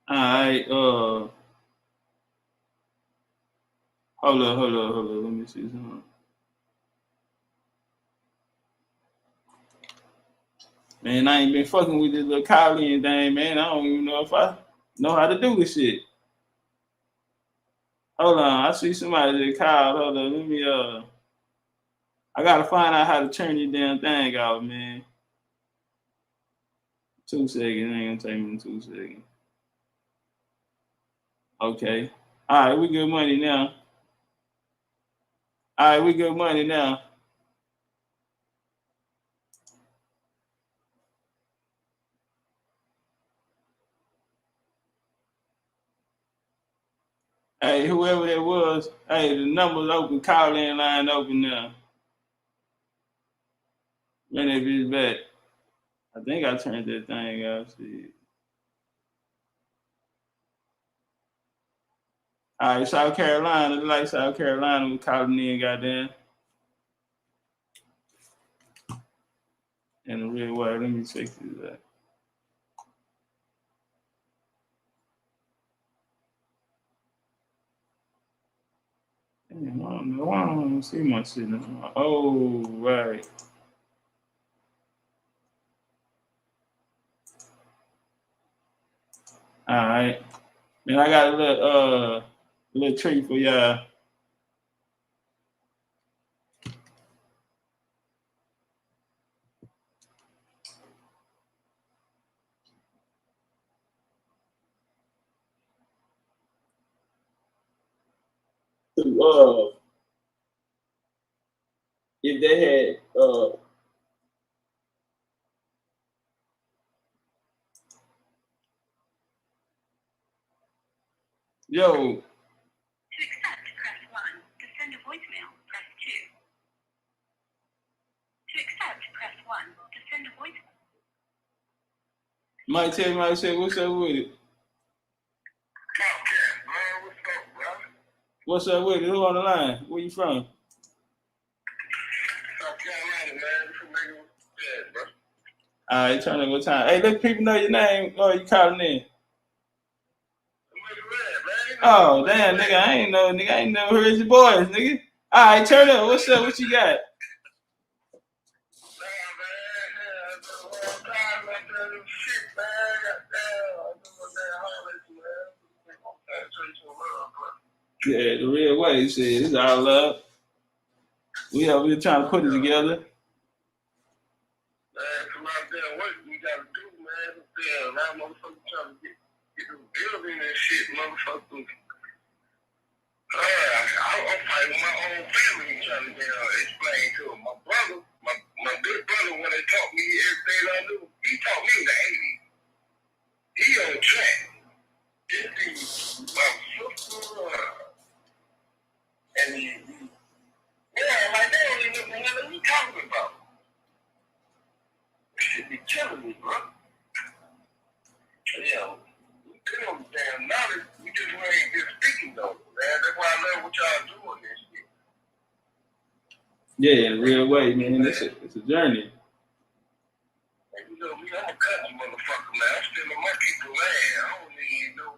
All right, hold up. Let me see something. Man, I ain't been fucking with this little Kylie thing, man. I don't even know if I know how to do this shit. Hold on, I see somebody that called. Hold on, let me I gotta find out how to turn this damn thing off, man. 2 seconds, it ain't gonna take me 2 seconds. Okay. All right, we good money now. All right, we good money now. Hey, whoever that was, hey, the number's open, call in line open now. Man, that bitch back. I think I turned that thing off. See. All right, South Carolina, like South Carolina, we calling in, goddamn. In a real way. Let me check this out. Damn, I don't know. I don't see my shit now. Oh, right. All right. Man, I got a little treat for y'all. If they had yo. To accept, press 1. To send a voicemail, press 2. To accept, press 1. To send a voicemail. Might tell me, say, what's up with it? What's up with it? Who on the line? Where you from? South Carolina, man. From nigga, yeah, bro. All right, turn it what time. Hey, let people know your name. Oh, you calling in. Oh, damn, nigga, I ain't never heard your voice, nigga. All right, turn up. What's up? What you got? Yeah, the real way. He said, it's our love. We are trying to put it together. Man, come out there and work. We got to do, man. Yeah, a lot of motherfuckers trying to get the building and shit, motherfuckers. I'm fighting my own family trying to explain to them. My brother, my big brother, when they taught me everything I knew, he taught me in the 80s. He on track. This dude, my sister, and yeah, like they don't even know what we talking about. This shit be killing me, bro. Yeah, we could on the damn knowledge. We just ain't just speaking though, man. That's why I love what y'all doing this shit. Yeah, in a real way, man. It's a journey. And you know me, I'm a country motherfucker, man. I'm still in my people's land. I don't even know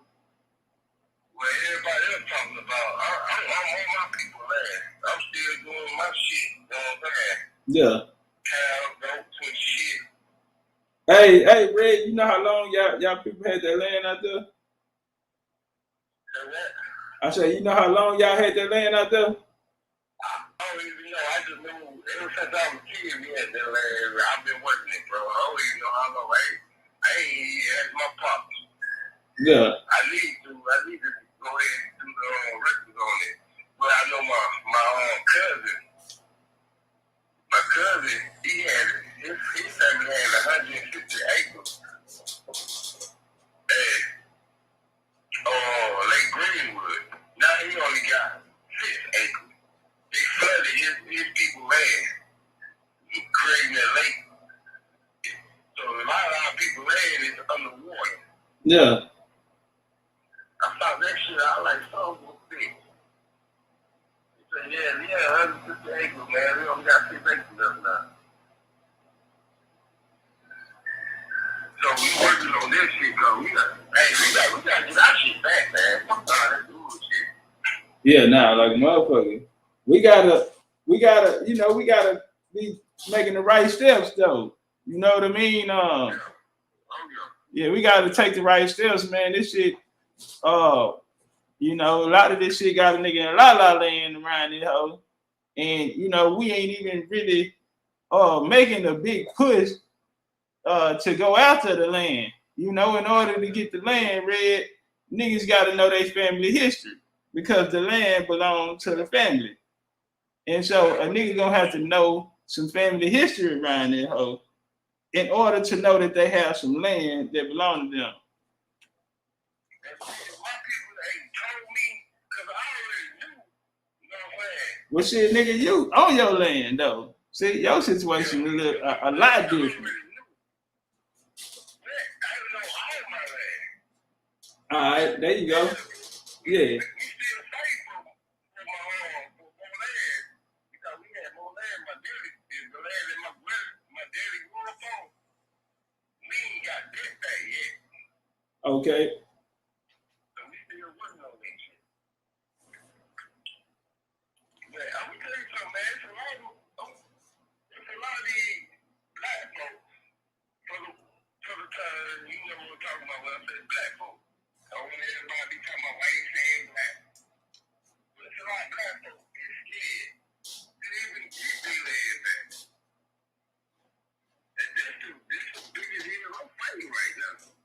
what everybody else talking about. I'm on my people's land. I'm still doing my shit. You know what I'm saying? Yeah. Cow, goats, and shit. Hey, Red, you know how long y'all people had that land out there? I said, you know how long y'all had that land out there? I don't even know. I just knew ever since I was a kid, we had that land. I've been working it, bro. I don't even know how long. I ain't asked my pops. Yeah. I need to go ahead and do the records on it. But I know my cousin. My cousin, he had his family had 150 acres. And Lake Greenwood. Now he only got 6 acres. They flooded his people's land, creating that lake. So a lot of our people's land is underwater. Yeah. I thought that shit out like so big. He said, yeah, 150 acres, man. We only got 6 acres left now. So we working on this shit, bro. We gotta get our shit back, man. Fuck all that bullshit. Yeah, nah, like motherfucker. We gotta be making the right steps though. You know what I mean? Yeah, we gotta take the right steps, man. This shit, you know, a lot of this shit got a nigga in a lot of land around this hoe. And you know, we ain't even really making a big push to go after the land. You know, in order to get the land, Red, niggas gotta know their family history because the land belongs to the family. And so a nigga gonna have to know some family history around that hoe in order to know that they have some land that belong to them. Well, shit, nigga, you on your land though. See, your situation is a lot different. All right, there you go. Yeah. Okay. So we still working on that shit. But I'm gonna tell you something, man. It's a lot of these black folks for the time, you know what I'm talking about when I say black folks. I don't want everybody be talking about white saying black. But it's a lot of black folks. They're scared. They even get their legs back. And this is the biggest hero I'm fighting right now.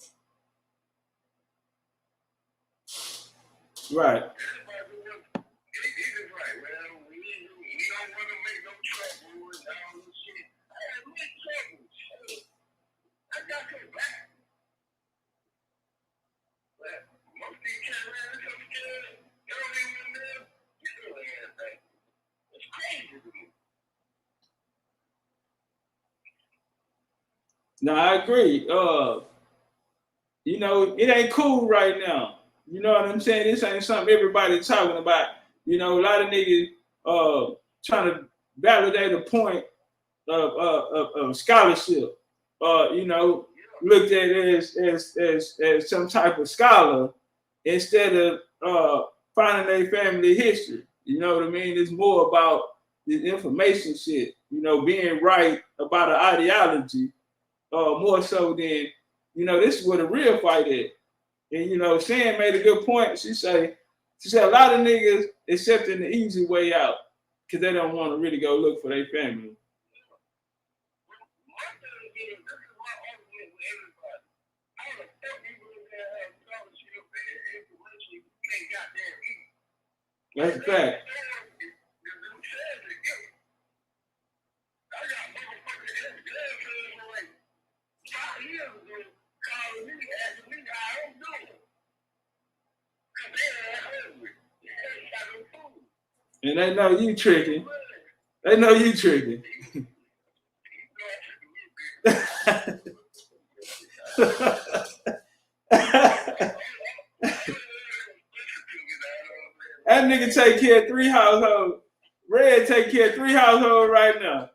Right. Everybody was, it is right, man. We don't want to make no trouble and all this shit. I had make trouble. Shit. I got your back. But most of these cats, man, they're so scared. They don't even live. You know anything. It's crazy to me. No, I agree. You know, it ain't cool right now. You know what I'm saying? This ain't something everybody's talking about. You know, a lot of niggas trying to validate a point of scholarship. You know, looked at it as some type of scholar instead of finding their family history. You know what I mean? It's more about the information shit. You know, being right about an ideology, more so than, you know, this is where the real fight is. And, you know, Shan made a good point. She said a lot of niggas accepting the easy way out because they don't want to really go look for their family. That's a fact. And they know you tricking. They know you tricking. That nigga take care of 3 households. Red take care of 3 households right now.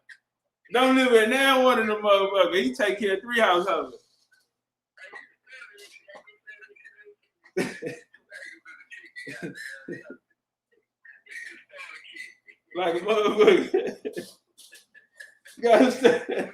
Don't live in now one of them motherfuckers. He take care of 3 households. Like a motherfucker. You gotta understand.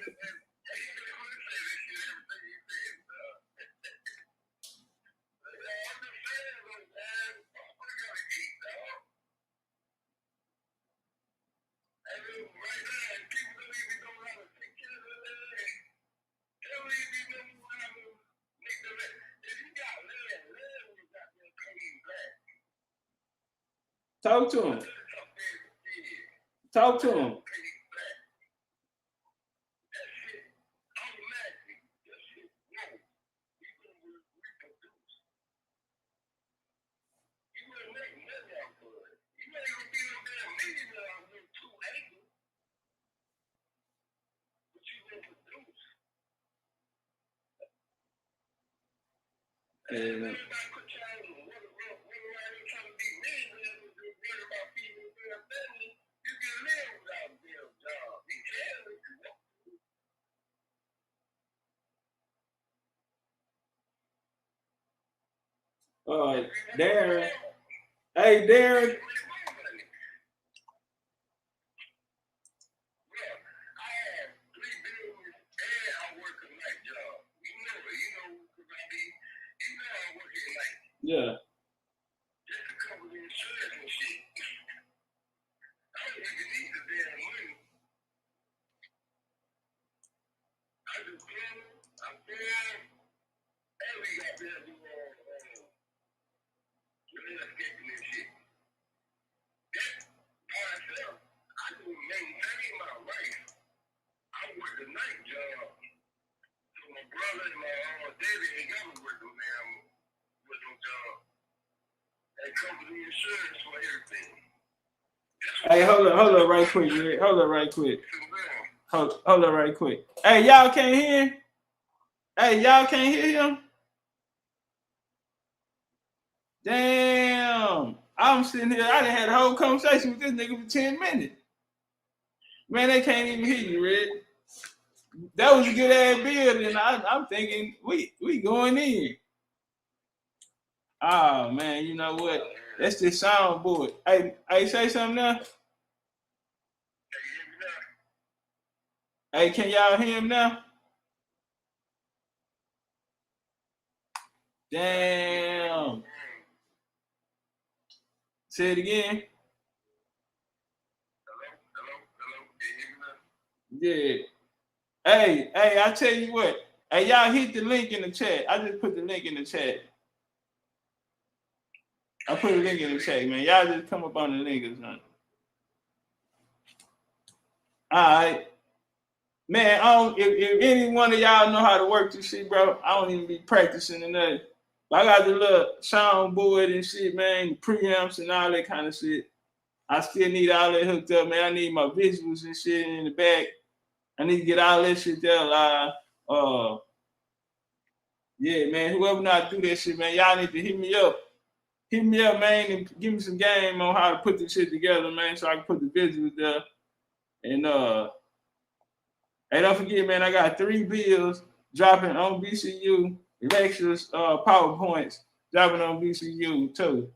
Talk to him. Talk to him. Amen. Darren. Hey, Darren. Yeah. Hey, hold up right quick, Rick. Hold up right quick. Hold up right quick. Hey, y'all can't hear? Hey, y'all can't hear him? Damn. I'm sitting here. I done had a whole conversation with this nigga for 10 minutes. Man, they can't even hear you, Rick. That was a good ass build, and I'm thinking we going in. Oh man, you know what? That's the soundboard. Hey, say something now. Hey, can y'all hear him now? Damn. Say it again. Yeah. Hey, I tell you what. Hey, y'all hit the link in the chat. I just put the link in the chat. I put a link in the chat, man. Y'all just come up on the link or something. All right. Man, if any one of y'all know how to work this shit, bro, I don't even be practicing or nothing. But I got the little soundboard and shit, man, the preamps and all that kind of shit. I still need all that hooked up, man. I need my visuals and shit in the back. I need to get all that shit there live. Yeah, man, whoever know how to do that shit, man, y'all need to hit me up. Hit me up, man, and give me some game on how to put this shit together, man, so I can put the visuals there. And hey, don't forget, man, I got 3 bills dropping on VCU, lectures, PowerPoints dropping on VCU too.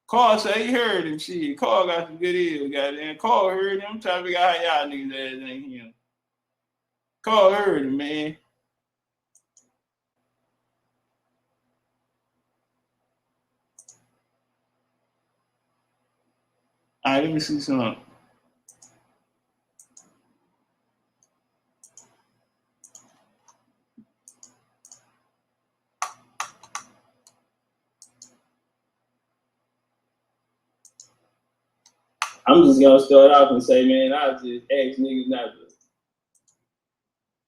Carl say he heard him. Shit, Carl got some good ears, goddamn. Carl heard him. I'm trying to figure out how y'all niggas ass ain't him. Carl heard him, man. All right, let me see something. I'm just gonna start off and say, man, I just ask niggas not to.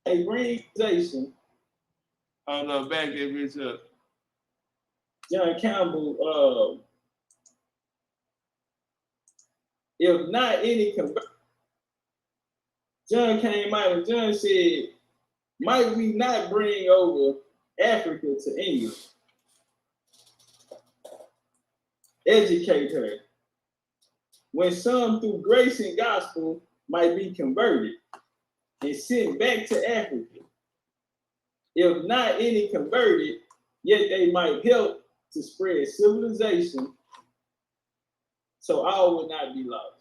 Hey, bring Jason. Oh no, back that bitch up. John Campbell, if not any John came out and John said, might we not bring over Africa to England? Educate her. When some through grace and gospel might be converted and sent back to Africa. If not any converted, yet they might help to spread civilization so all would not be lost.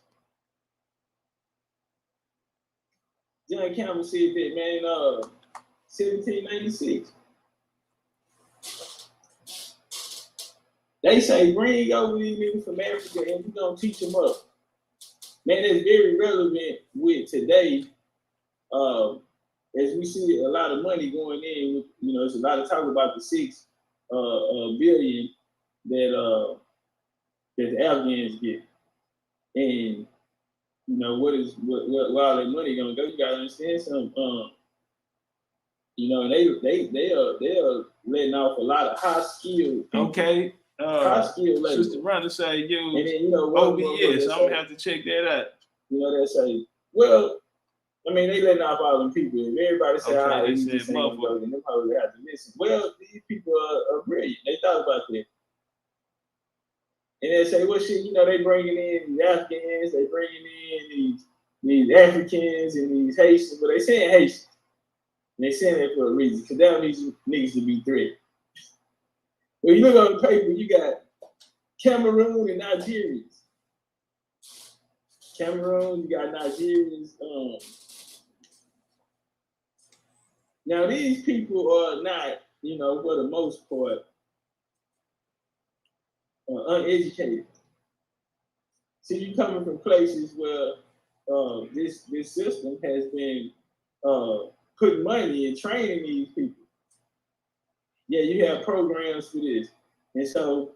John Campbell said that, man, 1796. They say, bring over these niggas from Africa and we're going to teach them up. Man, that's very relevant with today. As we see a lot of money going in, with, you know, there's a lot of talk about the 6 billion that the Afghans get. And, you know, where all that money going to go? You got to understand something. You know, they are letting off a lot of high skilled people. Okay. High skilled labor. Sister Brenda say use and then, you know, OBS. I'm gonna have to check that out. You know, they say, well, I mean, they letting off all them people. If everybody say, Okay, they just ain't gonna go, then they probably have to listen. Well, these people are brilliant. They thought about that. And they say, well, shit, you know, they bringing in the Afghans, they bringing in these Africans and these Haitians, but they saying Haitians. And they saying that for a reason, because they don't need niggas to be threatened. Well, you look on the paper, you got Cameroon and Nigerians. Cameroon, you got Nigerians. Now, these people are not, you know, for the most part, uneducated. See, you coming from places where this system has been putting money and training these people. Yeah, you have programs for this. And so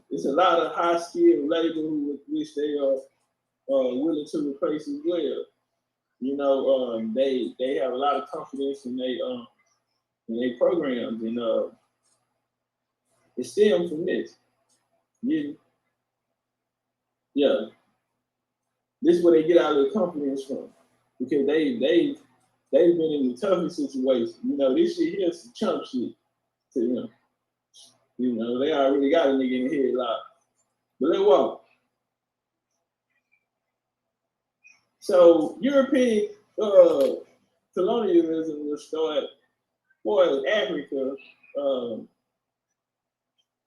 it's a lot of high skilled labor which they are willing to replace as well. You know, they have a lot of confidence in their programs, and it stems from this. Yeah. This is where they get out of their confidence from, because they've been in the toughest situation. You know, this shit here is some chump shit to them. You know, they already got a nigga in the head locked. But let's walk. So European colonialism will start for Africa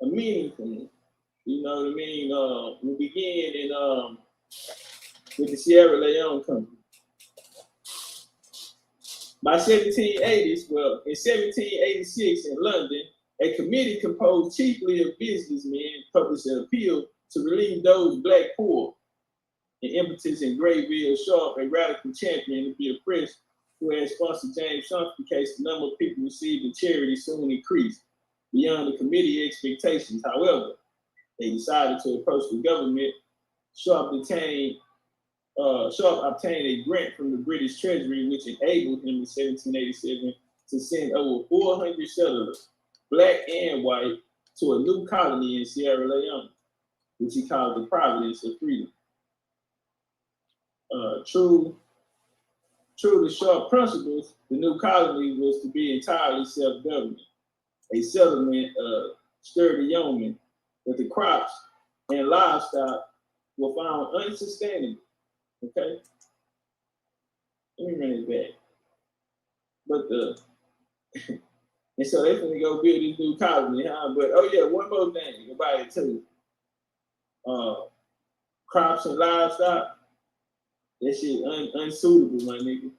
meaningfulness. You know what I mean? We begin in with the Sierra Leone Company. By 1780s, well, in 1786 in London, a committee composed chiefly of businessmen published an appeal to relieve those black poor. The impetus in Grayville Sharp, a radical champion to be oppressed, who had sponsored James Shump's case, the number of people receiving charity soon increased beyond the committee expectations. However, they decided to approach the government. Sharp obtained a grant from the British Treasury, which enabled him in 1787 to send over 400 settlers, black and white, to a new colony in Sierra Leone, which he called the Providence of Freedom. True to Sharp principles, the new colony was to be entirely self-government, a settlement of sturdy yeomen, but the crops and livestock were found unsustainable. Okay, let me run it back. But and so they're gonna go build this new colony, huh? But oh yeah, one more thing about it too. Crops and livestock, that shit unsuitable, my nigga.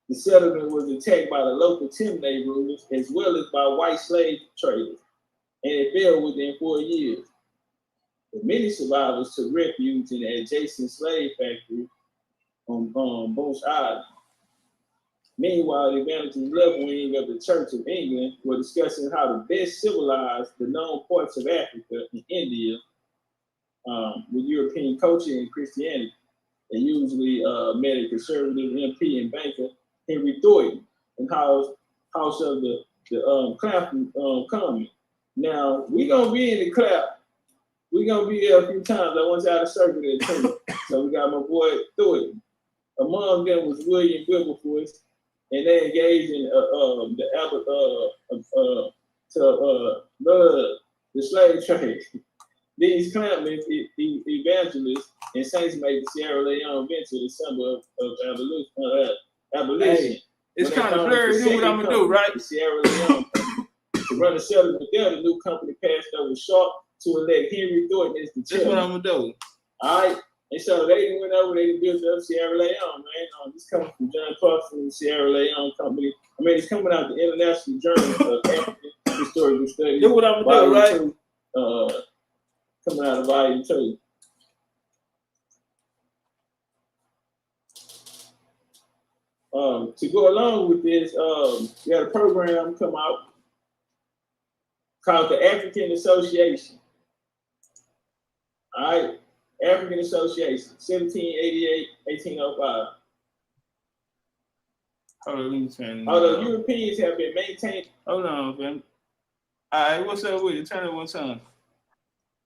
The settlement was attacked by the local Temne rulers as well as by white slave traders, and it fell within 4 years. But many survivors took refuge in the adjacent slave factory on Bosch Island. Meanwhile, the evangelist left wing of the Church of England were discussing how to best civilize the known parts of Africa and India with European culture and Christianity. They usually met a conservative MP and banker, Henry Thornton, in house of the Clapham Common. Now, we gonna be in the Clap. We gonna be there a few times. I want y'all to circle there too. So we got my boy Thornton. Among them was William Wilberforce, and they engaged in the slave trade. These clampmen, evangelists, and saints made the Sierra Leone venture the symbol of abolition. Hey, it's kind of blurry. Do what I'm gonna do, right? The Sierra Leone to run a settlement there, the new company passed over Sharp to elect Henry Thornton as the chairman. That's what I'm gonna do. All right. And so they went over, they built up Sierra Leone, man. This comes from John Clark from the Sierra Leone Company. I mean, it's coming out the International Journal of African Historical Studies. Do what I'm gonna do, right? Coming out of Volume 2. To go along with this, we had a program come out called the African Association. All right. African Association, 1788, 1805. Hold on, let me turn it Although Europeans have been maintained. Hold on, man. All right, what's up with it? Turn it one time.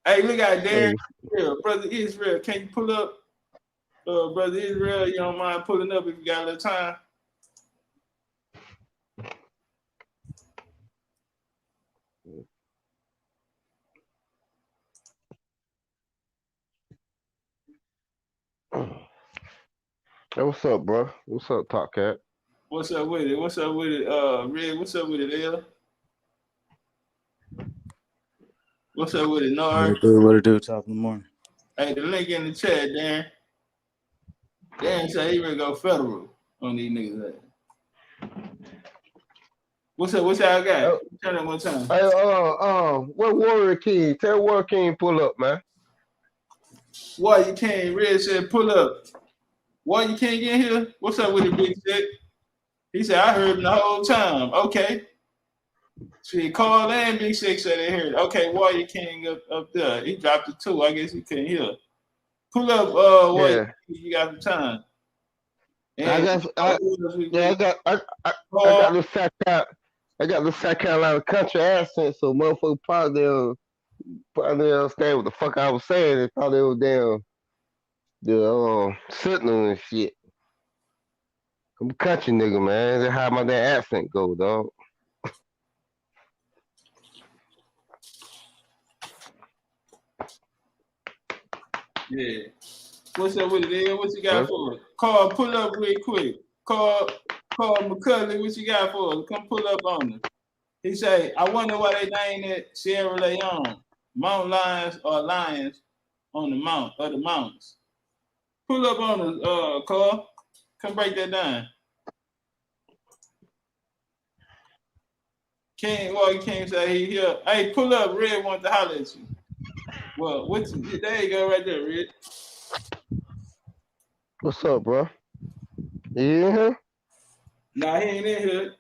Hey, look at Darren, Brother Israel. Can you pull up, Brother Israel? You don't mind pulling up if you got a little time? Hey, what's up, bro? What's up, Top Cat? What's up with it? What's up with it? Red, what's up with it, L? What's up with it, Nard? What it do, top in the morning? Hey, the link in the chat, Darren. Darren said he ready to go federal on these niggas. What's up? What's y'all got? Turn it one time. Hey, what Warrior King? Tell Warrior King pull up, man. Why you can't? Red said pull up. Why you can't get here? What's up with the big stick? He said, I heard him the whole time. Okay. See, Carl and Big Six said they heard. Okay, Warrior King up there. He dropped it too. I guess he couldn't hear. Pull up, Warrior King. You got the time. And I got the South Carolina country accent, so motherfuckers probably understand what the fuck I was saying. They thought they were damn the Sentinel and shit. I'm a country nigga, man. That's how my damn accent go, dog. Yeah. What's up with it, Ed? What you got for it? Carl, pull up real quick. Carl McCulley, what you got for it? Come pull up on him. He say, I wonder why they named it Sierra Leone. mountain lions or lions on the mountains. Pull up on the car. Come break that down. You can't say he here. Hey, pull up. Red wants to holler at you. Well, there you go right there, Red. What's up, bro? You in here? Nah, he ain't in here.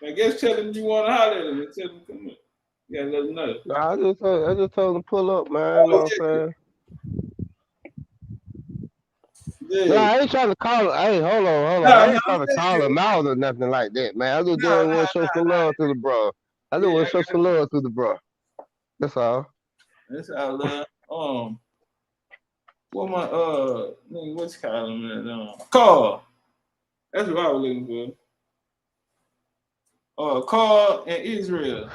I guess tell him you want to holler at him. Tell him come up. You gotta let him know. Nah, I just told him to pull up, man. You know what I'm saying? Yeah. No, I ain't trying to call him. Hey, hold on. I ain't trying to call him out or nothing like that, man. I just want to show some love to the bro. I just want to show some love to the bro. That's all. That's all love. What my nigga, what's calling man? Carl. That's what I was looking for. Carl and Israel.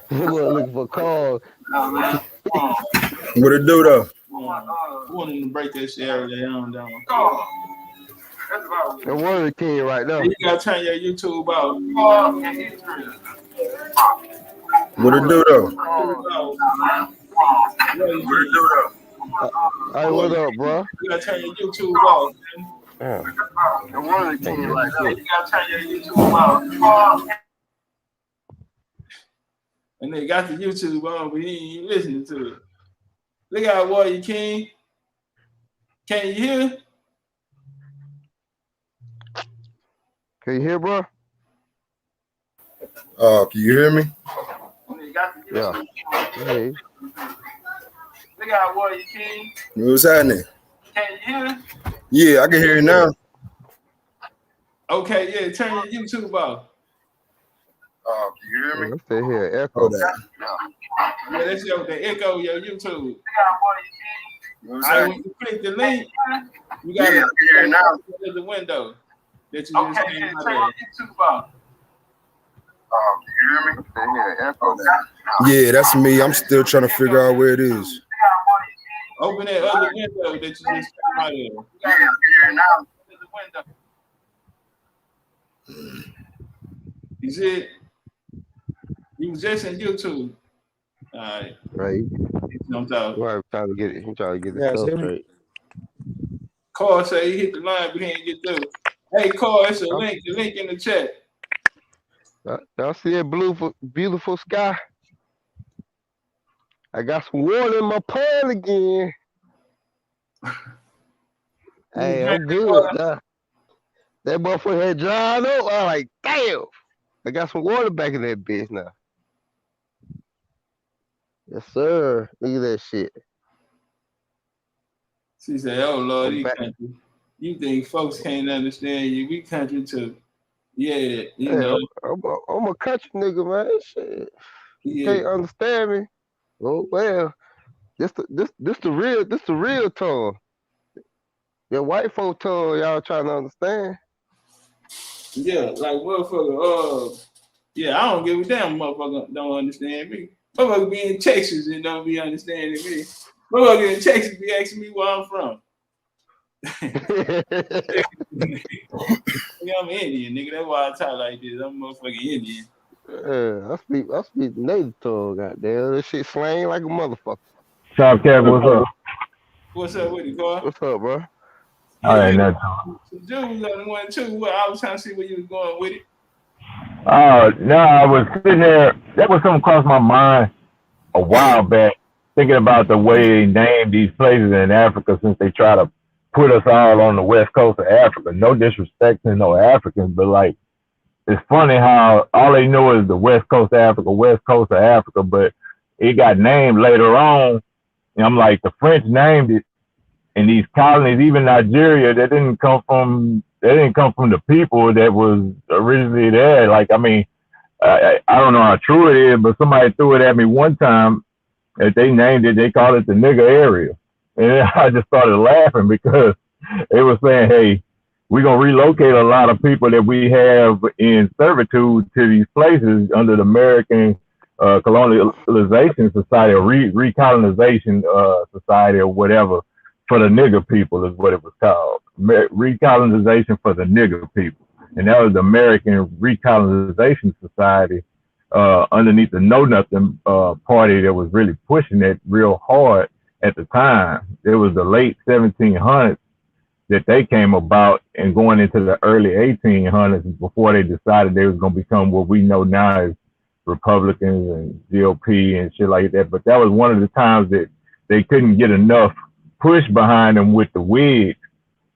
He was looking for Carl. What it do though? I want him to break that shit every day on down. The word king right now. You gotta turn your YouTube out. What it do though? What it do though? Hey, what up, bro? You gotta turn your YouTube off. Yeah. The word king right now. You gotta turn your YouTube off. And they got the YouTube on, but he ain't listening to it. Look out, Warrior King. Can you hear? Can you hear, bro? Can you hear me? Yeah. Hey. Look out, Warrior King. What's happening? Can you hear? Yeah, I can hear you now. Okay, yeah, turn your YouTube off. Can you hear me? Let's stay here. Echo. Yeah, that's the echo your YouTube. When you click the link, you gotta hear now. The window that you just came out of. Turn your YouTube off. Can you hear me? Stay here. Echo. Yeah, that's me. I'm still trying to figure out where it is. Open that other window that you just came out of. You gotta hear now. The window. You see it? You was just in YouTube. All right. Right. I'm trying to get it. I'm trying to get the stuff straight. Carl said he hit the line, but he didn't get through. Hey, Carl, it's a link. The link in the chat. Y'all see that beautiful sky? I got some water in my pan again. Hey, I'm good. That motherfucker had dried up. I'm like, damn. I got some water back in that bitch now. Yes, sir. Look at that shit. She said, oh, Lord, you think folks can't understand you. We country too. Yeah, you know. I'm a country nigga, man. Shit. You can't understand me. Oh, well. This the real tongue. Your white folk tongue, y'all trying to understand. Yeah, like motherfucker, I don't give a damn motherfucker don't understand me. Motherfucker be in Texas and don't be understanding me. Motherfucker in Texas be asking me where I'm from. I'm Indian, nigga. That's why I talk like this. I'm motherfucking Indian. I speak native tongue, goddamn. That shit slang like a motherfucker. Shop Cap, what's up? What's up with you, Carl? What's up, bro? All right, nothing. Dude was on the one too. I was trying to see where you was going with it. No, I was sitting there. That was something crossed my mind a while back, thinking about the way they named these places in Africa since they try to put us all on the west coast of Africa. No disrespect to no Africans, but like, it's funny how all they know is the west coast of Africa, but it got named later on. And I'm like, the French named it. And these colonies, even Nigeria, they didn't come from the people that was originally there. Like, I mean, I don't know how true it is, but somebody threw it at me one time that they named it, they called it the nigger area. And I just started laughing because they were saying, hey, we're going to relocate a lot of people that we have in servitude to these places under the American colonialization society or recolonization society or whatever. For the nigger people is what it was called. Recolonization for the nigger people. And that was the American Recolonization Society underneath the Know Nothing party that was really pushing it real hard at the time. It was the late 1700s that they came about and going into the early 1800s before they decided they was going to become what we know now as Republicans and GOP and shit like that. But that was one of the times that they couldn't get enough push behind them with the Whigs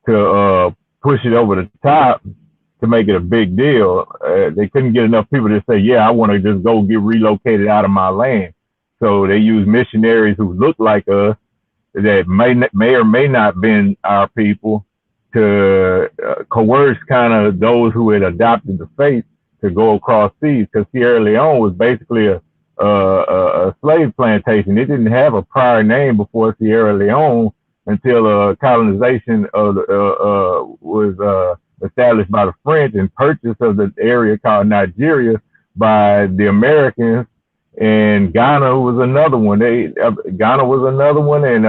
to push it over the top to make it a big deal. They couldn't get enough people to say, yeah, I want to just go get relocated out of my land. So they used missionaries who looked like us that may or may not been our people to coerce kind of those who had adopted the faith to go across seas, because Sierra Leone was basically a slave plantation. It didn't have a prior name before Sierra Leone until colonization was established by the French and purchase of the area called Nigeria by the Americans. And Ghana was another one. Ghana was another one, and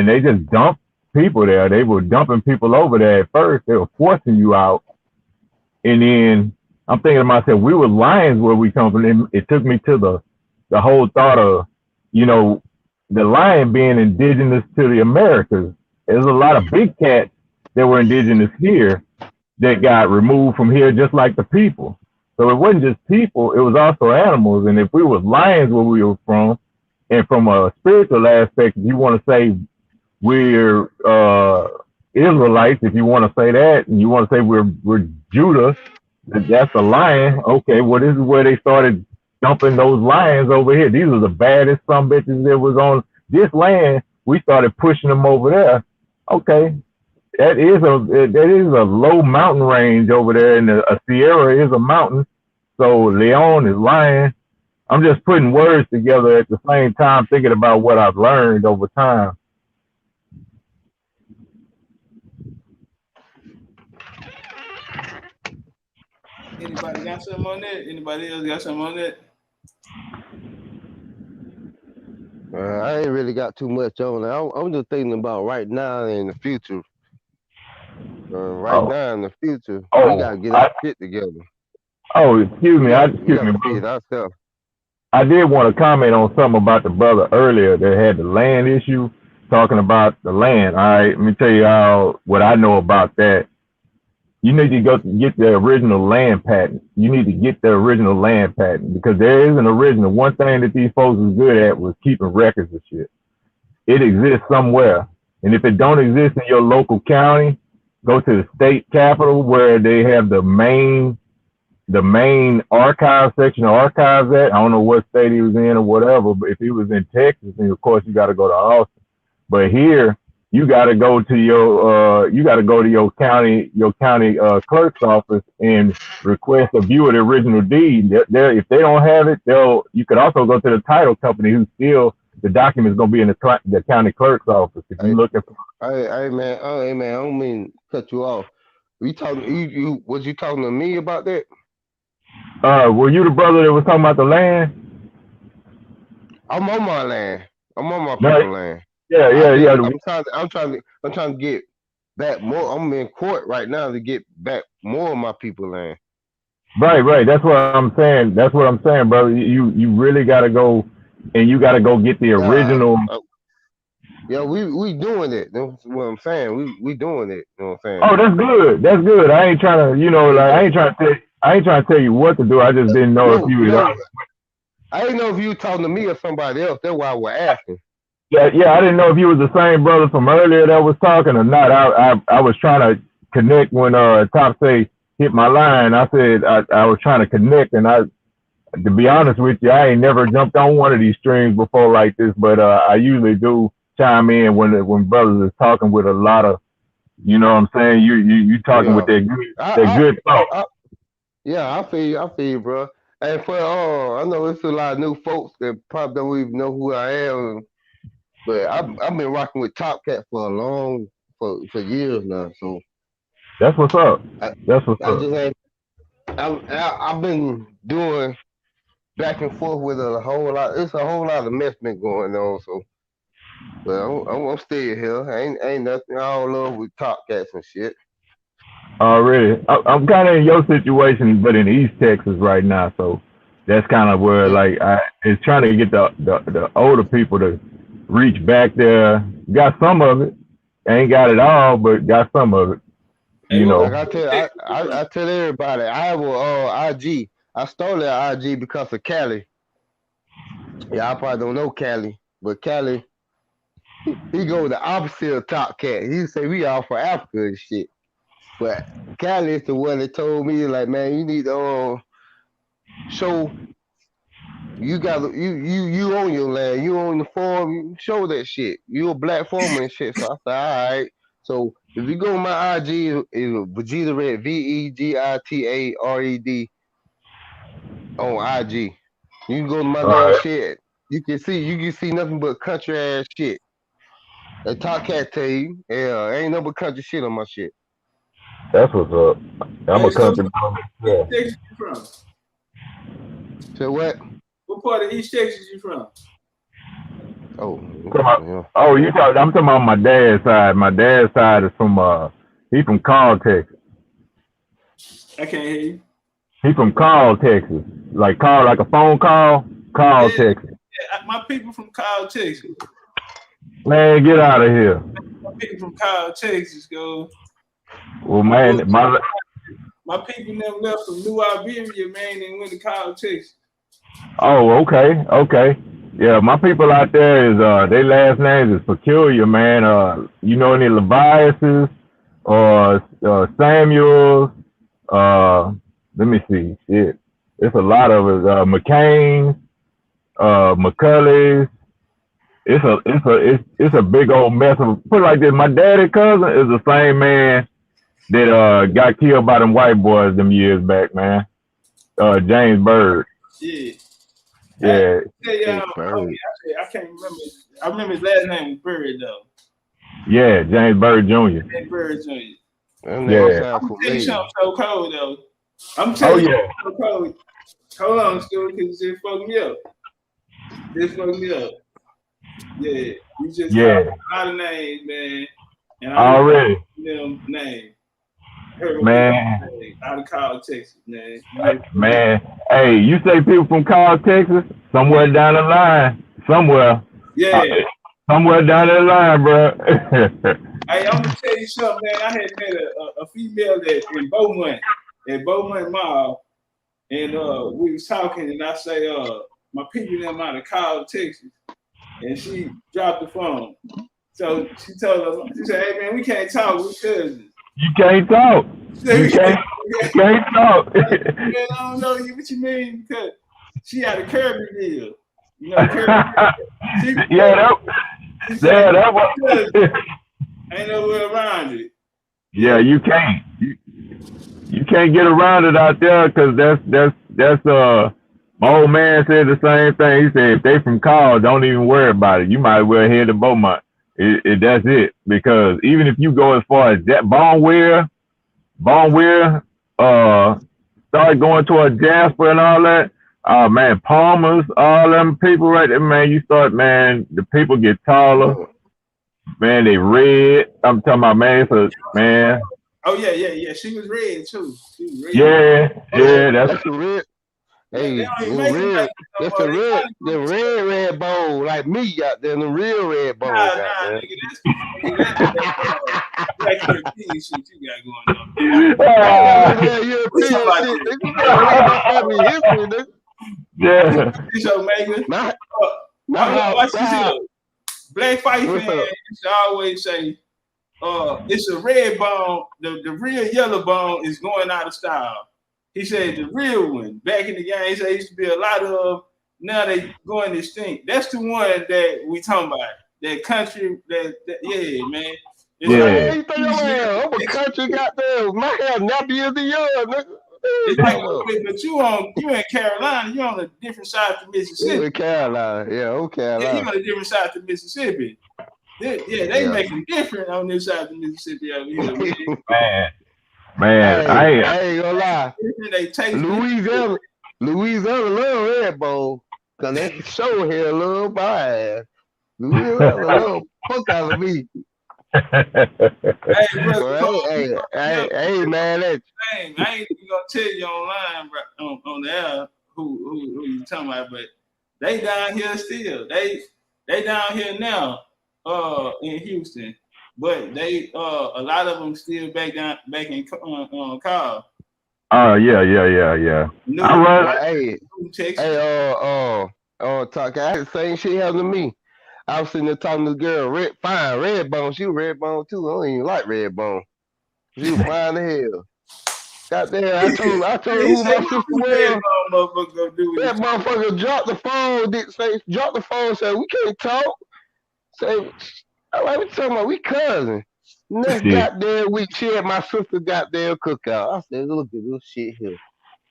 they just dumped people there. They were dumping people over there at first. They were forcing you out, and then I'm thinking to myself, we were lions where we come from. It took me to the whole thought of, you know, the lion being indigenous to the Americas. There's a lot of big cats that were indigenous here that got removed from here, just like the people. So it wasn't just people, it was also animals. And if we were lions where we were from, and from a spiritual aspect, if you want to say we're Israelites, if you want to say that, and you want to say we're Judah, that's a lion. Okay, well, this is where they started dumping those lions over here. These are the baddest some bitches that was on this land. We started pushing them over there. Okay, that is a low mountain range over there, and a Sierra is a mountain. So Leon is lion. I'm just putting words together at the same time, thinking about what I've learned over time. Anybody got something on that? Anybody else got something on that? I ain't really got too much on it. I'm just thinking about right now and in the future. Now in the future, we gotta get our shit together. Oh, excuse me. I did want to comment on something about the brother earlier that had the land issue, talking about the land. All right, let me tell you what I know about that. You need to go get the original land patent. You need to get the original land patent, because there is an original. One thing that these folks was good at was keeping records of shit. It exists somewhere. And if it don't exist in your local county, go to the state capitol where they have the main archive section of archives at. I don't know what state he was in or whatever, but if he was in Texas, then of course you got to go to Austin. But here, you got to go to your county clerk's office and request a view of the original deed. If they don't have it, you could also go to the title company, who still the document's gonna be in the county clerk's office. If you're looking for. Hey man, I don't mean to cut you off. Was you talking to me about that? Were you the brother that was talking about the land? I'm on my land. I'm on my people's land. Yeah. I'm trying to get back more. I'm in court right now to get back more of my people's land. Right. That's what I'm saying. Brother. You really gotta go, and you gotta go get the original. We doing it. That's what I'm saying. We doing it. You know what I'm saying? Oh, that's good. I ain't trying to, I ain't trying to tell you what to do. I just didn't know if you. I didn't know if you were talking to me or somebody else. That's why I was asking. Yeah, I didn't know if you was the same brother from earlier that was talking or not. I was trying to connect when Top say hit my line. I said I was trying to connect, and to be honest with you, I ain't never jumped on one of these streams before like this, but I usually do chime in when brothers is talking with a lot of, you know what I'm saying? You talking with that good thought. I feel you, bro. And for I know it's a lot of new folks that probably don't even know who I am. But I've been rocking with Top Cat for years now, so that's what's up. I've been doing back and forth with a whole lot. It's a whole lot of mess been going on, so. But I'm still here. Ain't nothing. I don't love with Top Cats and shit. Already, I'm kind of in your situation, but in East Texas right now, so that's kind of where like I is trying to get the older people to reach back there. Got some of it, ain't got it all, but got some of it. Hey, You Like know, I tell everybody, I have a IG. I stole that IG because of Cali. Yeah, I probably don't know Cali, but Cali, he go the opposite of Top Cat. He say we all for Africa and shit. But Cali is the one that told me like, man, you need to show you own your land, you own the farm, you show that shit. You a black farmer and shit. So I said, all right. So if you go to my IG, it's Vegeta Red, VEGITARED on IG. You can go to my all damn right, shit. You can see nothing but country ass shit. That Top Cat tell you, yeah, ain't no but country shit on my shit. that's what's up. I'm Hey, a so country boy. East Yeah. Texas you from? So what? What part of East Texas you from? Oh, yeah. Oh, I'm talking about my dad's side. My dad's side is from he from Carl, Texas. I can't hear you. He from Carl, Texas. Like call like a phone call. Carl, Yeah, Texas. yeah, my people from Kyle, Texas. Man, get out of here. My people from Kyle, Texas, go. Well, man, My people never left from New Iberia, man, and went to Kyle, Texas. oh, okay. Yeah, my people out there is their last names is peculiar, man. You know any Leviases or Samuels? Let me see. Shit. It's a lot of it. McCain, McCulley's. It's a big old mess of put it like this. My daddy cousin is the same man that got killed by them white boys them years back, man. James Bird. Yeah. Yeah. I can't remember. I remember his last name was Bird, though. Yeah, James Bird Jr. James Bird Jr. Yeah. I'm telling you something so cold, though. I'm telling you something so cold. Hold on, Stu, because it fucked me up. This fucked me up. Yeah, you just called a lot of names, man. And I already them names. Man. Out of Kyle, Texas, man. Man, hey, you say people from Carl, Texas? Somewhere down the line. Somewhere. Yeah. Somewhere down the line, bro. Hey, I'm gonna tell you something, man. I had met a female in Beaumont Mall, and we was talking, and I say, my people them out of Kyle, Texas, and she dropped the phone. So she told us, she said, "Hey, man, we can't talk. We're cousins." You can't talk. You can't talk. Man, I don't know what you mean because she had a Kirby deal. You know, Kirby. That was. Ain't no way around it. Yeah, you can't. You can't get around it out there because that's my old man said the same thing. He said if they from Carl, don't even worry about it. You might as well head to Beaumont. That's it. Because even if you go as far as that Bonware, start going toward Jasper and all that. Man, Palmer's, all them people right there, man. You start, man. The people get taller. Man, they red. I'm talking about, man. So, man. Oh yeah. She was red too. She was red. Yeah. That's the red. Hey, the red bowl like me out there, the real red bowl. Nah, nigga, that's shit you got going on. Yeah. So, Megan, Black Fight fan used to always say, it's a red bone, the real yellow bone is going out of style. He said the real one, back in the game, he said used to be a lot of, now they going extinct. That's the one that we talking about. That country, yeah, man. I'm a country goddamn. My hair nappier than yours, nigga. It's like, but you in Carolina, you on a different side to Mississippi. You in Carolina, okay. Yeah, you on a different side to Mississippi. They make it different on this side of Mississippi over here. Man, I ain't gonna lie. Louisiana love Red Bull, cause they show here a little bias. Louisiana love fuck out of me. Hey, brother, Well, hey, man, that's I ain't even gonna tell you online, bro, on the air who you talking about, but they down here still. They down here now, in Houston, but they a lot of them still back in Carl. Oh yeah. New, I run. well, hey, Texas. talk. I had the same shit happen to me. I was sitting there talking to the girl, Redbone. She was Redbone too. I don't even like Redbone. She was fine as hell. Goddamn, I told her who my sister was. That motherfucker dropped the phone. Dropped the phone. Said we can't talk. Say, all right, we talking about we cousins. Next goddamn week, she had my sister goddamn cookout. I said, look at this shit here.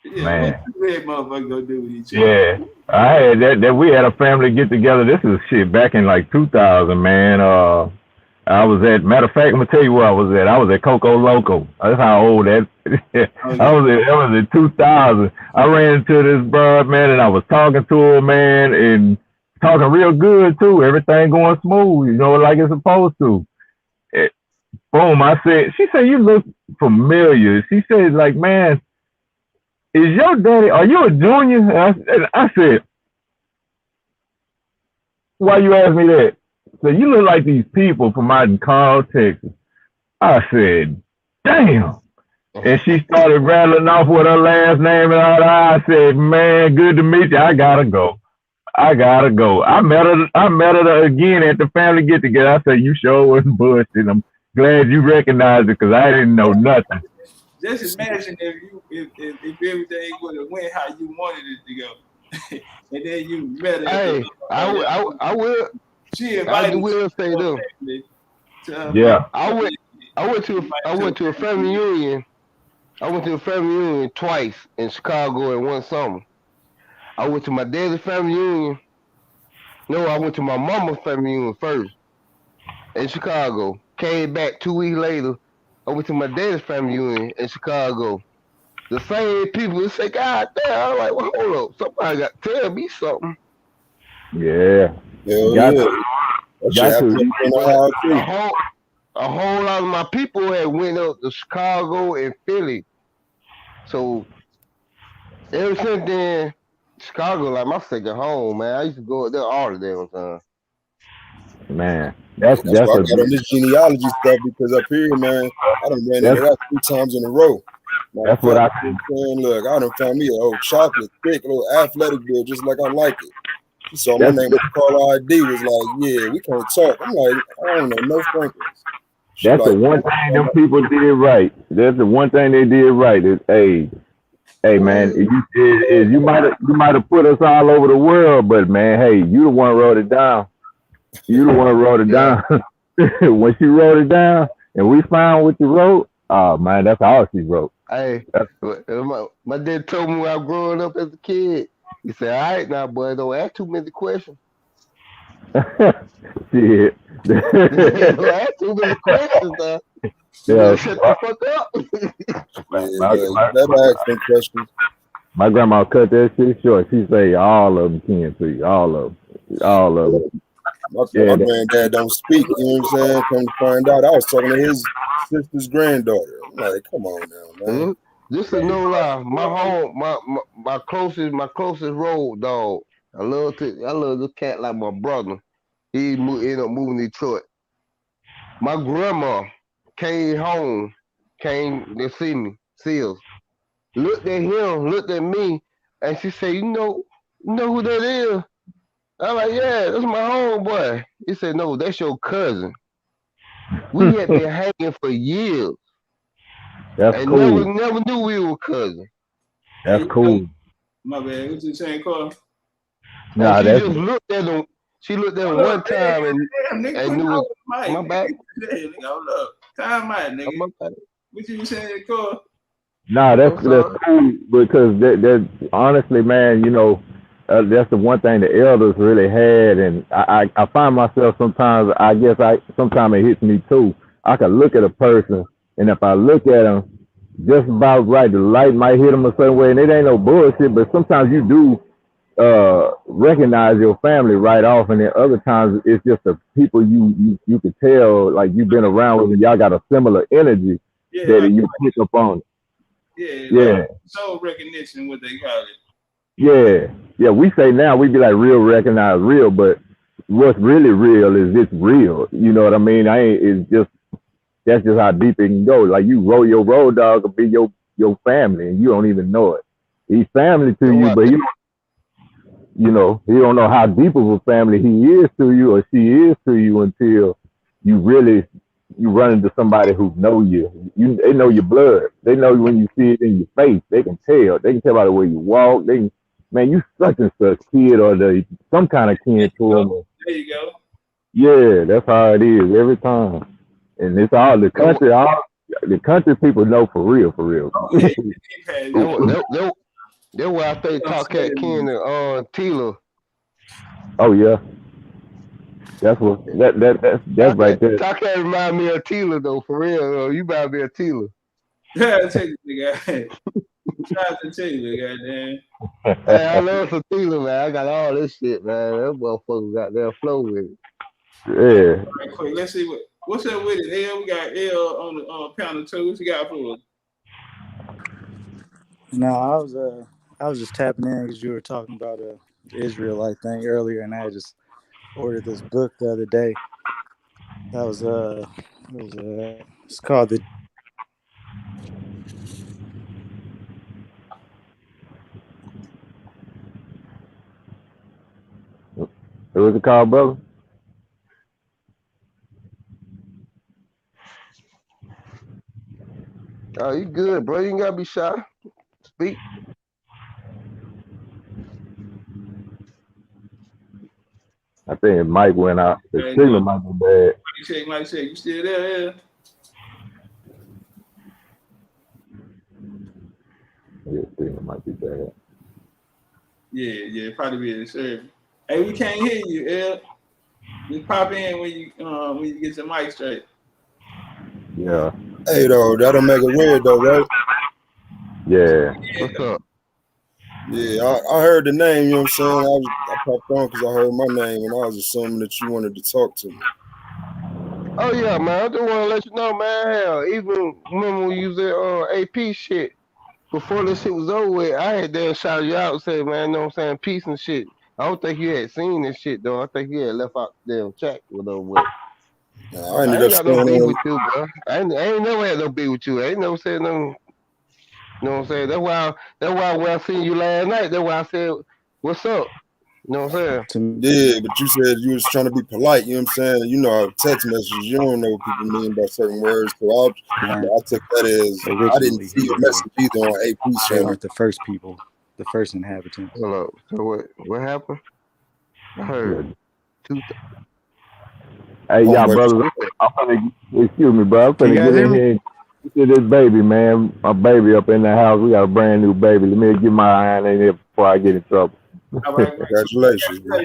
Yeah, Man. what red motherfucker gonna do with each other? Yeah, I had that. We had a family get together. This is shit back in like 2000, man. I was at. Matter of fact, I'm gonna tell you where I was at. I was at Coco Loco. That's how old that. That was in 2000. I ran into this broad, man, and I was talking to her, man, and talking real good too. Everything going smooth, you know, like it's supposed to. Boom! She said, you look familiar. She said, like, man, is your daddy? Are you a junior? And I said, why you ask me that? So you look like these people from out in Carl, Texas. I said, damn. And she started rattling off with her last name and all that. I said, man, good to meet you. I gotta go. I met her again at the family get together. I said, you sure wasn't bullshitting. I'm glad you recognized it because I didn't know nothing. Just imagine if everything would have went how you wanted it to go, and then you met her. Hey, I will. She invited. I will say though. Yeah. I went to a family reunion. I went to a family reunion twice in Chicago in one summer. I went to my daddy's family reunion. No, I went to my mama's family reunion first in Chicago. Came back 2 weeks later. I went to my daddy's family reunion in Chicago. The same people say, God damn, I'm like, well, hold up. Somebody got to tell me something. Yeah. A whole lot of my people had went up to Chicago and Philly. So ever since then, Chicago like my second home, man. I used to go up there all the damn time. Man, that's why I got on this genealogy stuff because up here, man, I done ran into that 3 times in a row. That's what I think. Look, I done found me a old chocolate, thick, little athletic girl just like I like it. She saw my name with the caller ID, was like, yeah, we can't talk. I'm like, I don't know, no Franklins. That's the one thing them people did right. That's the one thing they did right. Is hey man, you might have put us all over the world, but man, hey, you the one wrote it down. You the one wrote it down. When she wrote it down and we found what you wrote, oh man, that's all she wrote. Hey, my dad told me when I was growing up as a kid. He said, all right now, boy, don't ask too many questions. Shit. Don't ask too many questions, man. Yeah. Shut the fuck up. My grandma cut that shit short. She say all of them kin to you. All of them. My granddad don't speak, you know what I'm saying? Come to find out, I was talking to his sister's granddaughter. I'm like, come on now, man. Mm-hmm. This is no lie. My closest road dog. I love this cat like my brother. He ended up moving to Detroit. My grandma came to see me, Seals. Looked at him, looked at me, and she said, you know who that is? I'm like, yeah, that's my homeboy. He said, no, that's your cousin. We had been hanging for years. That's cool. Never knew we were cousins. That's cool. My bad. What you saying, Carl? Nah, she just looked at him. She looked at him one time and knew it. My bad. Hold up. Time out, nigga. What you saying, Carl? Nah, that's cool because that honestly, man, you know, that's the one thing the elders really had, and I find myself sometimes. I guess sometimes it hits me too. I can look at a person, and if I look at them just about right, the light might hit them a certain way, and it ain't no bullshit. But sometimes you do recognize your family right off, and then other times it's just the people you could tell like you've been around with, and y'all got a similar energy that like, you pick up on. Yeah. Like soul recognition, what they call it. Yeah. We say now we be like real recognize real, but what's really real is it's real. You know what I mean? It's just that's just how deep it can go. Like you roll your road dog could be your family, and you don't even know it. He's family to you, but you don't know how deep of a family he is to you or she is to you until you run into somebody who know you. They know your blood. They know when you see it in your face. They can tell. They can tell by the way you walk. Man, you such and such kid or some kind of kin to them. There you go. Yeah, that's how it is every time. And it's all the country. All the country people know for real. Oh, yeah. That's why I say talk at Ken and Tila. Oh yeah. That's what that's right there. Talk at remind me of Tila though, for real. You remind me of Tila. Yeah, take it, guy. Shout out to Tila, goddamn. Hey, I love some Tila, man. I got all this shit, man. That motherfucker got their flow with it. Yeah. Right quick, let's see what's up with it. L, we got L on the panel too. What you got for us? No, I was just tapping in because you were talking about the Israelite thing earlier, and I just ordered this book the other day. That was it's called the. What was it called, brother? Oh, you good, bro. You ain't gotta be shy. Speak. I think Mike went out. The signal might be bad. Mike check. You still there? Yeah, signal might be bad. Yeah, probably be the service. Hey, we can't hear you, L. Just pop in when you get your mic straight. Yeah. Hey, though, that'll make it weird, though, right? Yeah. What's up? Yeah, I heard the name, you know what I'm saying? I popped on because I heard my name, and I was assuming that you wanted to talk to me. Oh, yeah, man. I just want to let you know, man. Hell, even remember when you was at AP shit, before this shit was over with, I had damn shouted you out and said, man, you know what I'm saying, peace and shit. I don't think you had seen this shit, though. I think you had left out the damn chat with over with. I ain't got no beef with you, bro. I ain't never had no beef with you. I ain't never said nothing. You know what I'm saying? That's why when I seen you last night, that's why I said, what's up? You know what I'm saying? Yeah, but you said you was trying to be polite, you know what I'm saying? You know how text messages, you don't know what people mean by certain words. So I took that as I didn't see the message either on AP channel. They weren't the first people, the first inhabitants. Hello. So what happened? I heard two. Hey, y'all, brothers. Excuse me, bro. I'm finna get in here and see this baby, man. My baby up in the house. We got a brand new baby. Let me get my eye in there before I get in trouble. All right, congratulations, bro.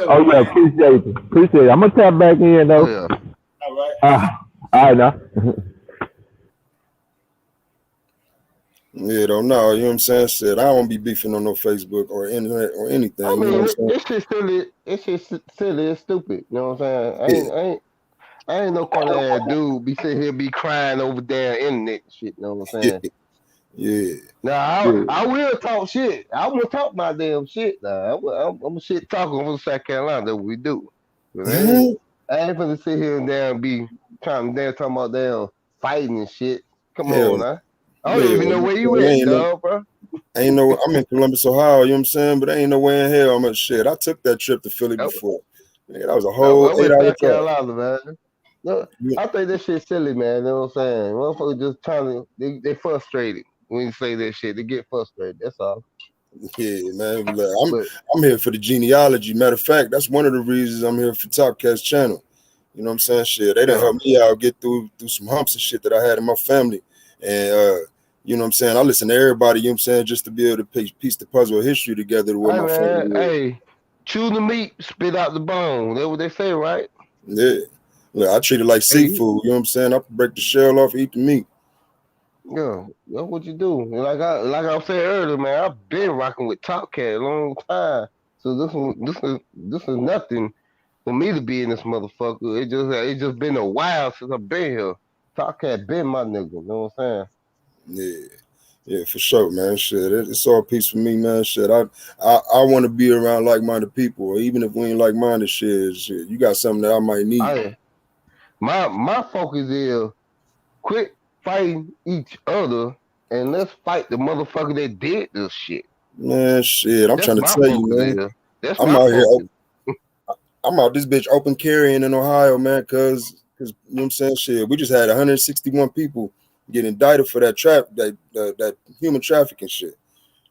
Oh, yeah, appreciate it. I'm going to tap back in, though. Oh, yeah. All right. All right, now. Yeah, don't know. You know what I'm saying? Shit, I don't be beefing on no Facebook or internet or anything. I mean, you know what I'm saying? It's just silly. It's just silly. It's stupid. You know what I'm saying? I ain't no corny ass dude be sitting here be crying over damn internet shit. You know what I'm saying? Yeah. Now I will talk shit. I will talk my damn shit. Now I'm a shit talker from South Carolina. That's what we do. I ain't gonna sit here and damn be trying to talking about damn fighting and shit. Come on, now. I don't even know where you at, dog, bro. I'm in Columbus, Ohio, you know what I'm saying? But ain't no way in hell I'm at shit. I took that trip to Philly before. Man, that was a whole 8-hour South trip. Carolina, man. No, I think that shit's silly, man. You know what I'm saying? Motherfuckers just trying to, they frustrated when you say that shit. They get frustrated. That's all. Yeah, man. I'm here for the genealogy. Matter of fact, that's one of the reasons I'm here for Topcast channel. You know what I'm saying? Shit, they done helped me out get through some humps and shit that I had in my family. And you know what I'm saying? I listen to everybody, you know what I'm saying, just to be able to piece the puzzle of history together to what my family is. Hey, chew the meat, spit out the bone. That's what they say, right? Yeah. Look, I treat it like seafood, you know what I'm saying? I break the shell off, eat the meat. Yeah, that's what you do. And like I said earlier, man, I've been rocking with Top Cat a long time. So this is nothing for me to be in this motherfucker. It just been a while since I've been here. Top Cat been my nigga. You know what I'm saying? Yeah, for sure, man. Shit, it's all peace for me, man. Shit, I want to be around like-minded people, even if we ain't like-minded. Shit, you got something that I might need. My focus is quit fighting each other and let's fight the motherfucker that did this shit. Man, shit, I'm That's trying to my tell you, focus man. is. That's I'm my out here. focus. I'm out this bitch open carrying in Ohio, man, cause you know what I'm saying? Shit, we just had 161 people get indicted for that human trafficking shit.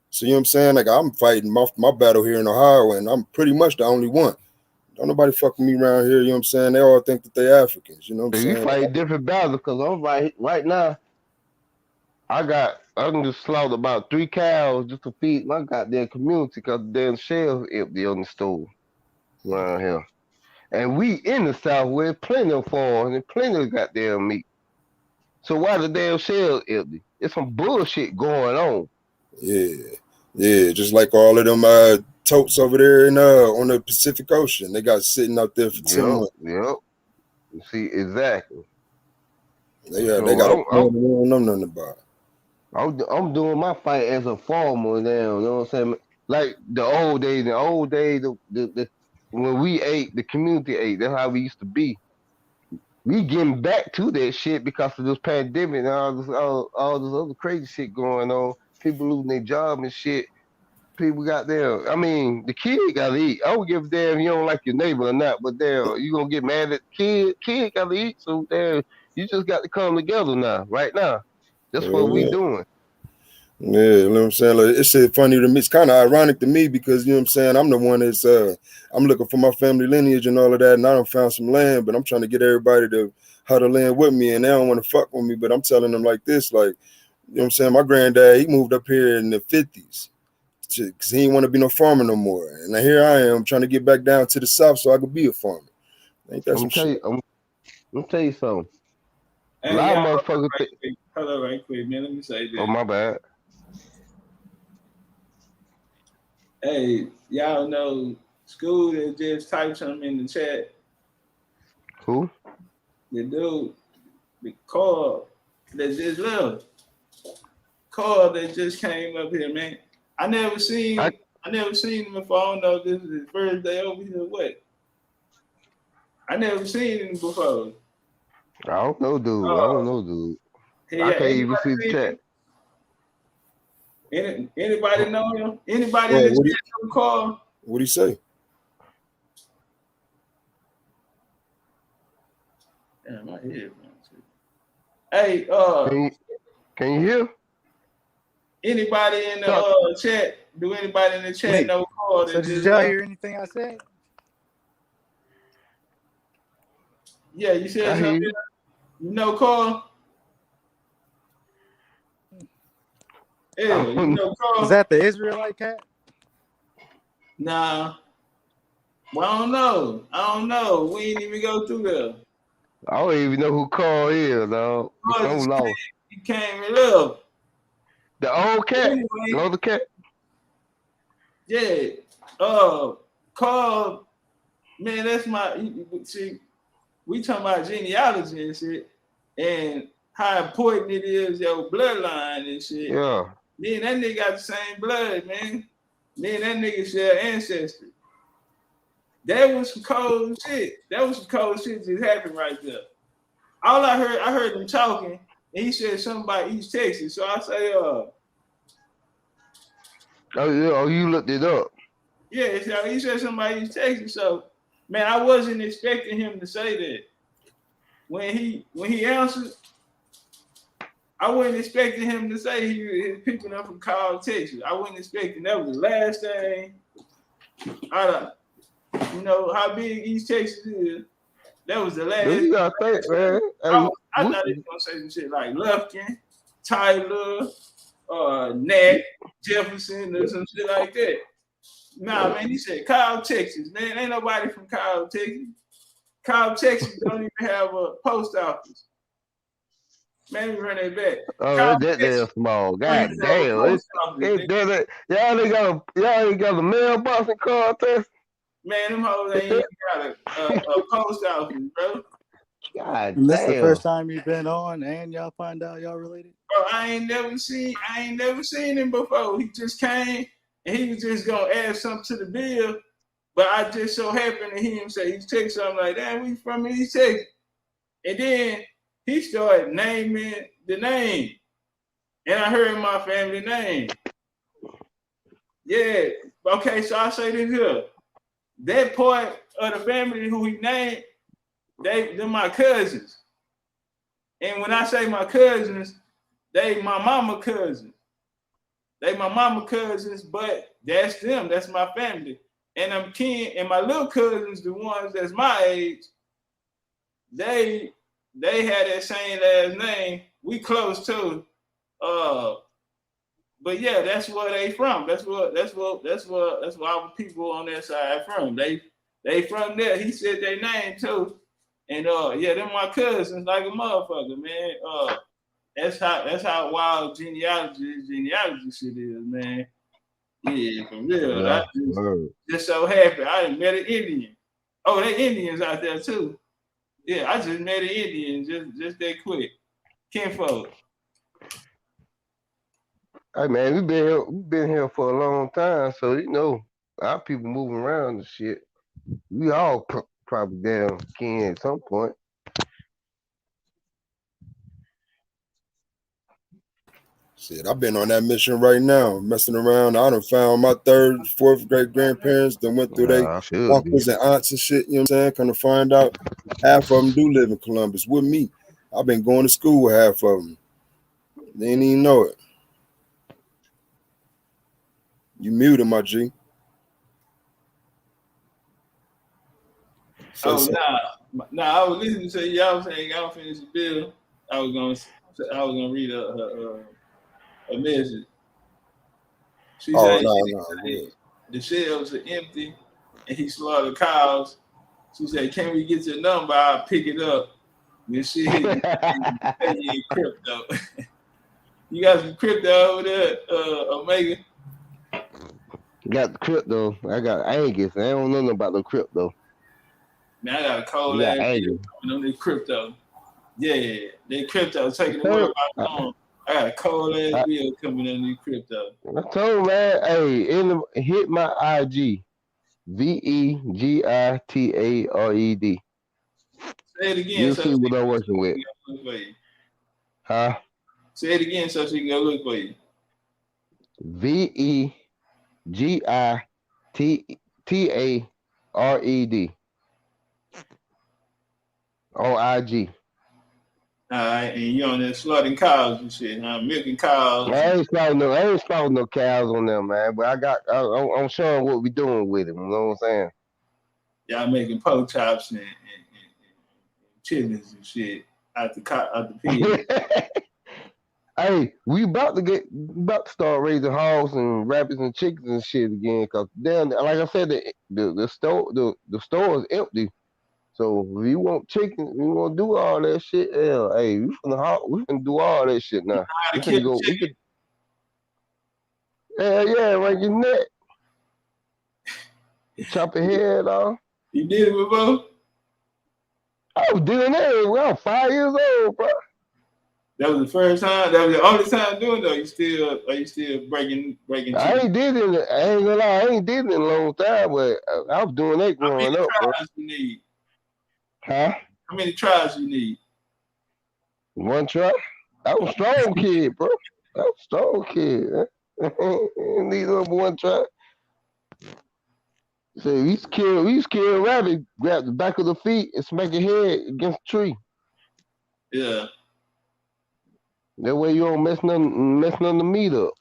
So you know what I'm saying? Like I'm fighting my battle here in Ohio, and I'm pretty much the only one. Don't nobody fucking me around here, you know what I'm saying? They all think that they Africans, you know what I'm So you saying? fight different battles because I'm right now. I can just slaughter about 3 cows just to feed my goddamn community because the damn shelves empty on the stove around here. And we in the South with plenty of farms and plenty of goddamn meat. So why the damn shelves empty? It's some bullshit going on. Yeah, just like all of them totes over there in on the Pacific Ocean. They got sitting out there for 10 months. Yep. You see, exactly. They got a plan we don't know nothing about. I'm doing my fight as a farmer now. You know what I'm saying? Like the old days, the when we ate, the community ate. That's how we used to be. We getting back to that shit because of this pandemic and all this other crazy shit going on. People losing their job and shit. People got there. I mean, the kid gotta eat. I don't give a damn if you don't like your neighbor or not, but damn, you gonna get mad at the kid. Kid gotta eat. So damn, you just got to come together now, right now. That's what we doing. Yeah, you know what I'm saying? Like, it's shit funny to me. It's kind of ironic to me because, you know what I'm saying, I'm the one that's, I'm looking for my family lineage and all of that, and I done found some land, but I'm trying to get everybody to huddle in with me, and they don't want to fuck with me, but I'm telling them like this, like, you know what I'm saying, my granddad, he moved up here in the 50s because he didn't want to be no farmer no more, and here I am trying to get back down to the South so I could be a farmer. Ain't that some shit? I'm gonna tell you something. Hey, a lot of motherfuckers hold on right quick, man. Let me say this. Oh, my bad. Hey, y'all know School that just typed something in the chat. Who? The dude, the Carl that just left. Carl that just came up here, man. I never seen him before. I don't know if this is his first day over here. What? I never seen him before. I don't know, dude. Hey, I can't even see the chat. Anybody know him? Anybody in the chat know Carl? What'd he say? Damn, my head. Hey, can you hear? Anybody in the chat? Do anybody in the chat know Carl? So did y'all hear anything I said? Yeah, you said something. You know Carl? Yeah, you know Carl. Is that the Israelite cat? Nah. Well, I don't know. We ain't even go through there. I don't even know who Carl is, dog. I'm lost. He came and left. The old cat? Anyway, the other cat? Yeah. Carl, man, that's see, we talking about genealogy and shit, and how important it is, your bloodline and shit. Yeah. Then that nigga got the same blood, man. Then that nigga share ancestry. That was some cold shit. That was some cold shit just happened right there. All I heard him talking, and he said something about East Texas. So I say, oh, you looked it up. Yeah, so he said something about East Texas. So, man, I wasn't expecting him to say that. When he answered, I wasn't expecting him to say his people up from Cobb, Texas. I wasn't expecting that was the last thing. You know how big East Texas is. That was the last. You gotta think, man. I thought he was gonna say some shit like Lufkin, Tyler, Nat, Jefferson, or some shit like that. Nah, man, he said Cobb, Texas. Man, ain't nobody from Cobb, Texas. Cobb, Texas don't even have a post office. Man, we run that back. Oh, it's that damn small. God damn. Y'all ain't got a mailbox in contest. Man, them hoes ain't even got a post office, bro. God And this damn. the first time you've been on, and y'all find out y'all related? Bro, I ain't never seen him before. He just came and he was just gonna add something to the bill, but I just so happened to hear him say East Texas. So I'm like, damn, we from East Texas. And then he started naming the name, and I heard my family name. Yeah, okay, so I say this here. That part of the family who he named, they're my cousins. And when I say my cousins, they my mama cousins. They my mama cousins, but that's them. That's my family. And I'm kin, and my little cousins, the ones that's my age, they had that same last name. We close too. But yeah, that's where they from. That's what our people on that side from. They from there. He said their name too. And yeah, they're my cousins like a motherfucker, man. That's how wild genealogy shit is, man. Yeah, for real. Yeah, I just so happy. I done met an Indian. Oh, they Indians out there too. Yeah, I just met an Indian just that quick. Kinfolk. Hey man, we been here for a long time, so you know our people moving around and shit. We all probably down kin at some point. Shit, I've been on that mission right now, messing around. I done found my third, fourth great grandparents that went through their uncles and aunts and shit, you know what I'm saying? Kind of find out half of them do live in Columbus with me. I've been going to school with half of them. They didn't even know it. You muted, my G. Nah, I was listening to y'all saying y'all finished the bill. I was gonna read a message. She said the shelves are empty and he slaughtered cows. She said, "Can we get your number? I'll pick it up." When shit hit you, pay you in crypto. You got some crypto over there, Omega? Got the crypto. I got Angus. I don't know nothing about the crypto. Man, I got a cold ass bill coming on this crypto. Yeah, they crypto taking the world by storm. I got a cold ass bill coming on this crypto. I told man, hey, hit my IG. VEGITARED. Say it again. You'll see what I'm working with. Huh? Say it again so she can go look for you. VEGITARED. On IG. All right, and you on there slaughtering cows and shit, milking cows. I ain't slaughtering no cows on them, man. But I'm showing what we doing with them. You know what I'm saying? Y'all making pork chops and chitlins and shit out the pig. Hey, we about to start raising hogs and rabbits and chickens and shit again. Cause down there, like I said, the store is empty. So if you want chicken, you want to do all that shit. Yeah, hey, we finna do all that shit now. We finna go. Yeah, right your neck. Chop your head off. You did it before? I was doing that when I was 5 years old, bro. That was the first time. That was the only time doing it. Are you still breaking chicken? I ain't did it. I ain't gonna lie. I ain't did it in a long time, but I was doing that growing up, bro. How many tries you need? Huh? How many tries you need? One try. I was a strong kid, bro. I was a strong kid. Need number one try. So we used to kill a rabbit, grab the back of the feet and smack your head against the tree. Yeah. That way you don't mess none of the meat up.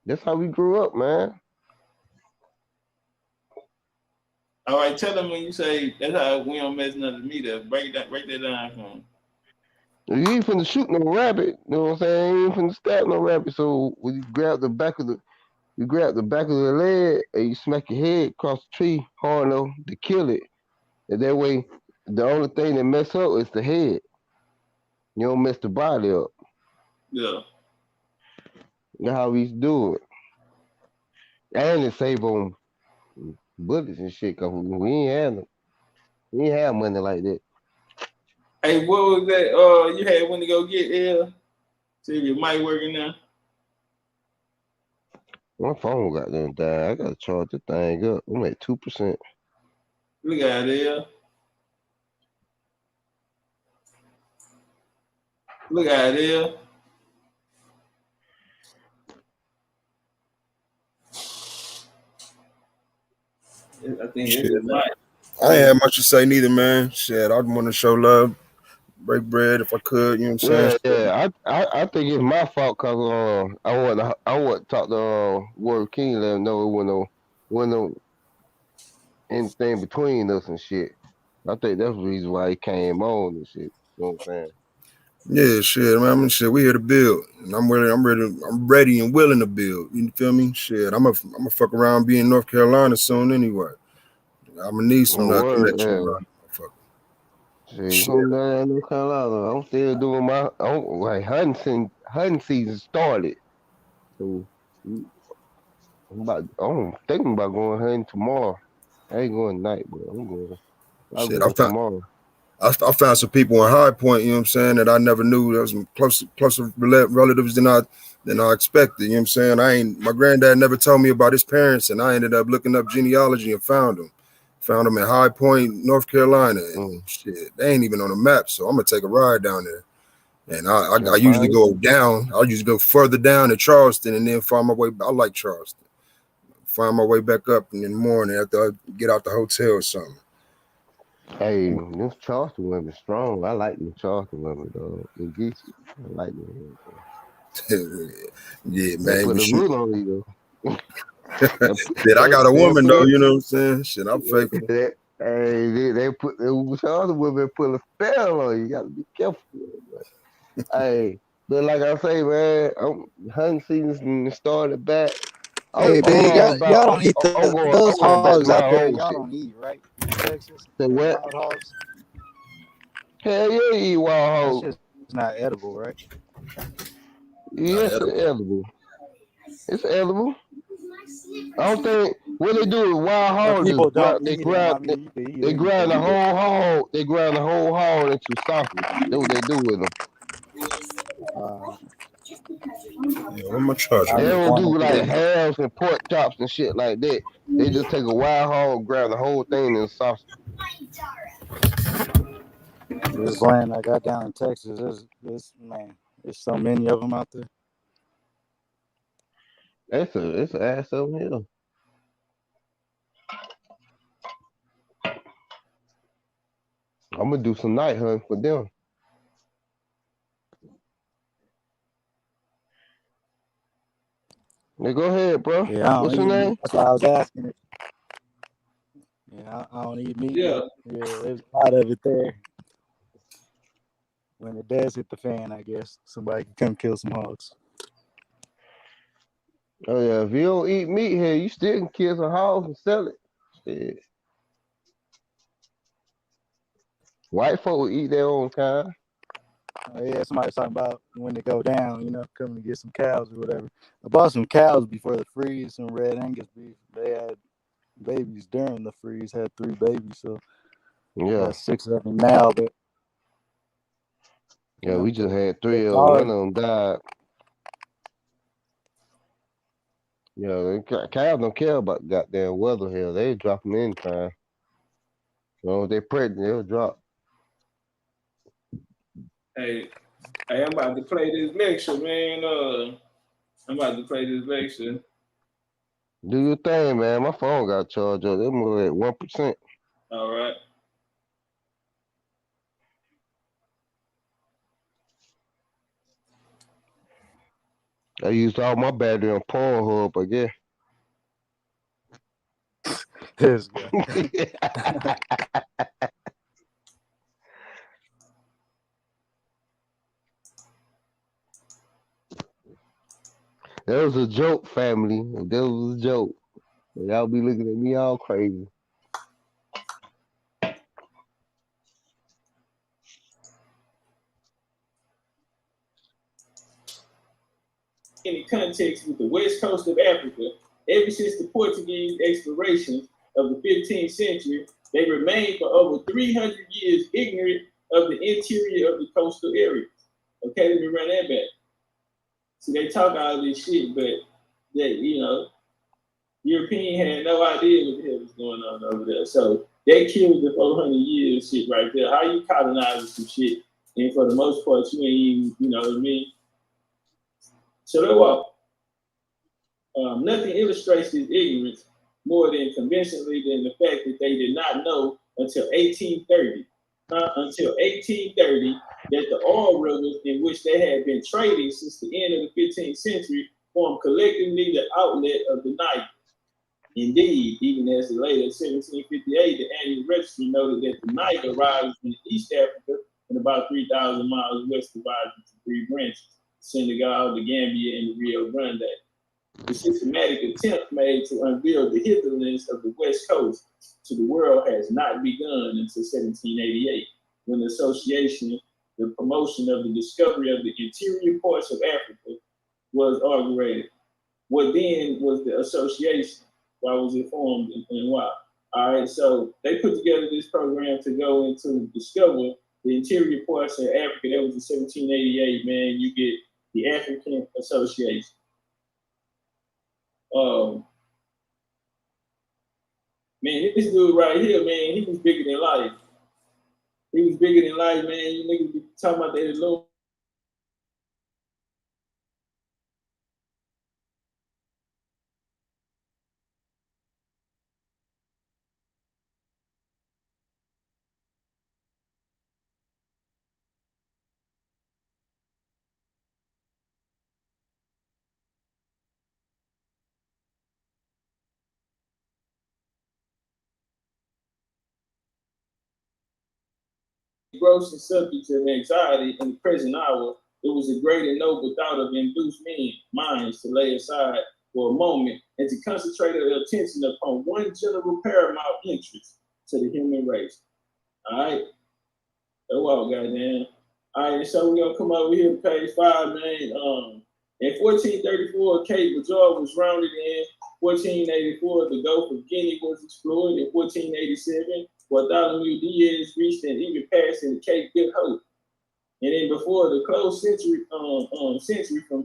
That's how we grew up, man. All right, tell them when you say that's how we don't mess none of the meat up. Break that down for them. You ain't finna shoot no rabbit, you know what I'm saying? You ain't finna stab no rabbit. So when you grab the back of the leg and you smack your head across the tree hard enough to kill it. And that way the only thing that mess up is the head. You don't mess the body up. Yeah. That's how we used to do it. And it save on bullets and shit, cause we ain't have money like that. Hey, what was that? You had when to go get L? See if your mic working now. My phone got them died. I gotta charge this thing up. I'm at 2%. Look at it, L. Look at it, L. I think it's Shit, his mic. I ain't had much to say neither, man. Shit, I want to show love, break bread if I could. You know what I'm saying? I think it's my fault cause I want to talk to Warrior King, let him know it wasn't no anything between us and shit. I think that's the reason why he came on and shit. You know what I'm saying? Yeah, shit, man. I mean, shit, we here to build, and I'm ready and willing to build. You feel me? Shit, I'm a fuck around, be in North Carolina soon anyway. I'm gonna need some No word, connection yeah. around. Shit, Shit, come down North Carolina. I'm still doing like hunting season started. So I'm thinking about going hunting tomorrow. I ain't going tonight, but I'll shit. go tomorrow. I found some people in High Point, you know what I'm saying, that I never knew. There was some closer relatives than I expected. You know what I'm saying? My granddad never told me about his parents, and I ended up looking up genealogy and found them. Found them in High Point, North Carolina. And shit, they ain't even on the map. So I'm gonna take a ride down there. And I usually go down. I usually go further down to Charleston and then find my way. I like Charleston. Find my way back up in the morning after I get out the hotel or something. Hey, them Charleston women strong. I like them Charleston women, though. They get you. I like them. Yeah, man. They put the root on you, though. Shit, I got a woman though, you know what I'm saying? Shit, I'm faithful. Hey, they put the Charleston women put a spell on you. You gotta be careful. Hey, but like I say, man, hunting season started back. Hey, I'm man, all y'all about. don't eat I'm those going back to hogs my out there. old Y'all shit. don't eat, right? In Texas, Say them what? wild hogs. Hell yeah, you eat wild That hogs. shit's not edible, right? Yes, it's edible. It's edible. I don't think what they do with wild Or hogs people is don't they eat them. I grind mean, you can eat they grind the anything, but whole hog. They grind the whole hog into sausage. That's what they do with them. What am I charging? They I just don't do wanted like to. halves and pork chops and shit like that. They just take a wild hog, grind the whole thing in sausage. This land I got down in Texas, man, there's so many of them out there. It's an ass over here. I'm gonna do some night hunting for them. Now go ahead, bro. Yeah, What's your name? that's why I was asking it. Yeah, I don't eat meat. Yeah. There's a lot of it there. When it does hit the fan, I guess somebody can come kill some hogs. Oh yeah, if you don't eat meat here, you still can kill some hogs and sell it. Shit. White folk will eat their own kind. Yeah, somebody's talking about when they go down, coming to get some cows or whatever. I bought some cows before the freeze, some red Angus beef. They had babies during the freeze, had 3 babies, so Yeah. 6 of them now. But yeah, we just had 3 of them. hard. One of them died. Yeah, cows don't care about goddamn weather here. They drop them anytime. If they're pregnant, they'll drop. Hey, I'm about to play this lecture, man. I'm about to play this lecture. Do your thing, man. My phone got charged up. Them were at 1%. All right. I used all my battery on Pornhub, I guess. This guy. That was a joke, family. That was a joke. Y'all be looking at me all crazy. in context with the west coast of Africa, ever since the Portuguese explorations of the 15th century, they remained for over 300 years ignorant of the interior of the coastal areas. Okay, let me run that back. See, they talk all this shit, but that, you know, European had no idea what the hell was going on over there. So they killed the 400 years shit right there. How you colonizing some shit? And for the most part, you ain't even, you know what I mean? So they walk. Nothing illustrates this ignorance more than convincingly than the fact that they did not know until 1830. Until 1830, that the oil rivers in which they had been trading since the end of the 15th century formed collectively the outlet of the Niger. Indeed, even as late as 1758, the annual registry noted that the Niger rises in East Africa and about 3,000 miles west divides into three branches: Senegal, the Gambia, and the Rio Grande. The systematic attempt made to unveil the hinterlands of the West Coast to the world has not begun until 1788, when the association, the promotion of the discovery of the interior parts of Africa, was inaugurated. What then was the association? Why was it formed and why? All right, so they put together this program to go into discover the interior parts of Africa. That was in 1788, man. You get the African Association. Man, this dude right here, man, he was bigger than life. He was bigger than life, man. You niggas be talking about that little. Gross subject of anxiety in the present hour, it was a great and noble thought of induced minds to lay aside for a moment and to concentrate their attention upon one general paramount interest to the human race. All right? So, well, goddamn. All right, so we're going to come over here to page 5, man. In 1434, Cape Major was rounded in. 1484, the Gulf of Guinea was explored. In 1487, Bartholomew Diaz reached and even passed in the Cape Good Hope. And then before the close century from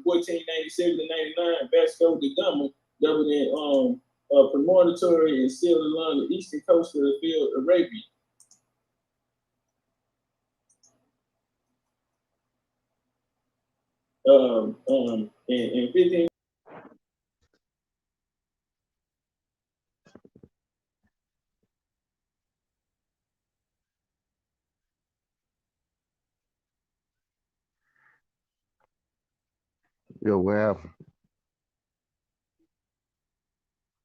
1497 to 99, Vasco da Gama doubled in premonitory and sailed along the eastern coast of the field of Arabia. In 15. Yo, what happened?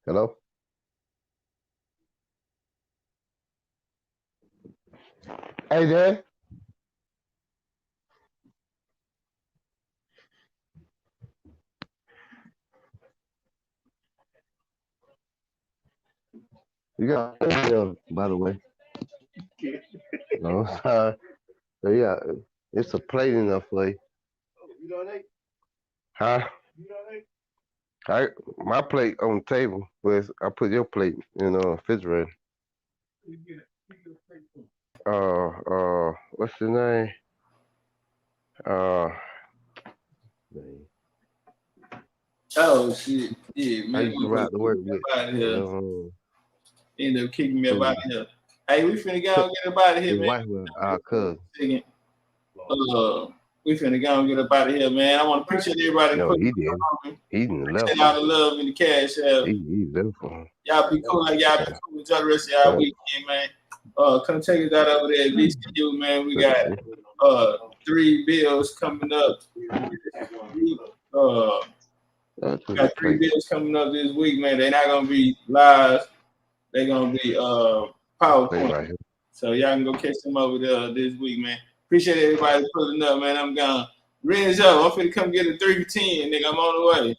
Hello? Hey, Dad? You got by the way. No, sorry. So yeah, it's a plate enough for you. Huh? My plate on the table, but I put your plate in the refrigerator. What's the name? Oh shit! Yeah, man. I used to ride to work with. End up kicking me up out of here. Hey, we finna go and get up out of here, his man. wife was our cousin. We finna go and get up out of here, man. I want to appreciate everybody. No, he did. He didn't love. Appreciate all the love and the cash. He left for him. Y'all be cool. Like y'all be cool. Enjoy the rest of y'all weekend, man. Come take us out over there at VCU, man. We got 3 bills coming up. Got 3 bills coming up this week, man. They're not gonna be live. They're gonna be PowerPoint. Right, so y'all can go catch them over there this week, man. Appreciate everybody pulling up, man. I'm gone. Renzo, I'm finna come get a 3 for 10, nigga. I'm on the way.